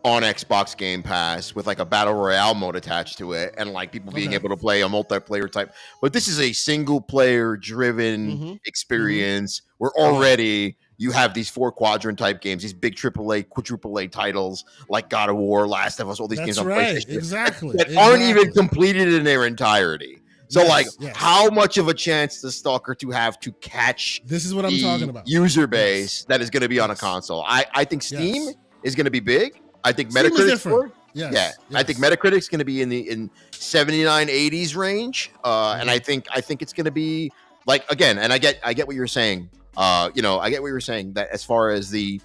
on Xbox Game Pass with like a battle royale mode attached to it, and like people being able to play a multiplayer type. But this is a single player driven experience where already you have these 4 quadrant type games, these big AAA, quadruple A titles like God of War, Last of Us, all these games on PlayStation that aren't even completed in their entirety. So how much of a chance does Stalker 2 have to catch this is what I'm talking about user base that is going to be on a console? I think Steam is going to be big. I think Metacritic score. I think Metacritic's going to be in 79, 80s range. And I think it's going to be like, again, and I get what you're saying. I get what you're saying that as far as the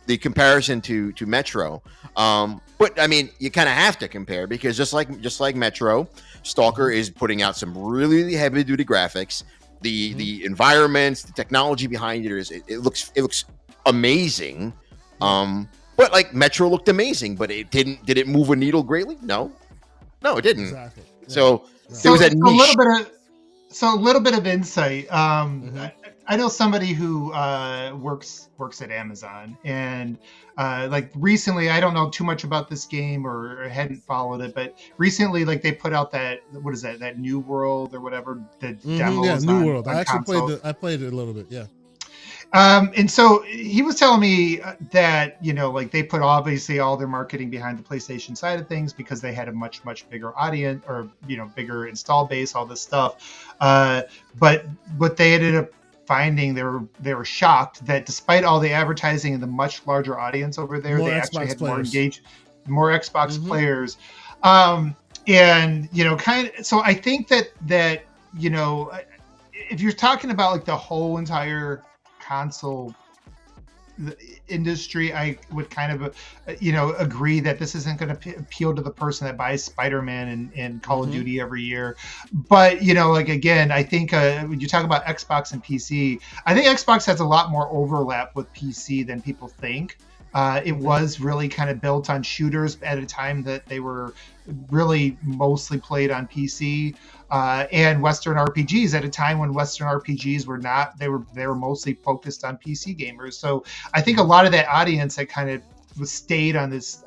comparison to Metro. But I mean, you kind of have to compare, because just like Metro, Stalker is putting out some really heavy duty graphics. The environments, the technology behind it looks amazing. But like Metro looked amazing, but it didn't. Did it move a needle greatly? No, it didn't. Exactly. Yeah. So there was a niche. A little bit of insight. I know somebody who works at Amazon, and like recently, I don't know too much about this game or hadn't followed it, but recently, like they put out that that New World or whatever the demo. Yeah, New World. I actually played it a little bit. Yeah. And so he was telling me that, like they put obviously all their marketing behind the PlayStation side of things because they had a much bigger audience, or, bigger install base, all this stuff. But what they ended up finding, they were shocked that despite all the advertising and the much larger audience over there, they actually had more engaged, more Xbox players. And, so I think that, if you're talking about like the whole entire console industry, I would kind of agree that this isn't going to appeal to the person that buys Spider-Man and Call of Duty every year. But again, I think when you talk about Xbox and PC, I think Xbox has a lot more overlap with PC than people think. It was really kind of built on shooters at a time that they were really mostly played on PC, and Western RPGs at a time when Western RPGs were not. They were mostly focused on PC gamers. So I think a lot of that audience that kind of stayed on this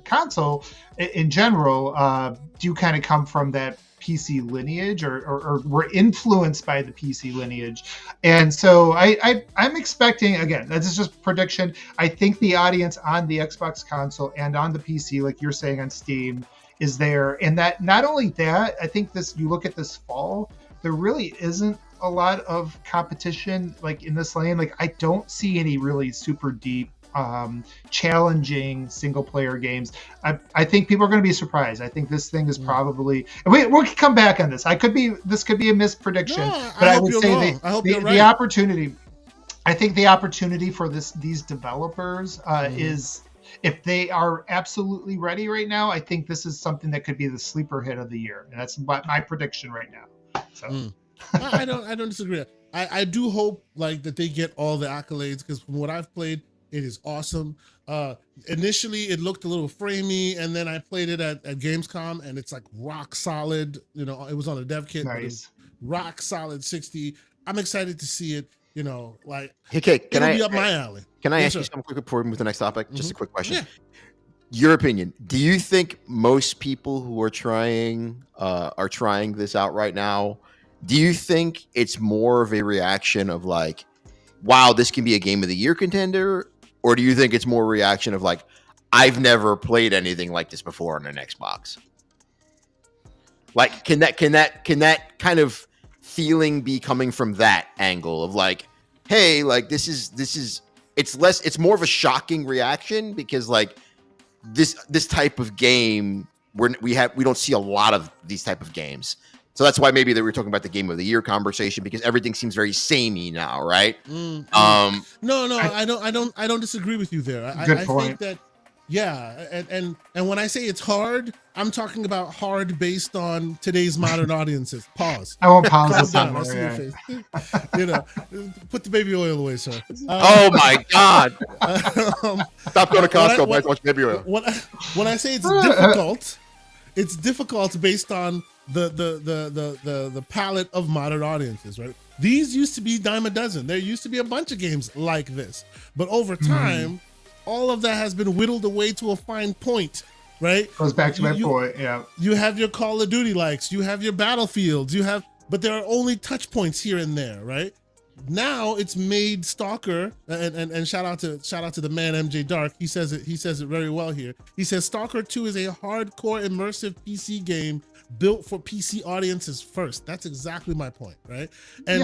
console in general do kind of come from that PC lineage, or were influenced by the PC lineage. And so I'm expecting, again, that's just prediction, I think the audience on the Xbox console and on the PC, like you're saying on Steam, is there. And that not only that, I think you look at this fall, there really isn't a lot of competition like in this lane. Like I don't see any really super deep challenging single player games. I think people are going to be surprised. I think this thing is probably. We'll come back on this. This could be a misprediction, No, but I I hope would you're say wrong. I hope you're right. the opportunity. I think the opportunity for these developers is, if they are absolutely ready right now, I think this is something that could be the sleeper hit of the year, and that's my prediction right now. So I don't disagree. I do hope like that they get all the accolades, because from what I've played, it is awesome. Initially, it looked a little framey, and then I played it at Gamescom, and it's like rock solid. You know, it was on a dev kit, but it was rock solid 60. I'm excited to see it. You know, like, hey, it'll be up my alley. Can I Yes, ask you sir. something quick before we move to the next topic? Just a quick question. Yeah. Your opinion. Do you think most people who are trying this out right now, do you think it's more of a reaction of like, wow, this can be a game of the year contender? Or do you think it's more a reaction of like, I've never played anything like this before on an Xbox? Like, can that kind of feeling be coming from that angle of like, hey, like this is it's more of a shocking reaction because like this type of game we don't see a lot of these type of games. So that's why maybe that we're talking about the game of the year conversation, because everything seems very samey now, right? No, I don't disagree with you there. I think that, yeah, and when I say it's hard, I'm talking about hard based on today's modern audiences. Pause. I won't pause this down. anymore. I see your face. You know, put the baby oil away, sir. Oh my God! Stop going to Costco. Watch baby oil. When I say it's difficult based on the palette of modern audiences, right? These used to be dime a dozen. There used to be a bunch of games like this, but over time, all of that has been whittled away to a fine point, right? Goes back to my point. Yeah. You have your Call of Duty likes, you have your Battlefields, but there are only touch points here and there, right? Now it's made Stalker, and shout out to the man MJ Dark. He says it very well here. He says Stalker 2 is a hardcore immersive PC game built for PC audiences first. That's exactly my point, right? And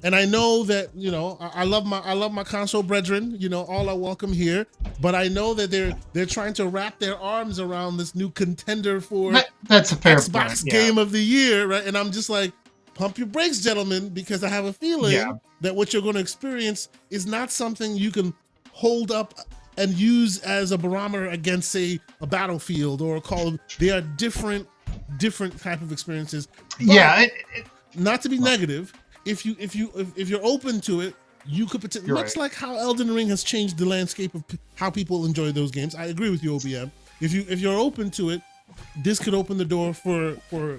I know that, you know, I love my console brethren, you know, all are welcome here, but I know that they're trying to wrap their arms around this new contender for that's a fair Xbox point. Game of the Year, right? And I'm just like, pump your brakes, gentlemen, because I have a feeling that what you're going to experience is not something you can hold up and use as a barometer against, say, a Battlefield or a Call of. They are different type of experiences. But not to be negative, if you're open to it, you could potentially, much like how Elden Ring has changed the landscape of how people enjoy those games. I agree with you, OBM. If you're open to it, this could open the door for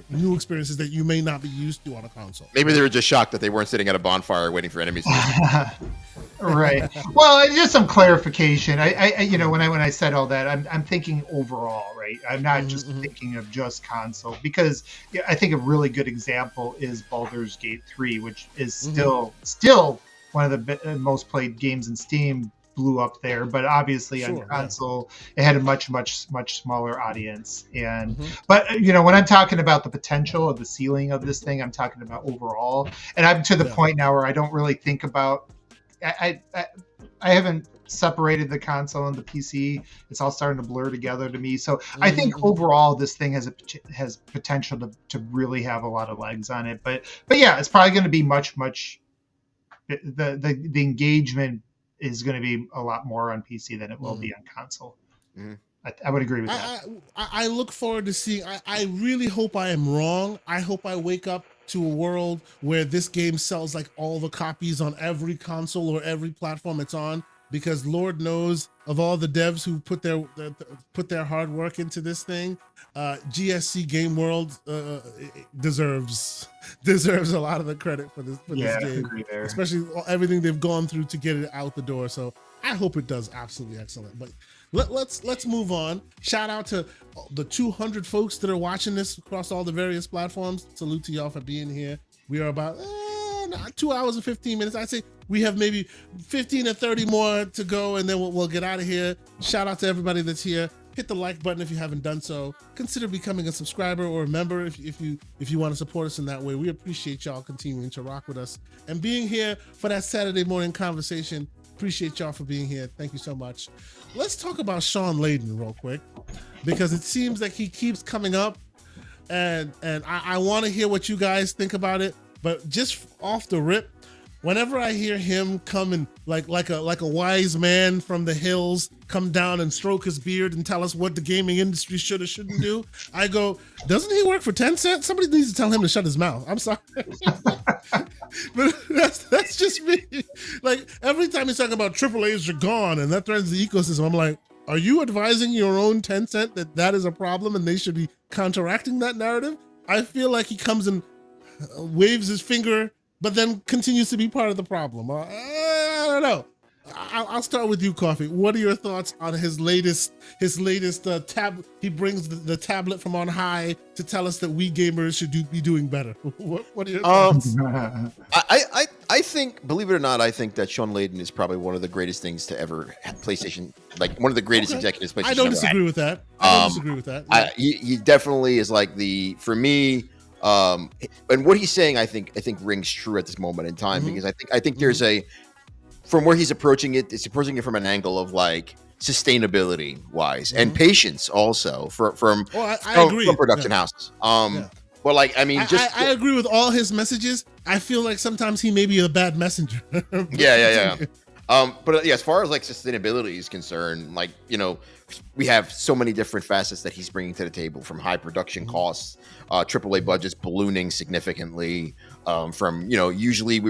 new experiences that you may not be used to on a console. Maybe they were just shocked that they weren't sitting at a bonfire waiting for enemies. Right. Well, just some clarification. I you know, when I said all that, I'm thinking overall, right? I'm not just thinking of just console, because I think a really good example is Baldur's Gate 3, which is still one of the most played games in Steam. Blew up there, but obviously on console it had a much smaller audience. And but you know, when I'm talking about the potential of the ceiling of this thing, I'm talking about overall. And I'm to the point now where I don't really think about I haven't separated the console and the PC. It's all starting to blur together to me. So I think overall this thing has potential to really have a lot of legs on it. But yeah, it's probably going to be much the engagement is going to be a lot more on PC than it will be on console. I would agree with that. I look forward to seeing. I really hope I am wrong. I hope I wake up to a world where this game sells like all the copies on every console or every platform it's on, because Lord knows of all the devs who put their hard work into this thing, GSC Game World deserves a lot of the credit for this game, especially everything they've gone through to get it out the door. So I hope it does absolutely excellent. But let's move on. Shout out to the 200 folks that are watching this across all the various platforms. Salute to y'all for being here. We are about 2 hours and 15 minutes. I'd say we have maybe 15 or 30 more to go, and then we'll get out of here. Shout out to everybody that's here. Hit the like button if you haven't done so. Consider becoming a subscriber or a member if you want to support us in that way. We appreciate y'all continuing to rock with us and being here for that Saturday morning conversation Appreciate y'all for being here. Thank you so much. Let's talk about Shawn Layden real quick, because it seems like he keeps coming up, and I want to hear what you guys think about it. But just off the rip, whenever I hear him come and like a wise man from the hills come down and stroke his beard and tell us what the gaming industry should or shouldn't do, I go, doesn't he work for Tencent? Somebody needs to tell him to shut his mouth. I'm sorry. But that's just me. Like, every time he's talking about AAAs are gone and that threatens the ecosystem, I'm like, are you advising your own Tencent that is a problem and they should be counteracting that narrative? I feel like he comes and waves his finger, but then continues to be part of the problem. I don't know. I'll start with you, Coffee. What are your thoughts on his latest tab? He brings the tablet from on high to tell us that we gamers should be doing better. What are your thoughts? I think, believe it or not, I think that Shawn Layden is probably one of the greatest things to ever have PlayStation, like one of the greatest executives PlayStation. I don't disagree with that. Yeah. He definitely is like for me. And what he's saying, I think rings true at this moment in time, because I think there's from where he's approaching it, it's approaching it from an angle of like sustainability wise and patience also from production houses. But like, I mean, I agree with all his messages. I feel like sometimes he may be a bad messenger. Yeah. But yeah, as far as like sustainability is concerned, like, you know, we have so many different facets that he's bringing to the table, from high production costs, AAA budgets ballooning significantly, from, you know, usually we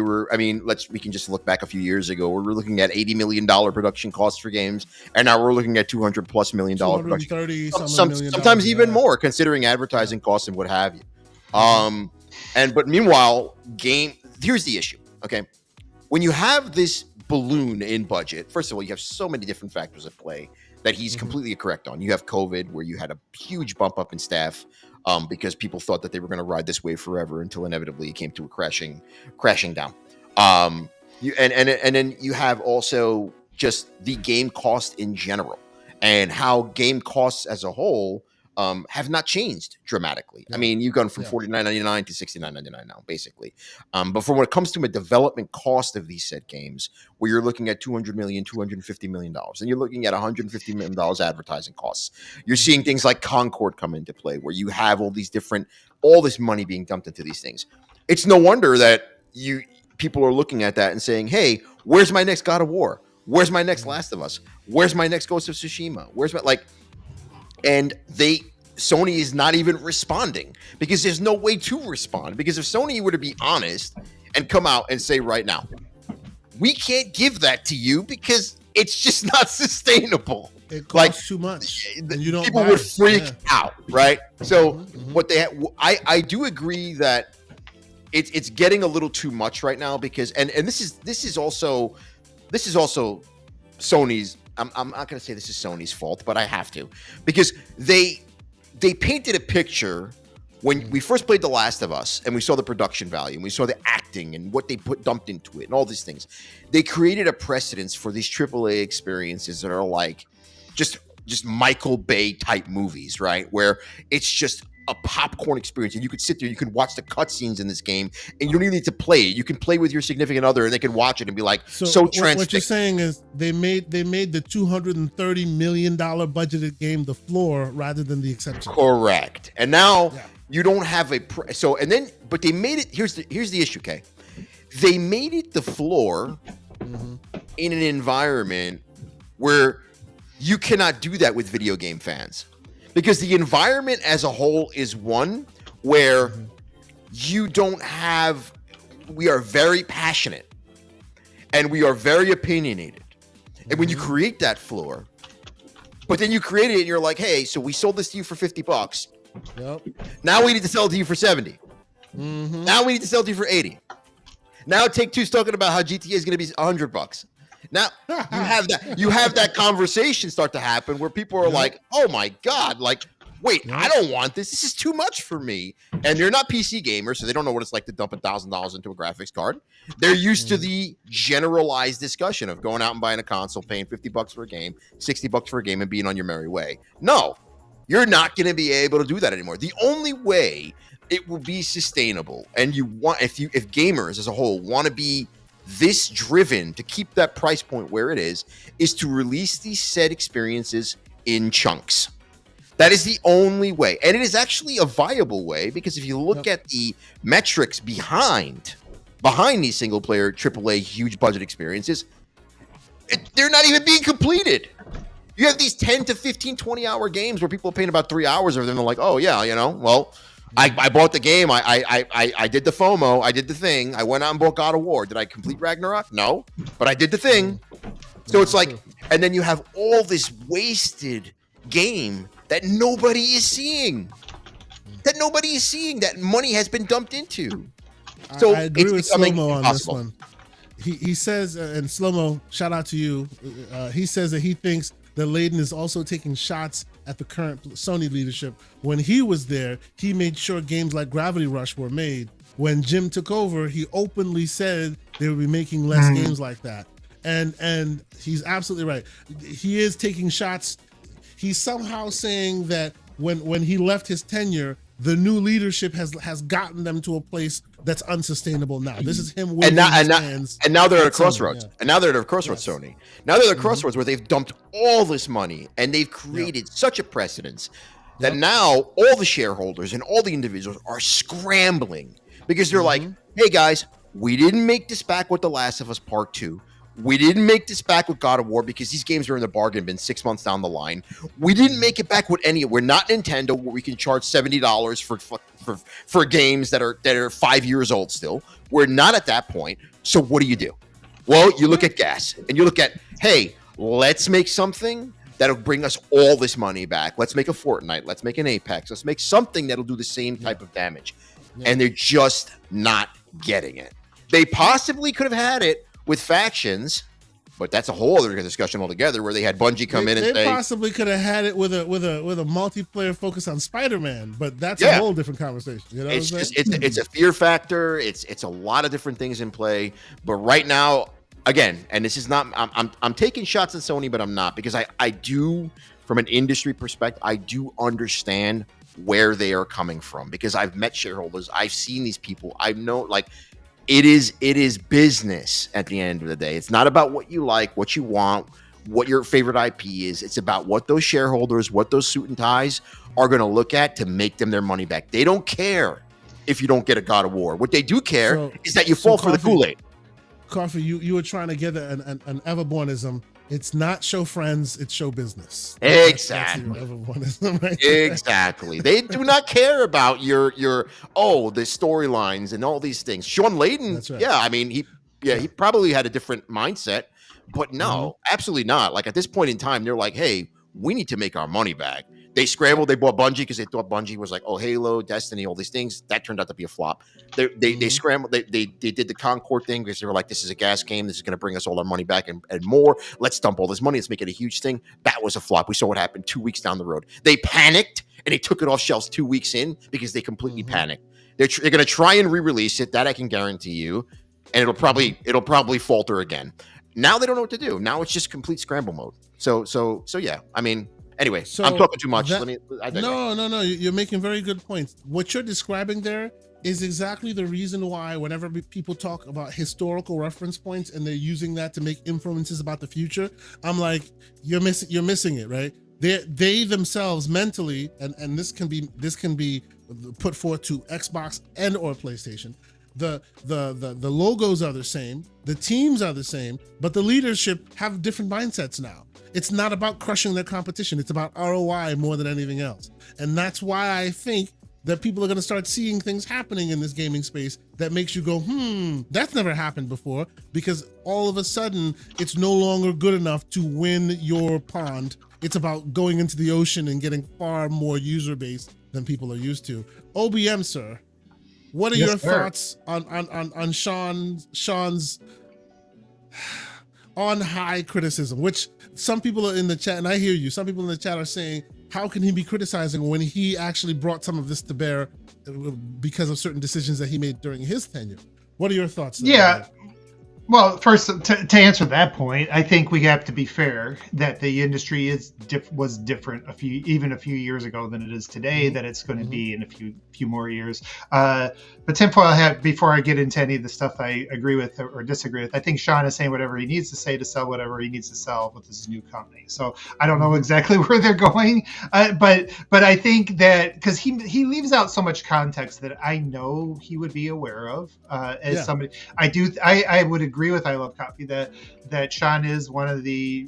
can just look back a few years ago. We were looking at $80 million production costs for games, and now we're looking at $200+ million production. Sometimes even more, considering advertising costs and what have you. But meanwhile, here's the issue. Okay, when you have this balloon in budget, first of all, you have so many different factors at play that he's completely correct on. You have COVID, where you had a huge bump up in staff because people thought that they were going to ride this wave forever, until inevitably it came to a crashing down. And then you have also just the game cost in general, and how game costs as a whole have not changed dramatically. I mean, you've gone from $49.99 to $69.99 now, basically. But for when it comes to a development cost of these said games, where you're looking at $200 million, $250 million, and you're looking at $150 million advertising costs, you're seeing things like Concord come into play, where you have all this money being dumped into these things. It's no wonder that people are looking at that and saying, hey, where's my next God of War? Where's my next Last of Us? Where's my next Ghost of Tsushima? And Sony is not even responding, because there's no way to respond. Because if Sony were to be honest and come out and say right now, we can't give that to you because it's just not sustainable. It costs too much. And you don't people would freak out, right? So I do agree that it's getting a little too much right now, because and this is also Sony's. I'm not going to say this is Sony's fault, but I have to, because they painted a picture when we first played The Last of Us, and we saw the production value, and we saw the acting and what they dumped into it and all these things. They created a precedence for these AAA experiences that are like just Michael Bay type movies, right? Where it's just a popcorn experience, and you could sit there, you can watch the cutscenes in this game, and you don't even need to play it. You can play with your significant other, and they can watch it and be like, so transfixed. What you're saying is they made the $230 million budgeted game the floor rather than the exception. Correct. And now you don't have but they made it. Here's the issue, okay? They made it the floor in an environment where you cannot do that with video game fans. Because the environment as a whole is one where we are very passionate and we are very opinionated. And when you create that floor, but then you create it and you're like, hey, so we sold this to you for $50. Yep. Now we need to sell it to you for 70. Now we need to sell it to you for 80. Now Take-Two's talking about how GTA is going to be $100. Now you have that conversation start to happen where people are like, oh my God, like, wait, I don't want this. This is too much for me. And they're not PC gamers, so they don't know what it's like to dump $1,000 into a graphics card. They're used to the generalized discussion of going out and buying a console, paying $50 for a game, $60 for a game, and being on your merry way. No, you're not going to be able to do that anymore. The only way it will be sustainable, and if gamers as a whole want to be this driven to keep that price point where it is to release these said experiences in chunks. That is the only way. And it is actually a viable way, because if you look at the metrics behind these single player AAA huge budget experiences, they're not even being completed. You have these 10 to 15, 20 hour games where people are paying about 3 hours of them. They're like, oh yeah, well, I bought the game. I did the FOMO. I did the thing. I went out and bought God of War. Did I complete Ragnarok? No, but I did the thing. So it's like, and then you have all this wasted game that nobody is seeing. That money has been dumped into. So I agree with Slow-Mo on this impossible. one. He says, and Slow-Mo, shout out to you. He says that he thinks that Layden is also taking shots at the current Sony leadership. When he was there, he made sure games like Gravity Rush were made. When Jim took over, he openly said they would be making less games like that. And he's absolutely right. He is taking shots. He's somehow saying that when he left his tenure, the new leadership has gotten them to a place that's unsustainable now. This is him waving his hands. And now they're at a crossroads. Yeah. And now they're at a crossroads, Yes. Sony. Now they're at a crossroads where they've dumped all this money and they've created such a precedence that now all the shareholders and all the individuals are scrambling, because they're like, hey guys, we didn't make this back with The Last of Us Part 2. We didn't make this back with God of War because these games are in the bargain bin 6 months down the line. We didn't make it back with any. We're not Nintendo where we can charge $70 for games that are 5 years old still. We're not at that point. So what do? Well, you look at gas and you look at, hey, let's make something that'll bring us all this money back. Let's make a Fortnite. Let's make an Apex. Let's make something that'll do the same type of damage. And they're just not getting it. They possibly could have had it with factions, but that's a whole other discussion altogether, where they had Bungie come in and say they possibly could have had it with a multiplayer focus on Spider-Man, but that's a whole different conversation. You know, it's just it's a fear factor. It's a lot of different things in play. But right now, again, and this is not I'm taking shots at Sony, but I'm not, because I do, from an industry perspective, I do understand where they are coming from, because I've met shareholders, I've seen these people, I know, like, it is business at the end of the day. It's not about what you like, what you want, what your favorite IP is. It's about what those shareholders, what those suit and ties are going to look at to make them their money back. They don't care if you don't get a God of War. What they do care is that you fall for the Kool-Aid. Coffee, you were trying to get an Everbornism. It's not show friends, it's show business. Exactly. Right? Exactly. They do not care about your the storylines and all these things. Shawn Layden, yeah, I mean, he probably had a different mindset, but no, absolutely not. Like, at this point in time, they're like, hey, we need to make our money back. They scrambled. They bought Bungie because they thought Bungie was like, oh, Halo, Destiny, all these things. That turned out to be a flop. They scrambled. They did the Concord thing because they were like, this is a gas game. This is going to bring us all our money back and more. Let's dump all this money. Let's make it a huge thing. That was a flop. We saw what happened 2 weeks down the road. They panicked and they took it off shelves 2 weeks in because they completely panicked. They're going to try and re-release it. That I can guarantee you. And it'll probably falter again. Now they don't know what to do. Now it's just complete scramble mode. So yeah. I mean, anyway, I'm talking too much. No. You're making very good points. What you're describing there is exactly the reason why whenever people talk about historical reference points and they're using that to make inferences about the future, I'm like, you're missing it, right? They themselves mentally, and this can be put forth to Xbox and or PlayStation. The logos are the same, the teams are the same, but the leadership have different mindsets now. It's not about crushing their competition. It's about ROI more than anything else. And that's why I think that people are going to start seeing things happening in this gaming space that makes you go, that's never happened before, because all of a sudden it's no longer good enough to win your pond. It's about going into the ocean and getting far more user base than people are used to. OBM, sir, what are your thoughts on Shawn's on high criticism, which some people are in the chat, and I hear you, some people in the chat are saying, how can he be criticizing when he actually brought some of this to bear because of certain decisions that he made during his tenure? What are your thoughts? Yeah. Well, first, to answer that point, I think we have to be fair that the industry was different even a few years ago than it is today. That it's going to be in a few more years. But tinfoil hat. Before I get into any of the stuff I agree with or disagree with, I think Shawn is saying whatever he needs to say to sell whatever he needs to sell with this new company. So I don't know exactly where they're going, but I think that because he leaves out so much context that I know he would be aware of as somebody. I would agree with I Love Coffee that Shawn is one of the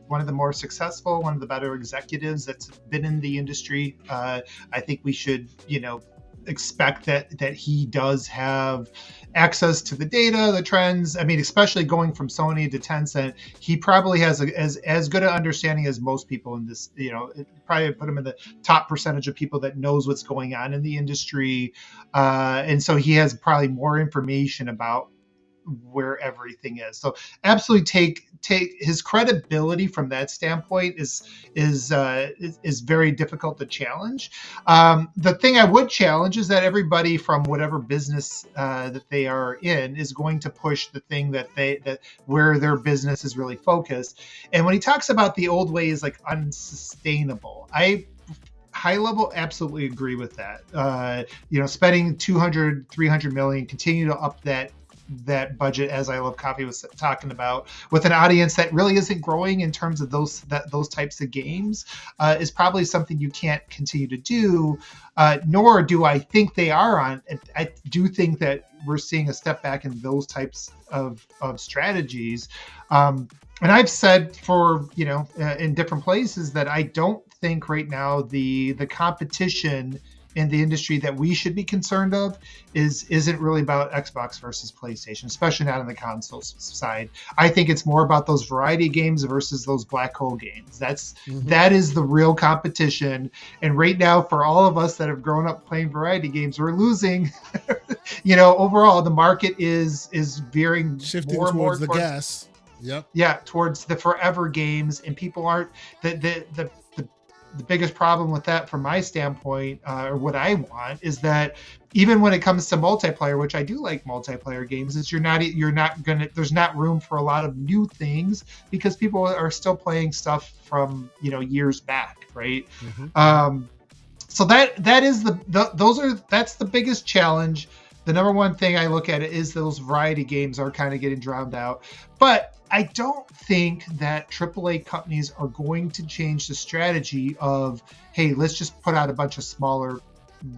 one of the more successful, one of the better executives that's been in the industry. I think we should expect that he does have access to the data, the trends. I mean, especially going from Sony to Tencent, he probably has as good an understanding as most people in this. Probably put him in the top percentage of people that knows what's going on in the industry, and so he has probably more information about where everything is. So absolutely take his credibility from that standpoint is very difficult to challenge. The thing I would challenge is that everybody from whatever business that they are in is going to push the thing that where their business is really focused. And when he talks about the old way is like unsustainable, high level absolutely agree with that. Spending 200, 300 million, continue to up that budget, as I Love Coffee was talking about, with an audience that really isn't growing in terms of those types of games, is probably something you can't continue to do. Nor do I think they are on. I do think that we're seeing a step back in those types of strategies. And I've said in different places that I don't think right now the competition in the industry that we should be concerned of isn't really about Xbox versus PlayStation, especially not on the console side. I think it's more about those variety games versus those black hole games. That is the real competition. And right now, for all of us that have grown up playing variety games, we're losing. Overall, the market is veering shifting more and towards more the gas. Yep. Yeah, towards the forever games, and people aren't the biggest problem with that from my standpoint, or what I want, is that even when it comes to multiplayer, which I do like multiplayer games, is there's not room for a lot of new things because people are still playing stuff from years back, right? So that is that's the biggest challenge. The number one thing I look at it is those variety games are kind of getting drowned out. But I don't think that AAA companies are going to change the strategy of, hey, let's just put out a bunch of smaller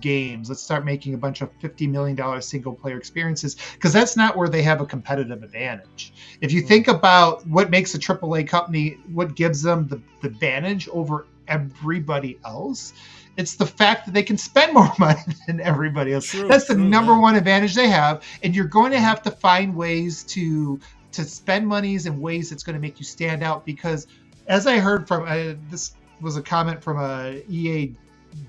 games. Let's start making a bunch of $50 million single player experiences, because that's not where they have a competitive advantage. If you think about what makes a AAA company, what gives them the advantage over everybody else, it's the fact that they can spend more money than everybody else. That's the number one advantage they have. And you're going to have to find ways to spend monies in ways that's going to make you stand out. Because as I heard from, this was a comment from a EA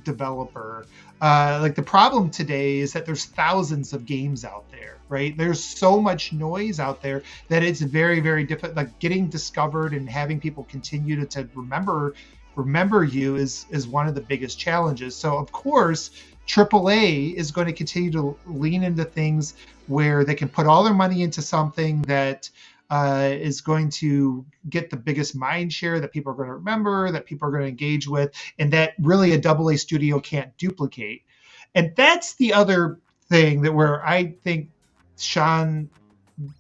developer, like the problem today is that there's thousands of games out there, right? There's so much noise out there that it's very, very difficult. Like getting discovered and having people continue to remember you is one of the biggest challenges. So of course, AAA is going to continue to lean into things where they can put all their money into something that is going to get the biggest mind share, that people are going to remember, that people are going to engage with, and that really a AA studio can't duplicate. And that's the other thing where I think Shawn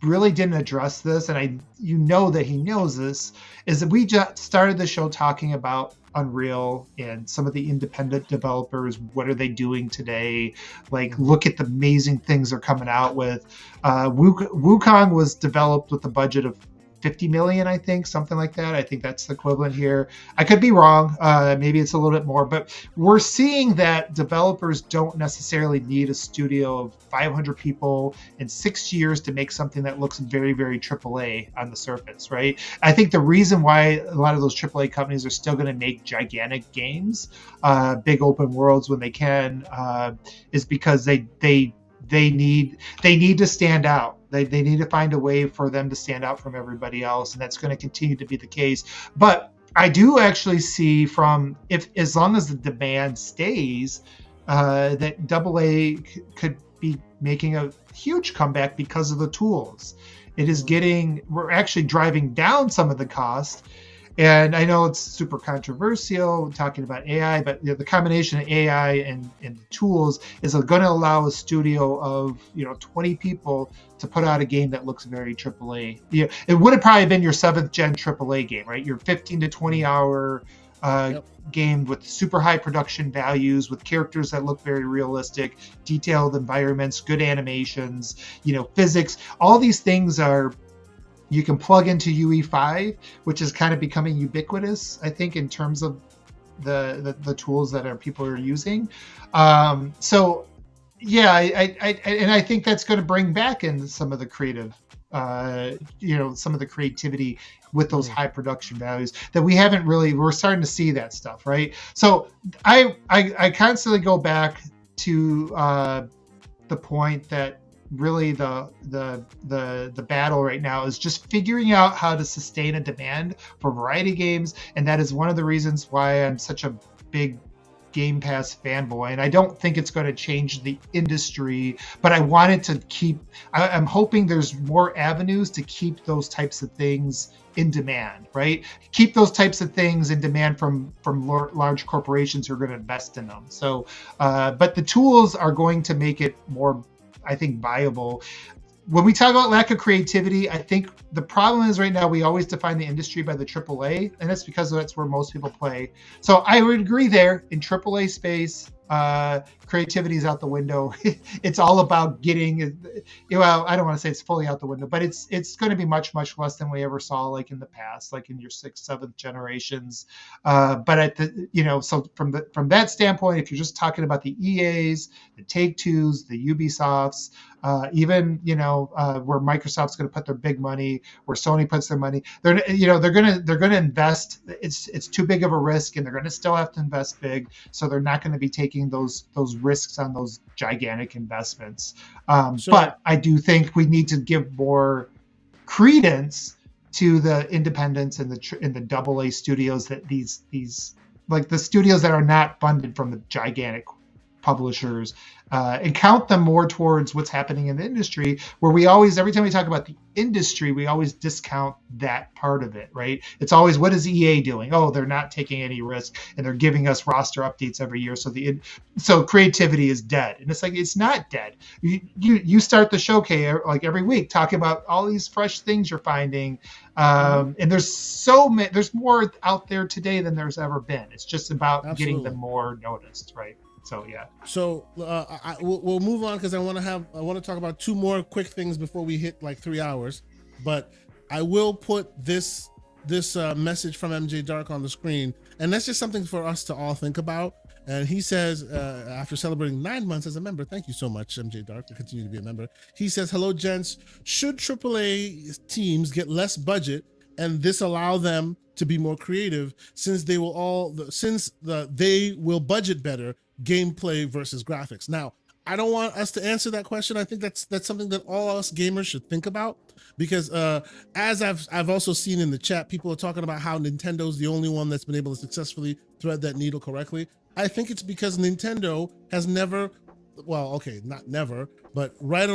really didn't address this, and that he knows this, is that we just started the show talking about Unreal and some of the independent developers. What are they doing today? Like, look at the amazing things they're coming out with. Wukong was developed with a budget of 50 million, I think, something like that. I think that's the equivalent here. I could be wrong. Maybe it's a little bit more, but we're seeing that developers don't necessarily need a studio of 500 people in 6 years to make something that looks very, very AAA on the surface, right? I think the reason why a lot of those AAA companies are still going to make gigantic games, big open worlds when they can, is because they need to stand out. They need to find a way for them to stand out from everybody else, and that's going to continue to be the case. But I do actually see as long as the demand stays, that AA be making a huge comeback because of the tools. It is we're actually driving down some of the cost. And I know it's super controversial talking about AI, but the combination of AI and tools is going to allow a studio of 20 people to put out a game that looks very AAA. It would have probably been your 7th gen AAA game, right? Your 15 to 20 hour game with super high production values, with characters that look very realistic, detailed environments, good animations, physics. All these things you can plug into UE5, which is kind of becoming ubiquitous, I think, in terms of the tools that people are using. So yeah, I think that's going to bring back in some of the creative, some of the creativity with those high production values that we're starting to see that stuff, right? So I constantly go back to the point that really the battle right now is just figuring out how to sustain a demand for variety games, and that is one of the reasons why I'm such a big Gamepass fanboy. And I don't think it's going to change the industry, but I wanted to I'm hoping there's more avenues to keep those types of things in demand, right? Keep those types of things in demand from large corporations who are going to invest in them. So, but the tools are going to make it more, I think, viable. When we talk about lack of creativity, I think the problem is right now we always define the industry by the AAA, and that's because that's where most people play. So I would agree there. In AAA space, creativity is out the window. It's all about getting, well, I don't want to say it's fully out the window, but it's going to be much, much less than we ever saw, like in the past, like in your 6th, 7th generations. But at so from that standpoint, if you're just talking about the EAs, the Take-Twos, the Ubisofts, even where Microsoft's going to put their big money, where Sony puts their money, they're going to invest. It's too big of a risk, and they're going to still have to invest big. So they're not going to be taking those risks on those gigantic investments. But I do think we need to give more credence to the independents and the AA studios, that these like the studios that are not funded from the gigantic publishers, and count them more towards what's happening in the industry, where every time we talk about the industry, we always discount that part of it, right? It's always, what is EA doing? Oh, they're not taking any risk, and they're giving us roster updates every year. So creativity is dead. And it's like, it's not dead. You start the showcase like every week talking about all these fresh things you're finding. And there's more out there today than there's ever been. It's just about getting them more noticed, right? So yeah. So we'll move on, because I want to talk about 2 more quick things before we hit like 3 hours. But I will put this message from MJ Dark on the screen, and that's just something for us to all think about. And he says, after celebrating 9 months as a member, thank you so much, MJ Dark, to continue to be a member. He says, "Hello, gents. Should AAA teams get less budget and this allow them to be more creative, since they will budget better gameplay versus graphics?" Now, I don't want us to answer that question. I think that's something that all us gamers should think about, because as I've also seen in the chat, people are talking about how Nintendo's the only one that's been able to successfully thread that needle correctly. I think it's because Nintendo has never, well, okay, not never, but during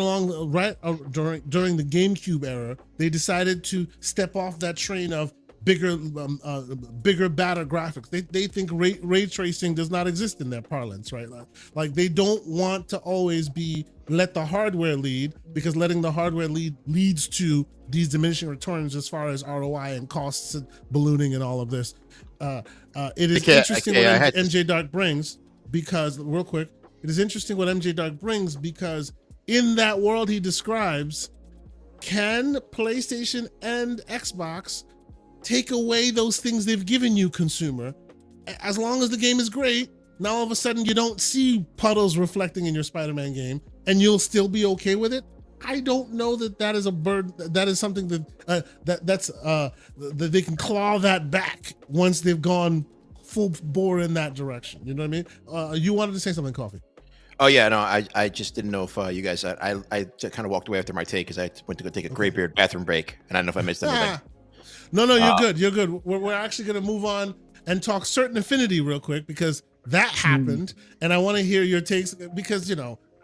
the GameCube era, they decided to step off that train of bigger, badder graphics. They think ray tracing does not exist in their parlance, right? Like they don't want to always let the hardware lead, because letting the hardware lead leads to these diminishing returns as far as ROI and costs and ballooning and all of this. It is interesting what MJ Dark brings, because real quick, it is interesting what MJ Dark brings, because in that world he describes, can PlayStation and Xbox take away those things they've given you, consumer? As long as the game is great, now all of a sudden you don't see puddles reflecting in your Spider-Man game, and you'll still be okay with it. I don't know that is a bird. That is something that that they can claw that back once they've gone full bore in that direction. You know what I mean? You wanted to say something, Coffee? Oh yeah, no, I just didn't know if you guys. I kind of walked away after my take, because I went to go take a graybeard bathroom break, and I don't know if I missed anything. No, you're good. You're good. We're actually going to move on and talk certain Affinity real quick, because that happened, and I want to hear your takes, because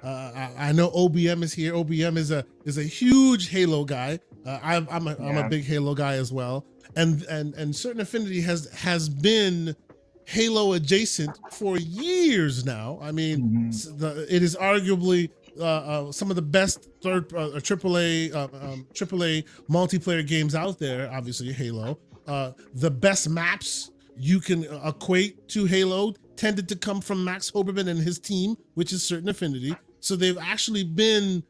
I know OBM is here. OBM is a huge Halo guy. I'm a big Halo guy as well. And Certain Affinity has been Halo adjacent for years now. I mean, it is arguably some of the best AAA multiplayer games out there. Obviously, Halo. The best maps you can equate to Halo tended to come from Max Hoberman and his team, which is Certain Affinity. So they've actually been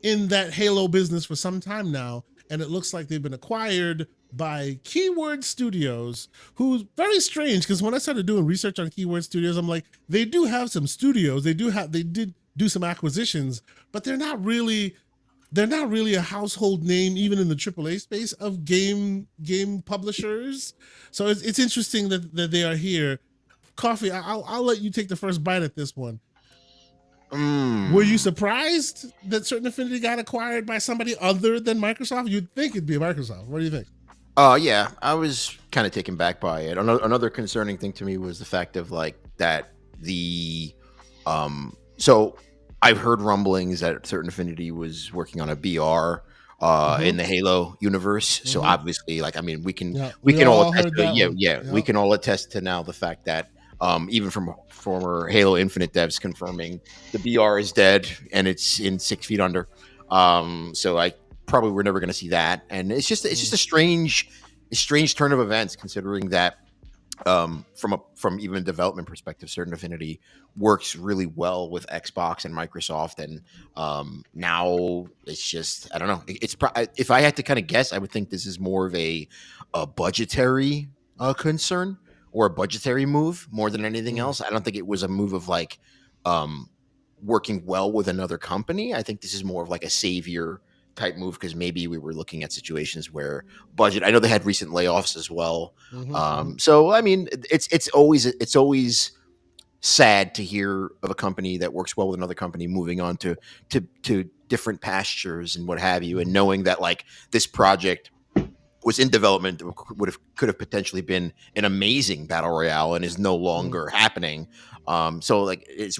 in that Halo business for some time now, and it looks like they've been acquired by Keyword Studios, who's very strange, because when I started doing research on Keyword Studios, I'm like, they do have some studios, they did do some acquisitions, but they're not really a household name even in the AAA space of game publishers. So it's interesting that they are here. Coffee, I'll let you take the first bite at this one. Were you surprised that Certain Affinity got acquired by somebody other than Microsoft? You'd think it'd be Microsoft. What do you think? Yeah, I was kind of taken back by it. Another concerning thing to me was the fact of like that so I've heard rumblings that Certain Affinity was working on a BR in the Halo universe. So obviously, like, I mean, we can all attest to, we can all attest to now the fact that even from former Halo Infinite devs confirming the BR is dead and it's in 6 feet under. So I probably we're never going to see that, and it's just a strange turn of events, considering that from even a development perspective, Certain Affinity works really well with Xbox and Microsoft, and now it's just, I don't know. It's if I had to kind of guess, I would think this is more of a budgetary concern or a budgetary move more than anything else. I don't think it was a move of like working well with another company. I think this is more of like a savior type move, because maybe we were looking at situations where budget. I know they had recent layoffs as well. So I mean, it's always sad to hear of a company that works well with another company moving on to different pastures and what have you, and knowing that like this project was in development, could have potentially been an amazing battle royale and is no longer happening. So like it's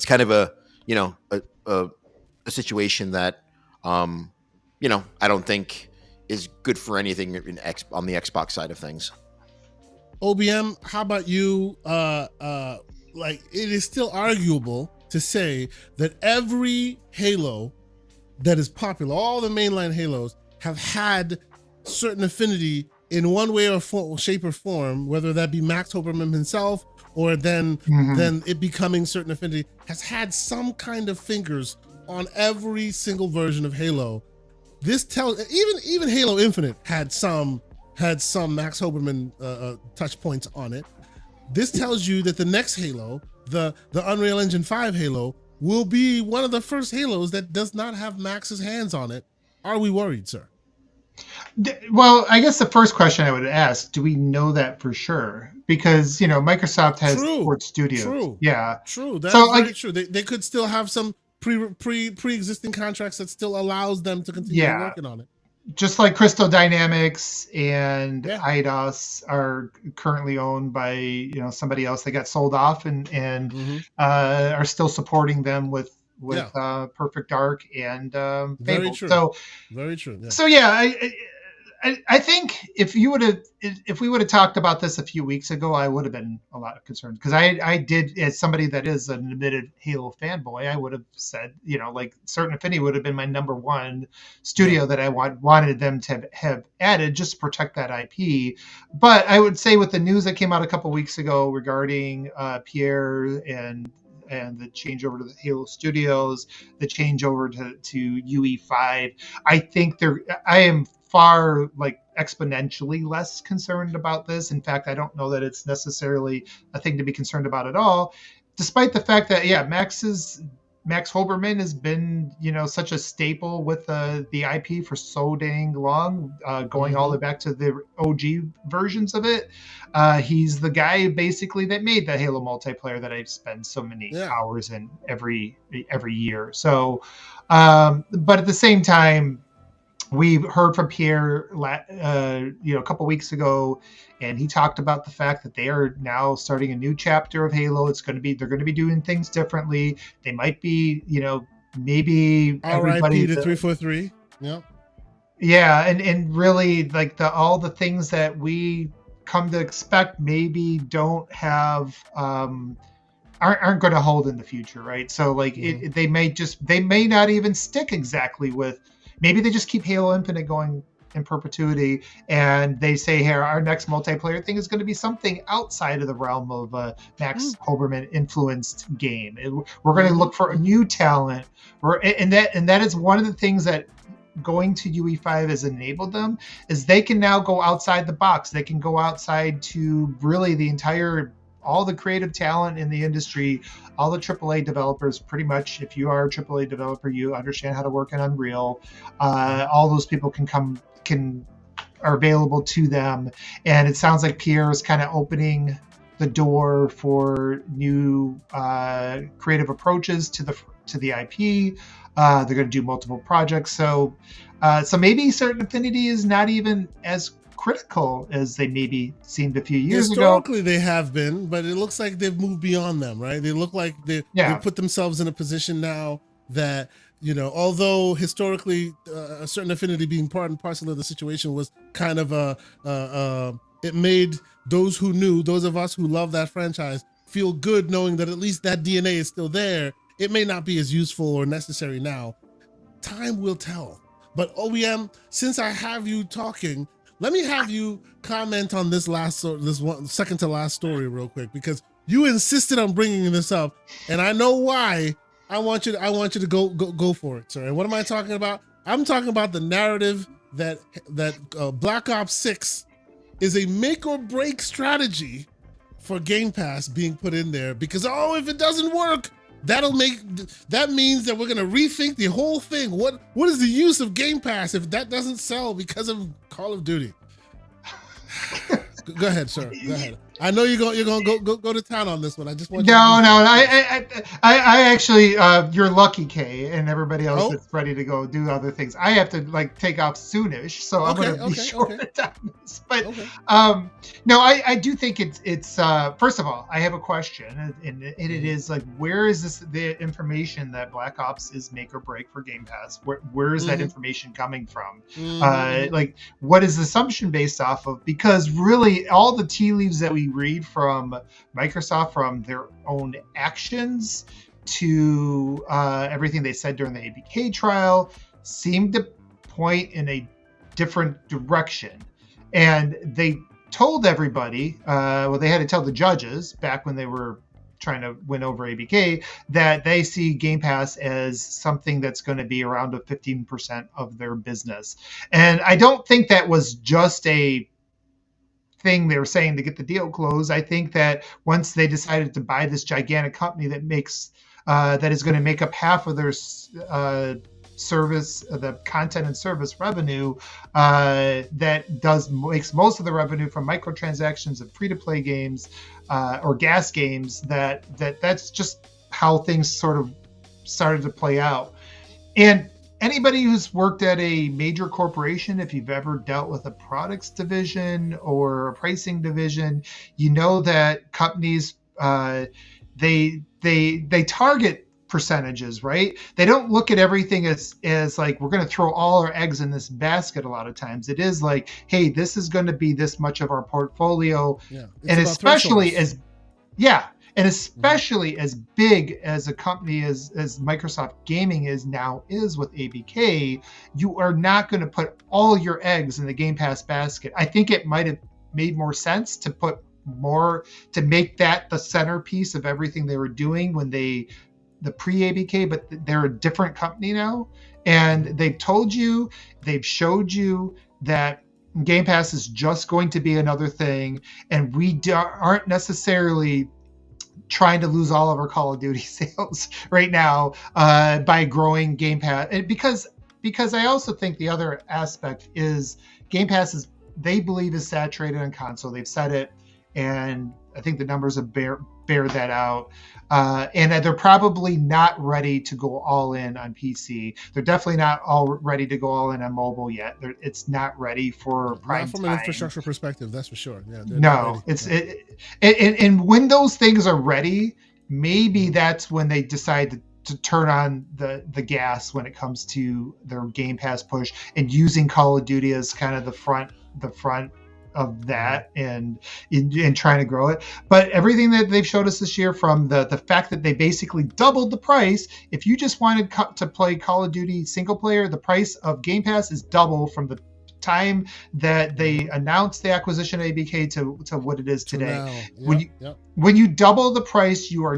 kind of a a situation that I don't think is good for anything on the Xbox side of things. OBM, how about you? Like, it is still arguable to say that every Halo that is popular, all the mainline Halos, have had Certain Affinity in one way or shape or form, whether that be Max Hoberman himself or then it becoming Certain Affinity, has had some kind of fingers on every single version of Halo. This tells even Halo Infinite had some Max Hoberman touch points on it. This tells you that the next Halo, the Unreal Engine 5 Halo, will be one of the first Halos that does not have Max's hands on it. Are we worried, sir? Well, I guess the first question I would ask, do we know that for sure? Because, Microsoft has Port Studios. True. Yeah. True. That's very true. They could still have some pre-existing contracts that still allows them to continue working on it. Just like Crystal Dynamics and Eidos are currently owned by somebody else. They got sold off and are still supporting them with Perfect Dark and Fable. Very true. Very true. Yeah. So I think if we would have talked about this a few weeks ago, I would have been a lot concerned, because I did, as somebody that is an admitted Halo fanboy, I would have said, like Certain Affinity would have been my number one studio that I wanted them to have added just to protect that IP. But I would say with the news that came out a couple weeks ago regarding Pierre and the changeover to the Halo Studios, the changeover to UE5, I think I am far exponentially less concerned about this. In fact, I don't know that it's necessarily a thing to be concerned about at all, despite the fact that Max Hoberman has been such a staple with the IP for so dang long, going all the way back to the OG versions of it. He's the guy basically that made the Halo multiplayer that I've spent so many hours in every year. So, but at the same time, we heard from Pierre, a couple weeks ago, and he talked about the fact that they are now starting a new chapter of Halo. They're going to be doing things differently. They might be, maybe everybody. RIP to 343. Yep. Yeah, and really like all the things that we come to expect maybe don't have aren't going to hold in the future, right? So like they may not even stick exactly with. Maybe they just keep Halo Infinite going in perpetuity, and they say, "Here, our next multiplayer thing is going to be something outside of the realm of Max Hoberman influenced game. We're going to look for a new talent." And that is one of the things that going to UE5 has enabled them, is they can now go outside the box. They can go outside to really all the creative talent in the industry, all the AAA developers. Pretty much, if you are a AAA developer, you understand how to work in Unreal. All those people are available to them, and it sounds like Pierre is kind of opening the door for new creative approaches to the IP. They're going to do multiple projects, so maybe certain Affinity is not even as critical as they maybe seemed a few years ago. Historically, they have been, but it looks like they've moved beyond them, right? They look like they put themselves in a position now that, although historically a certain Affinity being part and parcel of the situation was kind of it made those of us who love that franchise feel good knowing that at least that DNA is still there. It may not be as useful or necessary now. Time will tell. But OEM, since I have you talking, let me have you comment on this second to last story real quick, because you insisted on bringing this up, and I know why. I want you to go for it, sir. And what am I talking about? I'm talking about the narrative that Black Ops 6 is a make or break strategy for Game Pass being put in there, because if it doesn't work, that means that we're gonna rethink the whole thing. What is the use of Game Pass if that doesn't sell because of Call of Duty? Go ahead, sir. Go ahead. I know you're gonna go to town on this one. I just want you to I actually you're lucky, Kay, and everybody else that's ready to go do other things. I have to take off soonish, so I'm gonna be short on this. But no, I do think it's first of all, I have a question, and it is like, where is the information that Black Ops is make or break for Game Pass? Where is that information coming from? Like, what is the assumption based off of? Because really, all the tea leaves that we read from Microsoft, from their own actions to everything they said during the ABK trial, seemed to point in a different direction. And they told everybody, they had to tell the judges back when they were trying to win over ABK, that they see Game Pass as something that's going to be around 15% of their business. And I don't think that was just a thing they were saying to get the deal closed. I think that once they decided to buy this gigantic company that is going to make up half of their service, the content and service revenue, makes most of the revenue from microtransactions and free-to-play games or gas games, that's just how things sort of started to play out. And anybody who's worked at a major corporation, if you've ever dealt with a products division or a pricing division, you know that companies, they target percentages, right? They don't look at everything as like, we're going to throw all our eggs in this basket. A lot of times it is like, hey, this is going to be this much of our portfolio. And especially as big as a company as Microsoft Gaming is with ABK, you are not going to put all your eggs in the Game Pass basket. I think it might have made more sense to put more, to make that the centerpiece of everything they were doing when the pre-ABK, but they're a different company now. And they've told you, they've showed you that Game Pass is just going to be another thing. And we aren't necessarily trying to lose all of our Call of Duty sales right now by growing Game Pass. And because I also think the other aspect is Game Pass they believe is saturated on console. They've said it. And I think the numbers have bear that out. And they're probably not ready to go all in on PC. They're definitely not all ready to go all in on mobile yet. It's not ready for prime not from time. an infrastructure perspective, that's for sure. Yeah, no, and when those things are ready, maybe that's when they decide to turn on the gas when it comes to their Game Pass push and using Call of Duty as kind of the front of that and trying to grow it. But everything that they've showed us this year, from the fact that they basically doubled the price, if you just wanted to play Call of Duty single player, the price of Game Pass is double from the time that they announced the acquisition of ABK to what it is today. When you double the price, you are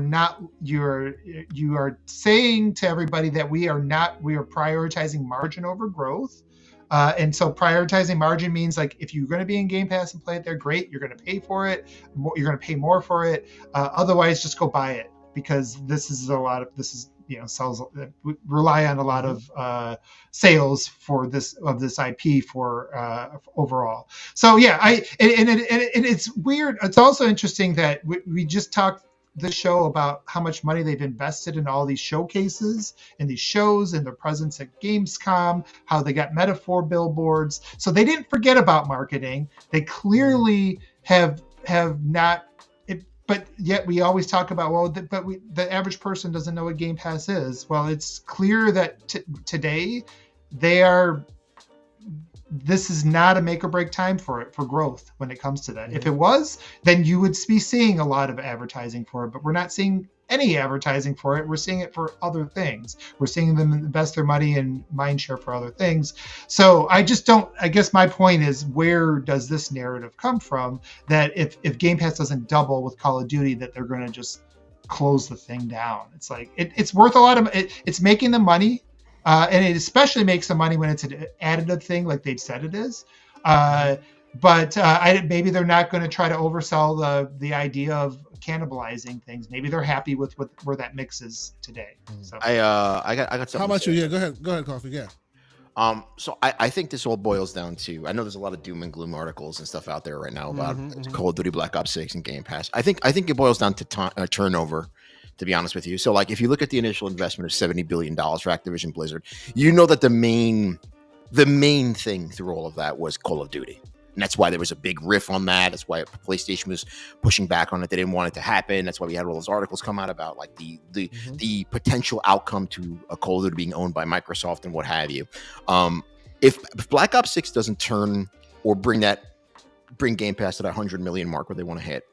saying to everybody that we are prioritizing margin over growth. And so prioritizing margin means, like, if you're going to be in Game Pass and play it there, great. You're going to pay for it. You're going to pay more for it. Otherwise, just go buy it, because sells. We rely on a lot of sales for this IP for overall. So yeah, and it's weird. It's also interesting that we just talked this show about how much money they've invested in all these showcases and these shows and their presence at Gamescom, how they got Metaphor billboards. So they didn't forget about marketing. They clearly have not. But yet we always talk about, the average person doesn't know what Game Pass is. Well, it's clear that today this is not a make or break time for growth when it comes to that. Mm-hmm. If it was, then you would be seeing a lot of advertising for it, but we're not seeing any advertising for it. We're seeing it for other things. We're seeing them invest their money and mind share for other things. So I guess my point is, where does this narrative come from that if Game Pass doesn't double with Call of Duty, that they're going to just close the thing down? It's like, it's worth a lot of, it's making the money. And it especially makes the money when it's an additive thing, like they've said it is. But maybe they're not going to try to oversell the idea of cannibalizing things. Maybe they're happy with where that mix is today. So I got something. How about you? Yeah, go ahead, Coffee. Yeah. So I think this all boils down to, I know there's a lot of doom and gloom articles and stuff out there right now about Call of Duty Black Ops 6 and Game Pass. I think it boils down to turnover, to be honest with you. So, like, if you look at the initial investment of $70 billion for Activision Blizzard, you know that the main thing through all of that was Call of Duty. And that's why there was a big riff on that. That's why PlayStation was pushing back on it. They didn't want it to happen. That's why we had all those articles come out about, like, the potential outcome to a Call of Duty being owned by Microsoft and what have you. If Black Ops 6 doesn't turn or bring Game Pass to that 100 million mark where they want to hit,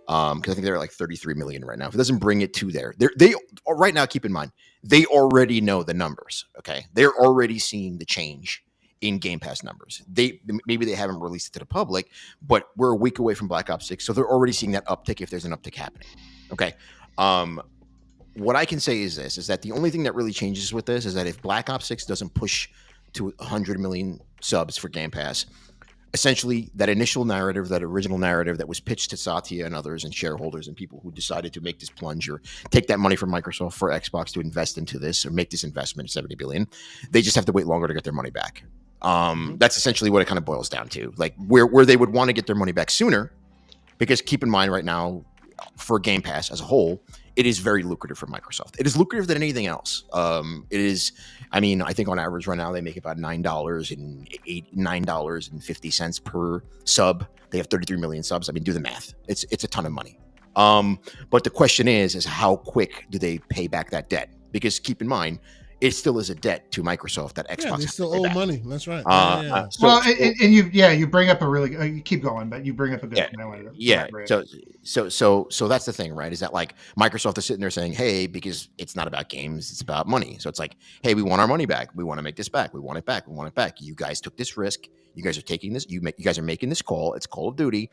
because I think they're at like 33 million right now. If it doesn't bring it to there, they right now, keep in mind, they already know the numbers. Okay, they're already seeing the change in Game Pass numbers. Maybe they haven't released it to the public, but we're a week away from Black Ops 6, so they're already seeing that uptick if there's an uptick happening. Okay, what I can say is this: is that the only thing that really changes with this is that if Black Ops 6 doesn't push to 100 million subs for Game Pass, essentially that initial narrative, that original narrative that was pitched to Satya and others and shareholders and people who decided to make this plunge or take that money from Microsoft for Xbox to invest into this or make this investment of $70 billion, they just have to wait longer to get their money back. That's essentially what it kind of boils down to. Like, where they would want to get their money back sooner, because keep in mind right now, for Game Pass as a whole, it is very lucrative for Microsoft. It is lucrative than anything else. It is, I mean, I think on average right now they make about $9.50 per sub. They have 33 million subs. I mean, do the math. It's a ton of money. But the question is how quick do they pay back that debt? Because keep in mind, it still is a debt to Microsoft that Xbox. Yeah, they still owe money. That's right. You bring up a really. You keep going, but you bring up a good. So that's the thing, right? Is that, like, Microsoft is sitting there saying, "Hey," because it's not about games, it's about money. So it's like, "Hey, we want our money back. We want to make this back. We want it back. We want it back. You guys took this risk. You guys are taking this. You guys are making this call. It's Call of Duty.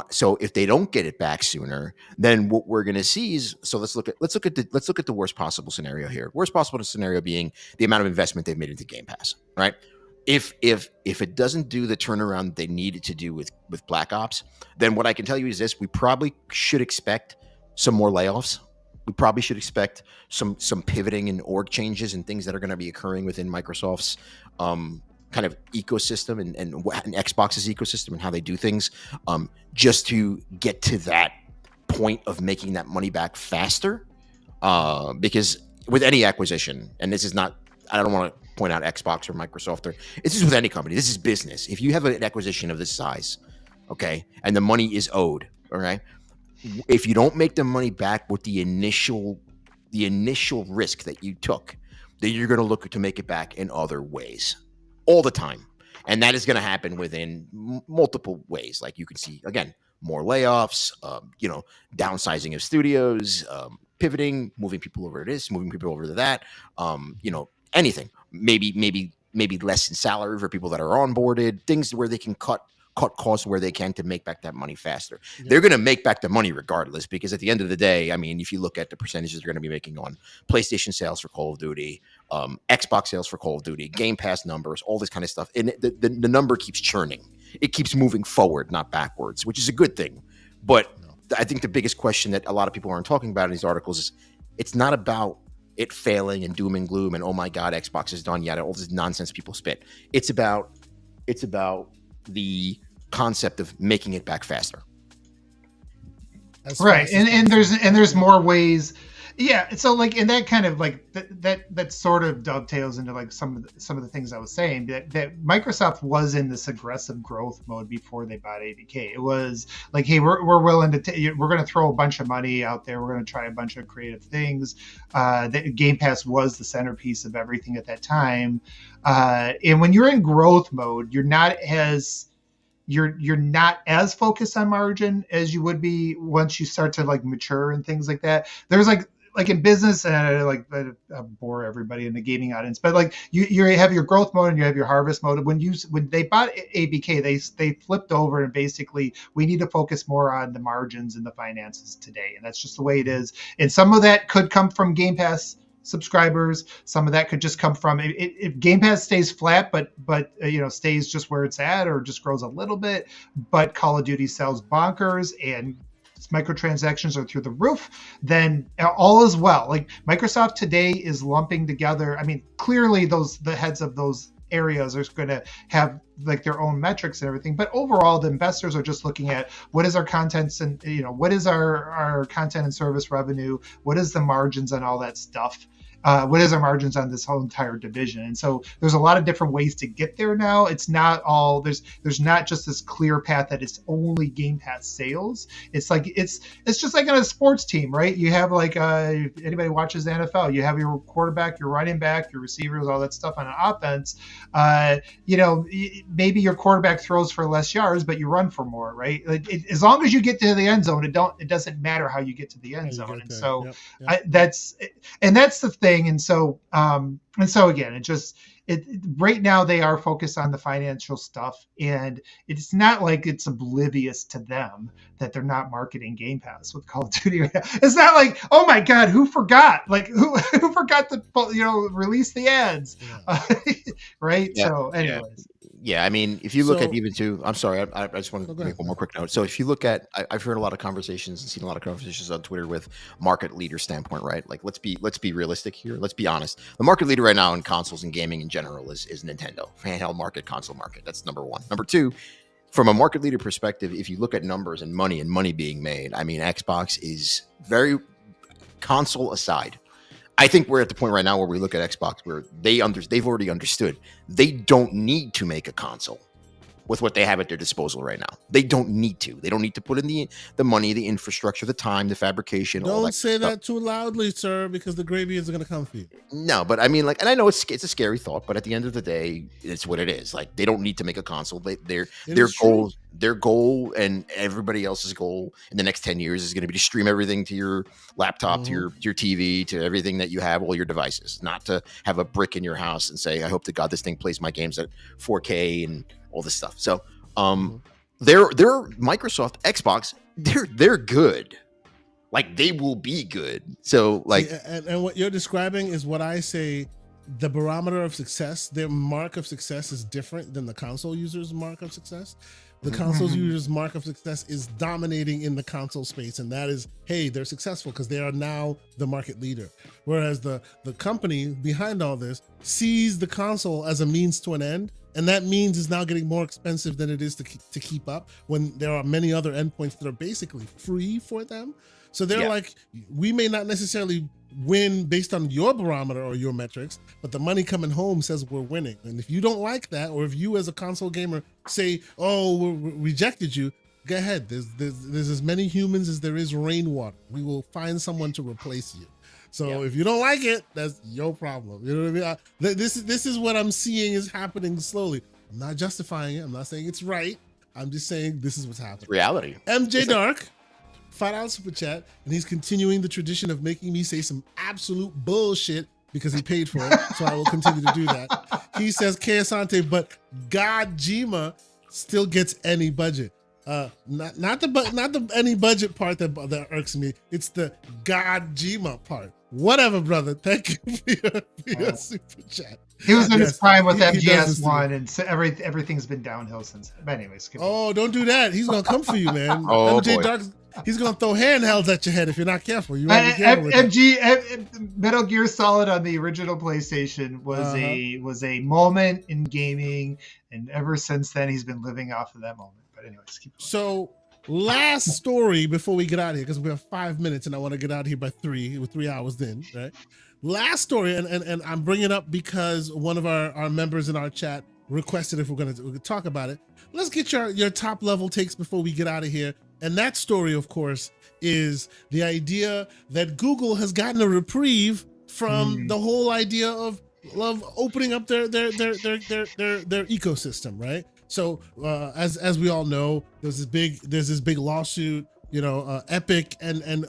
So if they don't get it back sooner, then what we're going to see is, so let's look at the worst possible scenario here. Worst possible scenario being the amount of investment they've made into Game Pass, right? If it doesn't do the turnaround they need it to do with Black Ops, then what I can tell you is this: we probably should expect some more layoffs. We probably should expect some pivoting and org changes and things that are going to be occurring within Microsoft's kind of ecosystem and Xbox's ecosystem and how they do things, just to get to that point of making that money back faster, because with any acquisition, and this is not, I don't want to point out Xbox or Microsoft, or this is with any company. This is business. If you have an acquisition of this size, okay, and the money is owed, all right, if you don't make the money back with the initial risk that you took, then you're going to look to make it back in other ways all the time. And that is going to happen within multiple ways. Like you can see, again, more layoffs, downsizing of studios, pivoting, moving people over to this, moving people over to that, anything. Maybe less in salary for people that are onboarded, things where they can cut costs where they can to make back that money faster. Yeah. They're going to make back the money regardless, because at the end of the day, I mean, if you look at the percentages they're going to be making on PlayStation sales for Call of Duty, Xbox sales for Call of Duty, Game Pass numbers, all this kind of stuff, and the number keeps churning. It keeps moving forward, not backwards, which is a good thing. But I think the biggest question that a lot of people aren't talking about in these articles is it's not about it failing and doom and gloom and, oh my God, Xbox is done yet, all this nonsense people spit. It's about the concept of making it back faster. Right. And there's more ways. Yeah. So like, and that kind of like that sort of dovetails into like some of the things I was saying, that Microsoft was in this aggressive growth mode before they bought ABK. It was like, hey, we're willing to we're going to throw a bunch of money out there. We're going to try a bunch of creative things. Game Pass was the centerpiece of everything at that time. And when you're in growth mode, you're not as focused on margin as you would be once you start to like mature and things like that. There's like in business, and I bore everybody in the gaming audience, but like you have your growth mode and you have your harvest mode. When they bought ABK, they flipped over and basically we need to focus more on the margins and the finances today, and that's just the way it is. And some of that could come from Game Pass subscribers. Some of that could just come from if Game Pass stays flat, but stays just where it's at or just grows a little bit. But Call of Duty sells bonkers and microtransactions are through the roof, then all is well. Like Microsoft today is lumping together. I mean, clearly the heads of those areas are going to have like their own metrics and everything, but overall the investors are just looking at what is our contents and what is our content and service revenue, what is the margins on all that stuff. What is our margins on this whole entire division? And so there's a lot of different ways to get there now. It's not all there's not just this clear path that it's only Game Pass sales. It's like it's just like on a sports team, right? You have like if anybody watches the NFL, you have your quarterback, your running back, your receivers, all that stuff on an offense. Maybe your quarterback throws for less yards, but you run for more, right? Like as long as you get to the end zone, it doesn't matter how you get to the end zone. And so that's the thing. And so again, right now they are focused on the financial stuff, and it's not like it's oblivious to them that they're not marketing Game Pass with Call of Duty right now. It's not like, oh my God, who forgot? Like who forgot to release the ads, right? Yeah. So, anyways. Yeah, I mean, if you look at even too, I'm sorry, I just want to make one more quick note. So if you look at, I've heard a lot of conversations and seen a lot of conversations on Twitter with market leader standpoint, right? Like, let's be realistic here. Let's be honest. The market leader right now in consoles and gaming in general is Nintendo, handheld market, console market. That's number one. Number two, from a market leader perspective, if you look at numbers and money being made, I mean, Xbox is very, console aside, I think we're at the point right now where we look at Xbox where they've already understood they don't need to make a console with what they have at their disposal right now. They don't need to. They don't need to put in the money, the infrastructure, the time, the fabrication. Don't say that too loudly, sir, because the gravy is going to come for you. No, but I mean, like, and I know it's a scary thought, but at the end of the day, it's what it is. Like, they don't need to make a console. Their goal and everybody else's goal in the next 10 years is going to be to stream everything to your laptop, to your TV, to everything that you have, all your devices, not to have a brick in your house and say, I hope to God this thing plays my games at 4K and all this stuff. So they're Microsoft, Xbox, they're good. Like, they will be good. So like, and what you're describing is what I say, the barometer of success, their mark of success is different than the console user's mark of success. The console user's mark of success is dominating in the console space, and that is, hey, they're successful because they are now the market leader. Whereas the company behind all this sees the console as a means to an end, And that means it's now getting more expensive than it is to keep up when there are many other endpoints that are basically free for them. So they're like, we may not necessarily win based on your barometer or your metrics, but the money coming home says we're winning. And if you don't like that, or if you as a console gamer say, oh, we rejected you, go ahead. There's as many humans as there is rainwater. We will find someone to replace you. So if you don't like it, that's your problem. You know what I mean? This is what I'm seeing is happening slowly. I'm not justifying it. I'm not saying it's right. I'm just saying this is what's happening. It's reality. MJ Dark, $5 super chat, and he's continuing the tradition of making me say some absolute bullshit because he paid for it. So I will continue to do that. He says, Keasante, but Godjima still gets any budget. Not the any budget part that irks me. It's the Godjima part. Whatever, brother. Thank you for your super chat. He was in his prime with MGS1, and so everything's been downhill since. But anyways, don't do that. He's gonna come for you, man. MJ Dark, he's gonna throw handhelds at your head if you're not careful. You Metal Gear Solid on the original PlayStation was a moment in gaming, and ever since then he's been living off of that moment. But anyways, keep going. So last story before we get out of here, because we have 5 minutes and I want to get out of here by 3. We're 3 hours in, right? Last story, and I'm bringing it up because one of our members in our chat requested if we're going to talk about it. Let's get your top level takes before we get out of here. And that story, of course, is the idea that Google has gotten a reprieve from the whole idea of opening up their ecosystem, right? So as we all know, there's this big lawsuit. You know, Epic and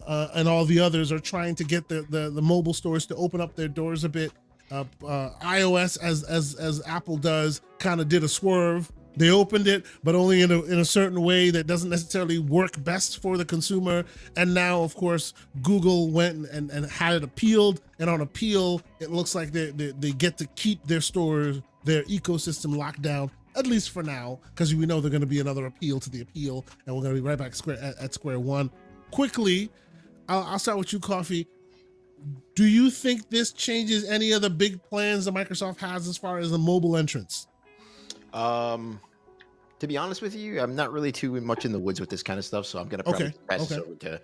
all the others are trying to get the mobile stores to open up their doors a bit. iOS, as Apple does, kind of did a swerve. They opened it, but only in a certain way that doesn't necessarily work best for the consumer. And now, of course, Google went and had it appealed. And on appeal, it looks like they get to keep their stores, their ecosystem locked down, at least for now, because we know there's going to be another appeal to the appeal, and we're going to be right back at square one. Quickly, I'll start with you, Coffee. Do you think this changes any of the big plans that Microsoft has as far as the mobile entrance? To be honest with you, I'm not really too much in the woods with this kind of stuff, so I'm gonna probably pass this over to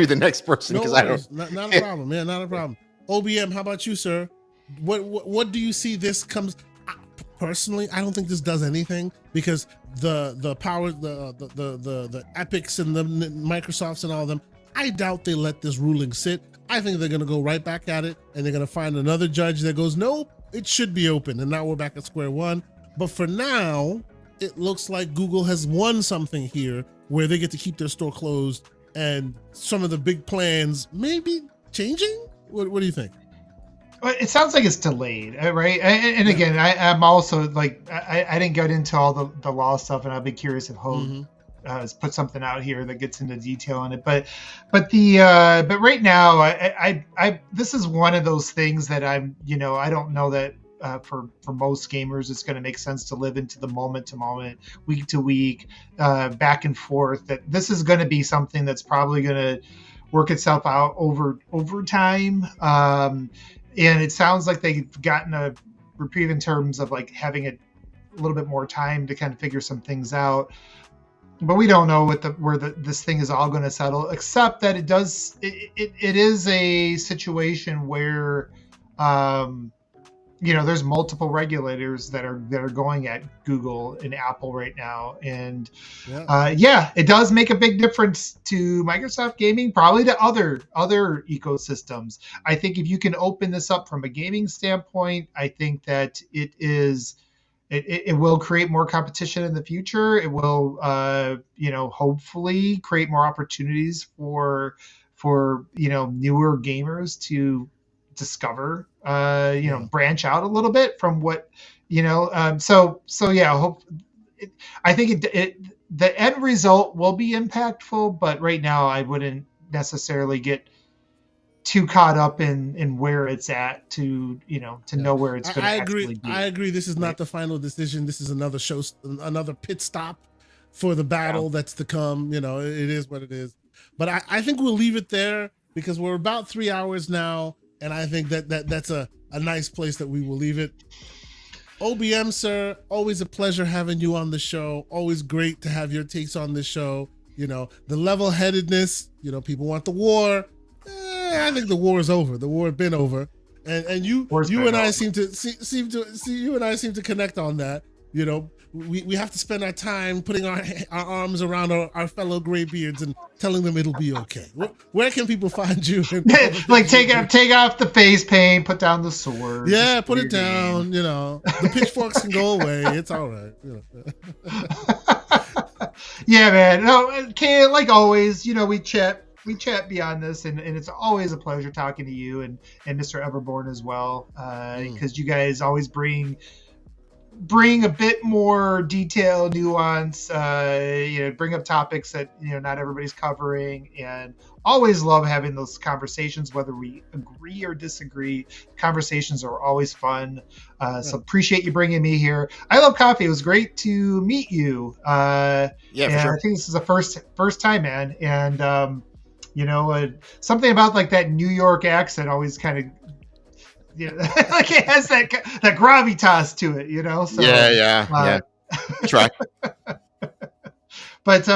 the next person because I don't. Not a problem, man. Not a problem. OBM, how about you, sir? What do you see this comes? Personally, I don't think this does anything because the power, the Epics and the Microsofts and all of them, I doubt they let this ruling sit. I think they're gonna go right back at it, and they're gonna find another judge that goes, nope, it should be open, and now we're back at square one. But for now, it looks like Google has won something here, where they get to keep their store closed, and some of the big plans may be changing. What do you think? It sounds like it's delayed, right? And again, I'm also like, I didn't get into all the law stuff, and I'll be curious if Hogue has put something out here that gets into detail on it. But right now, I this is one of those things that I don't know that for most gamers, it's going to make sense to live into the moment to moment, week to week, back and forth. That this is going to be something that's probably going to work itself out over time. And it sounds like they've gotten a reprieve in terms of like having a little bit more time to kind of figure some things out. But we don't know where this thing is all going to settle, except that it is a situation where, there's multiple regulators that are going at Google and Apple right now. And it does make a big difference to Microsoft gaming, probably to other ecosystems. I think if you can open this up from a gaming standpoint, I think that it will create more competition in the future. It will, hopefully create more opportunities for newer gamers to discover, branch out a little bit from what, I think the end result will be impactful, but right now I wouldn't necessarily get too caught up in where it's at to know where it's going to actually be. I agree. This is not the final decision. This is another pit stop for the battle that's to come. It is what it is. But I think we'll leave it there because we're about 3 hours now. And I think that's a nice place that we will leave it. OBM, sir, always a pleasure having you on the show. Always great to have your takes on the show. You know, the level-headedness, you know, people want the war. I think the war is over. The war has been over. And you and I seem to connect on that. You know, we have to spend our time putting our arms around our fellow graybeards and telling them it'll be okay. Where can people find you? Like take off the face paint, put down the sword. Yeah, put it down. Game. You know, the pitchforks can go away. It's all right. You know. Yeah, man. No, okay, like always, you know, we chat beyond this, and it's always a pleasure talking to you and Mr. Everborn as well, because you guys always bring a bit more detail, nuance, you know, bring up topics that, you know, not everybody's covering, and always love having those conversations, whether we agree or disagree. Conversations are always fun. So appreciate you bringing me here. I love coffee. It was great to meet you. Yeah, for sure. I think this is the first time, man. And, you know, something about like that New York accent always kind of, you know, like it has that gravitas to it, you know? So, yeah. Try. But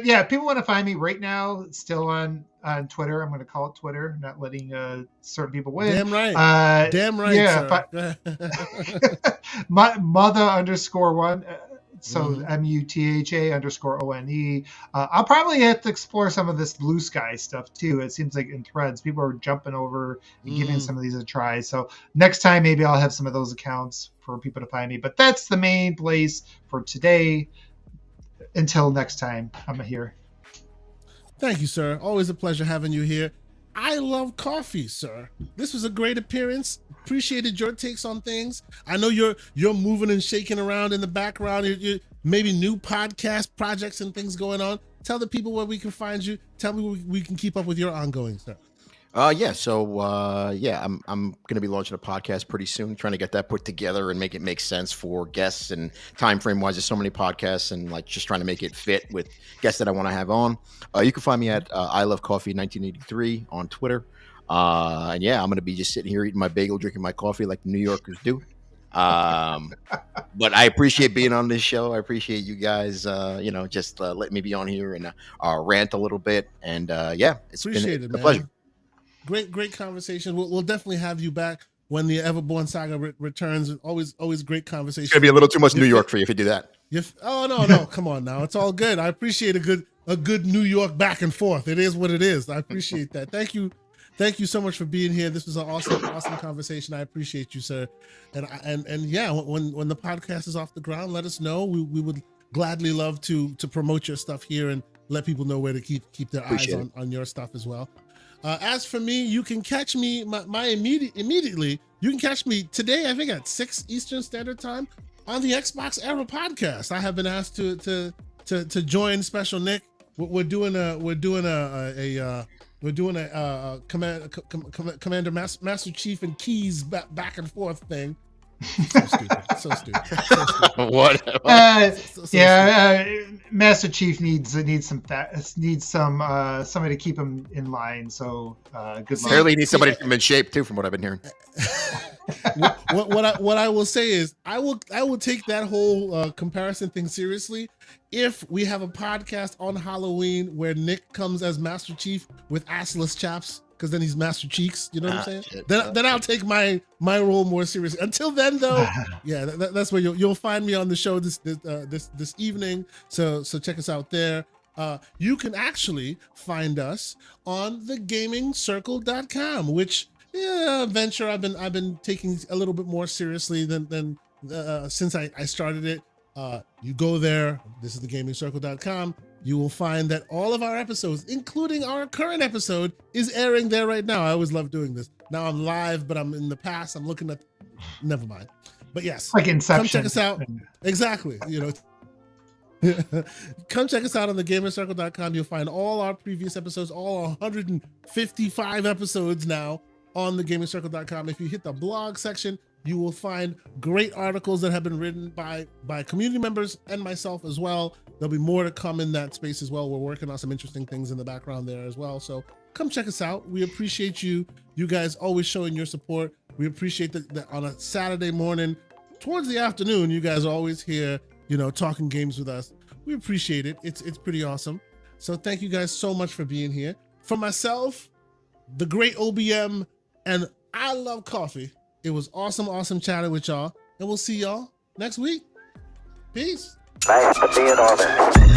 yeah, if people want to find me right now, it's still on Twitter. I'm going to call it Twitter, not letting certain people win. Damn right. Damn right. Yeah. Mother_1. So MUTHA_ONE. I'll probably have to explore some of this Blue Sky stuff too. It seems like in threads, people are jumping over and giving some of these a try. So next time, maybe I'll have some of those accounts for people to find me. But that's the main place for today. Until next time, I'm here. Thank you, sir. Always a pleasure having you here. I love coffee, sir. This was a great appearance. Appreciated your takes on things. I know you're moving and shaking around in the background. You're maybe new podcast projects and things going on. Tell the people where we can find you. Tell me where we can keep up with your ongoing stuff. I'm going to be launching a podcast pretty soon, trying to get that put together and make it make sense for guests and time frame wise. There's so many podcasts and like just trying to make it fit with guests that I want to have on. You can find me at I Love Coffee 1983 on Twitter. I'm going to be just sitting here eating my bagel, drinking my coffee like the New Yorkers do. But I appreciate being on this show. I appreciate you guys, just letting me be on here and rant a little bit. And it's been a pleasure. Great conversation. We'll definitely have you back when the Everborn saga returns. Always great conversation. It's gonna be a little too much New York for you if you do that. Oh no, come on now. It's all good. I appreciate a good New York back and forth. It is what it is. I appreciate that. Thank you so much for being here. This was an awesome conversation. I appreciate you, sir. And yeah, when the podcast is off the ground, let us know. We would gladly love to promote your stuff here and let people know where to keep their eyes on your stuff as well. As for me, you can catch me immediately. You can catch me today, I think at 6 Eastern Standard Time on the Xbox Era podcast. I have been asked to join Special Nick. We're doing a Commander Master Chief and Keys back and forth thing. So stupid. What? Master Chief needs some somebody to keep him in line. So good luck. Clearly needs somebody to keep him in shape too, from what I've been hearing. What I will say is I will take that whole comparison thing seriously if we have a podcast on Halloween where Nick comes as Master Chief with assless chaps. Because then he's Master Cheeks, you know what I'm saying? Shit. Then I'll take my role more seriously. Until then, though, yeah, that's where you'll find me on the show this evening. So check us out there. You can actually find us on thegamingcircle.com, which venture I've been taking a little bit more seriously than since I started it. You go there. This is thegamingcircle.com. You will find that all of our episodes, including our current episode, is airing there right now. I always love doing this. Now I'm live, but I'm in the past. I'm looking at. Never mind. But yes, like Inception. Come check us out. Exactly. Come check us out on thegamercircle.com. You'll find all our previous episodes, all 155 episodes now on thegamingcircle.com. If you hit the blog section, you will find great articles that have been written by community members and myself as well. There'll be more to come in that space as well. We're working on some interesting things in the background there as well. So come check us out. We appreciate you guys always showing your support. We appreciate that on a Saturday morning, towards the afternoon, you guys are always here, you know, talking games with us. We appreciate it. It's pretty awesome. So thank you guys so much for being here. For myself, the great OBM, and I Love Coffee, it was awesome chatting with y'all, and we'll see y'all next week. Peace. Nice to be in orbit.